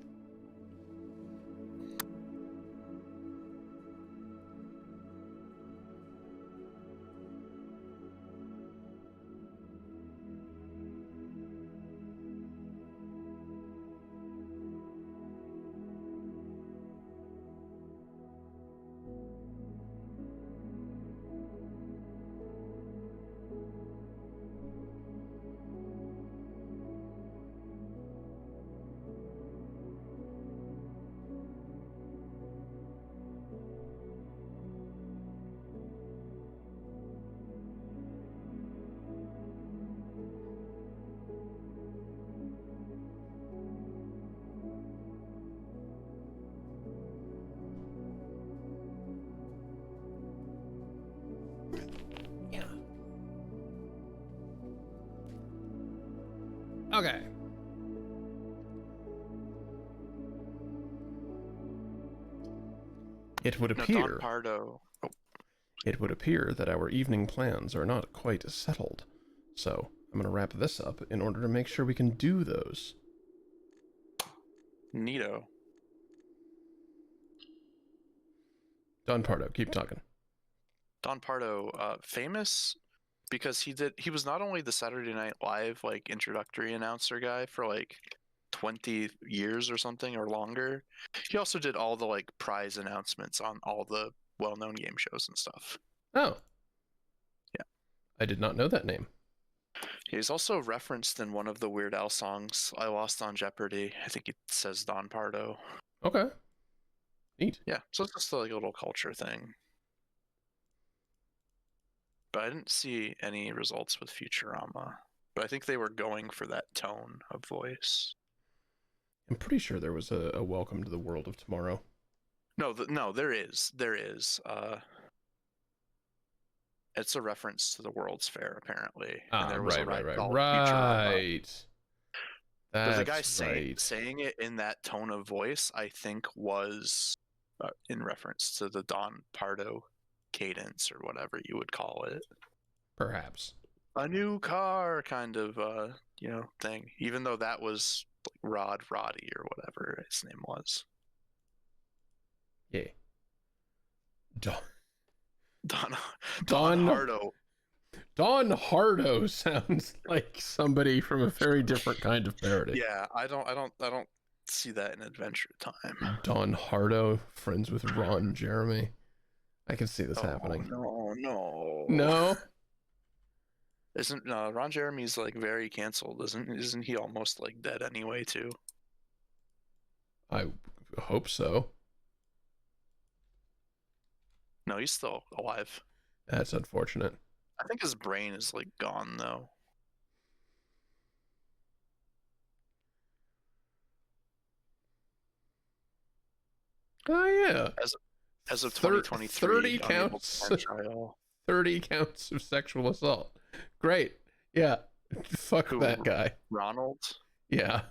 Okay. It would appear. Don Pardo. Oh. It would appear that our evening plans are not quite settled, so I'm gonna wrap this up in order to make sure we can do those. Neato. Don Pardo, keep talking. Don Pardo, famous because he was not only the Saturday Night Live like introductory announcer guy for like 20 years or something or longer. He also did all the like prize announcements on all the well-known game shows and stuff. Oh. Yeah. I did not know that name. He's also referenced in one of the Weird Al songs, I Lost on Jeopardy. I think it says Don Pardo. Okay. Neat. Yeah, so it's just like a little culture thing. But I didn't see any results with Futurama. But I think they were going for that tone of voice. I'm pretty sure there was a Welcome to the World of Tomorrow. No, there is. It's a reference to the World's Fair, apparently. And there was right. But the guy saying it in that tone of voice, I think, was in reference to the Don Pardo cadence or whatever you would call it. Perhaps. A new car kind of, thing. Even though that was like Roddy or whatever his name was. Yeah. Don Hardo. Don Hardo sounds like somebody from a very different kind of parody. Yeah, I don't see that in Adventure Time. Don Hardo, friends with Ron Jeremy. I can see this happening. No. No? Isn't Ron Jeremy's like very canceled? Isn't he almost like dead anyway too? I hope so. No, he's still alive. That's unfortunate. I think his brain is like gone though. Oh yeah. As of 2023, 30 counts. 30 counts of sexual assault. Great. Yeah. Fuck Who, that guy. Ronald? Yeah.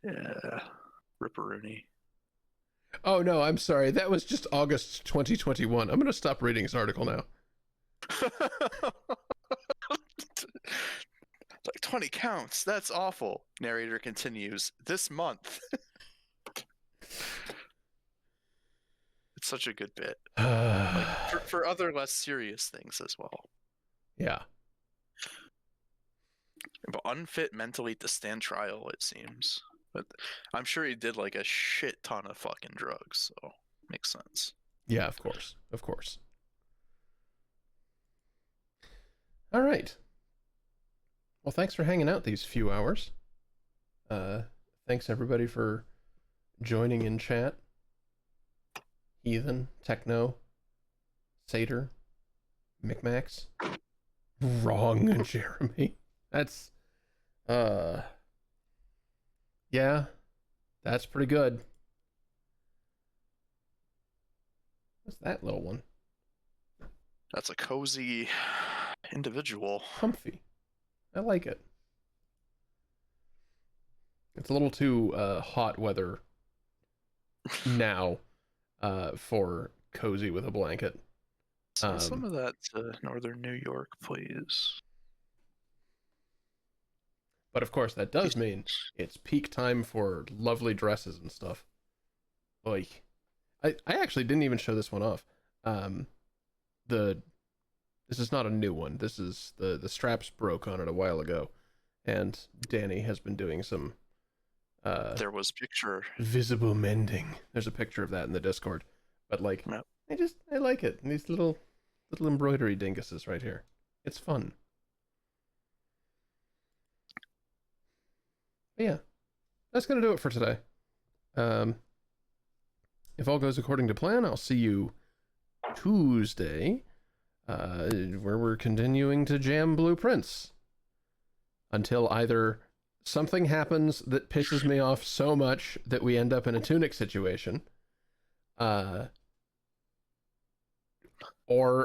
Yeah. Ripperoonie. Oh no, I'm sorry. That was just August 2021. I'm gonna stop reading his article now. Like 20 counts. That's awful. Narrator continues. This month. It's such a good bit. Like for other less serious things as well. Yeah. But unfit mentally to stand trial, it seems. But I'm sure he did like a shit ton of fucking drugs, so makes sense. Yeah, of course. Of course. All right. Well, thanks for hanging out these few hours. Thanks everybody for joining in chat. Heathen, Techno, Satyr, Micmacs. Wrong, Jeremy. That's, yeah, that's pretty good. What's that little one? That's a cozy individual. Comfy. I like it. It's a little too hot weather now for cozy with a blanket. Send some of that to Northern New York, please. But of course, that does mean it's peak time for lovely dresses and stuff. Oy. I actually didn't even show this one off. This is not a new one. This is the straps broke on it a while ago, and Danny has been doing some there was picture visible mending. There's a picture of that in the Discord. But like, yep. I like it. And these little embroidery dinguses right here. It's fun. But yeah, that's gonna do it for today. If all goes according to plan, I'll see you Tuesday, where we're continuing to jam blueprints until either something happens that pisses me off so much that we end up in a Tunic situation, or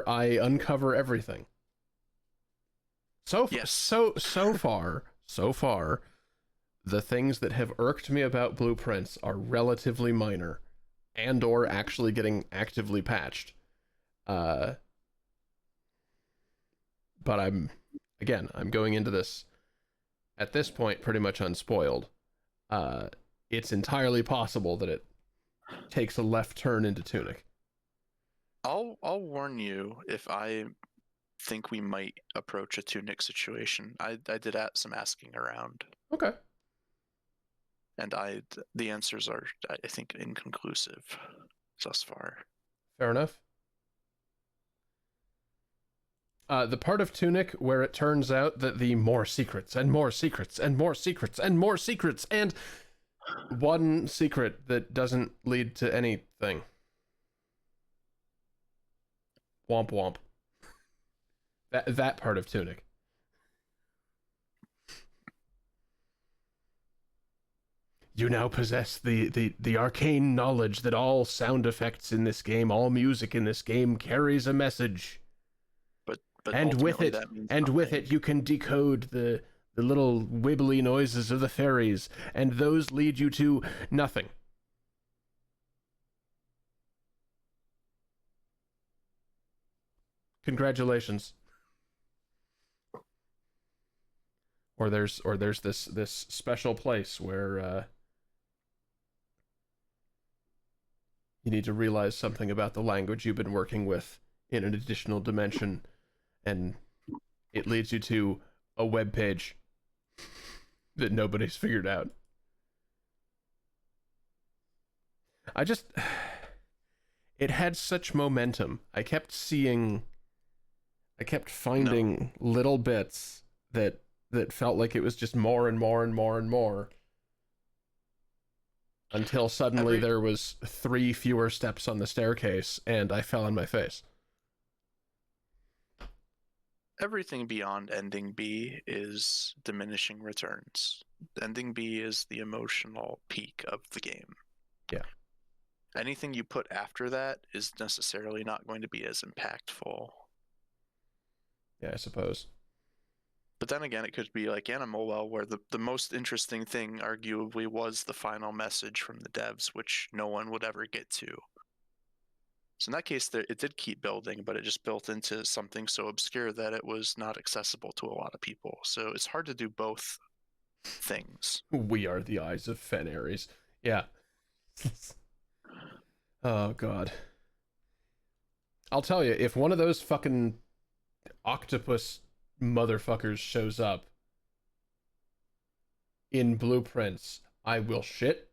I uncover everything. So far, the things that have irked me about blueprints are relatively minor, and or actually getting actively patched. But I'm going into this at this point pretty much unspoiled. It's entirely possible that it takes a left turn into Tunic. I'll warn you if I think we might approach a Tunic situation. I did some asking around. Okay. And the answers are, I think, inconclusive thus far. Fair enough. The part of Tunic where it turns out that the more secrets and more secrets and more secrets and more secrets and one secret that doesn't lead to anything. Womp womp. That part of Tunic. You now possess the arcane knowledge that all sound effects in this game, all music in this game carries a message. But and with it you can decode the little wibbly noises of the fairies, and those lead you to nothing. Congratulations. Or there's this special place where you need to realize something about the language you've been working with in an additional dimension, and it leads you to a web page that nobody's figured out. It had such momentum. I kept seeing I kept finding little bits that felt like it was just more and more and more and more, until suddenly Every there was 3 fewer steps on the staircase and I fell on my face. Everything beyond ending B is diminishing returns. Ending B is the emotional peak of the game. Yeah. Anything you put after that is necessarily not going to be as impactful. Yeah, I suppose. But then again, it could be like Animal Well, where the most interesting thing arguably was the final message from the devs, which no one would ever get to. So in that case, it did keep building, but it just built into something so obscure that it was not accessible to a lot of people. So it's hard to do both things. We are the eyes of Fenris. Yeah. Oh god. I'll tell you, if one of those fucking octopus motherfuckers shows up in Blueprints, I will shit.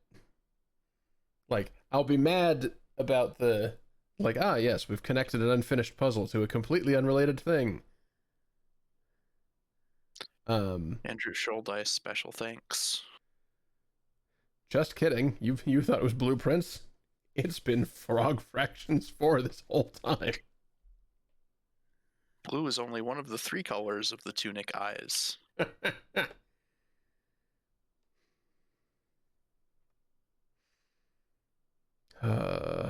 Like, I'll be mad about the, like, ah, yes, we've connected an unfinished puzzle to a completely unrelated thing. Andrew Schuldice, special thanks. Just kidding. You thought it was Blueprints? It's been Frog Fractions 4 this whole time. Blue is only one of the 3 colors of the tunic eyes. Does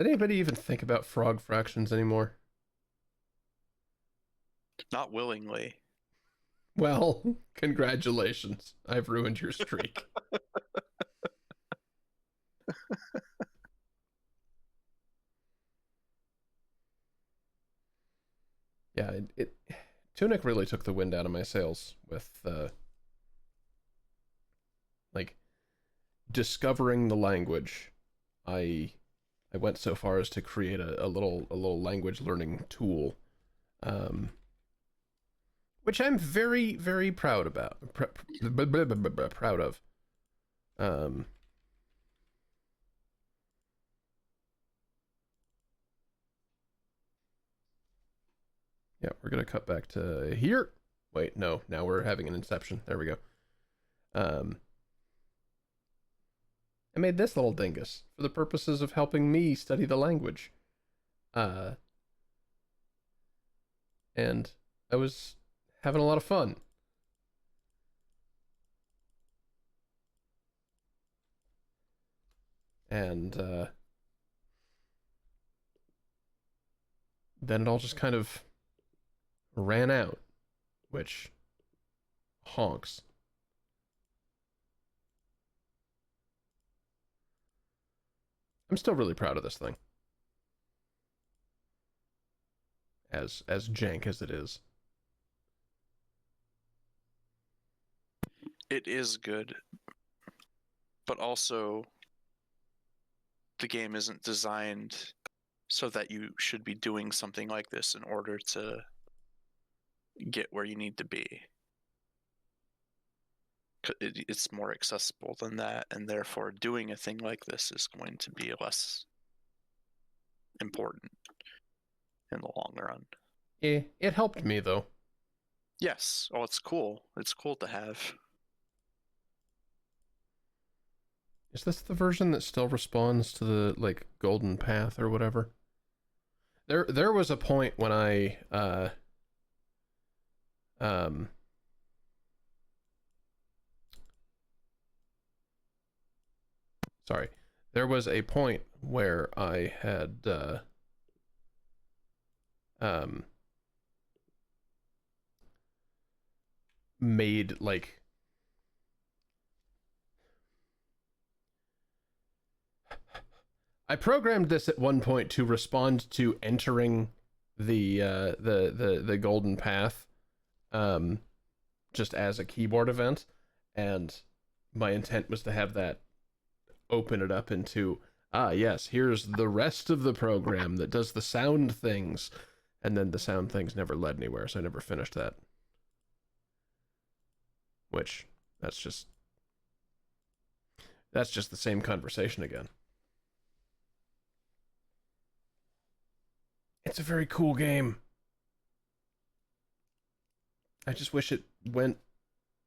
anybody even think about Frog Fractions anymore? Not willingly. Well, congratulations. I've ruined your streak. Yeah, Tunic really took the wind out of my sails with like discovering the language. I went so far as to create a little language learning tool, which I'm very very proud about. Proud of. Yeah, we're gonna cut back to here. Wait, no, now we're having an inception. There we go. I made this little dingus for the purposes of helping me study the language. And I was having a lot of fun. And then it all just kind of ran out, which honks. I'm still really proud of this thing. As jank as it is. It is good, but also the game isn't designed so that you should be doing something like this in order to get where you need to be. It's more accessible than that, and therefore doing a thing like this is going to be less important in the long run. It helped me though. Yes. Oh, it's cool. It's cool to have. Is this the version that still responds to the like golden path or whatever? There was a point when I sorry. There was a point where I had made like I programmed this at one point to respond to entering the golden path just as a keyboard event, and my intent was to have that open it up into, ah yes, here's the rest of the program that does the sound things, and then the sound things never led anywhere, so I never finished that. Which that's just the same conversation again. It's a very cool game. I just wish it went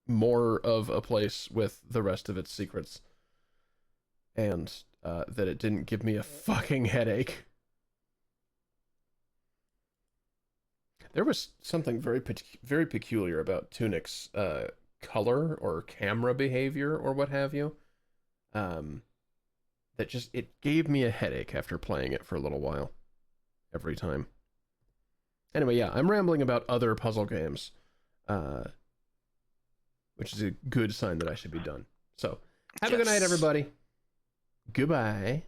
more of a place with the rest of its secrets. And that it didn't give me a fucking headache. There was something very peculiar about Tunic's color or camera behavior or what have you. That just, it gave me a headache after playing it for a little while. Every time. Anyway, yeah, I'm rambling about other puzzle games. Which is a good sign that I should be done. So, have a good night, Yes. everybody. Goodbye.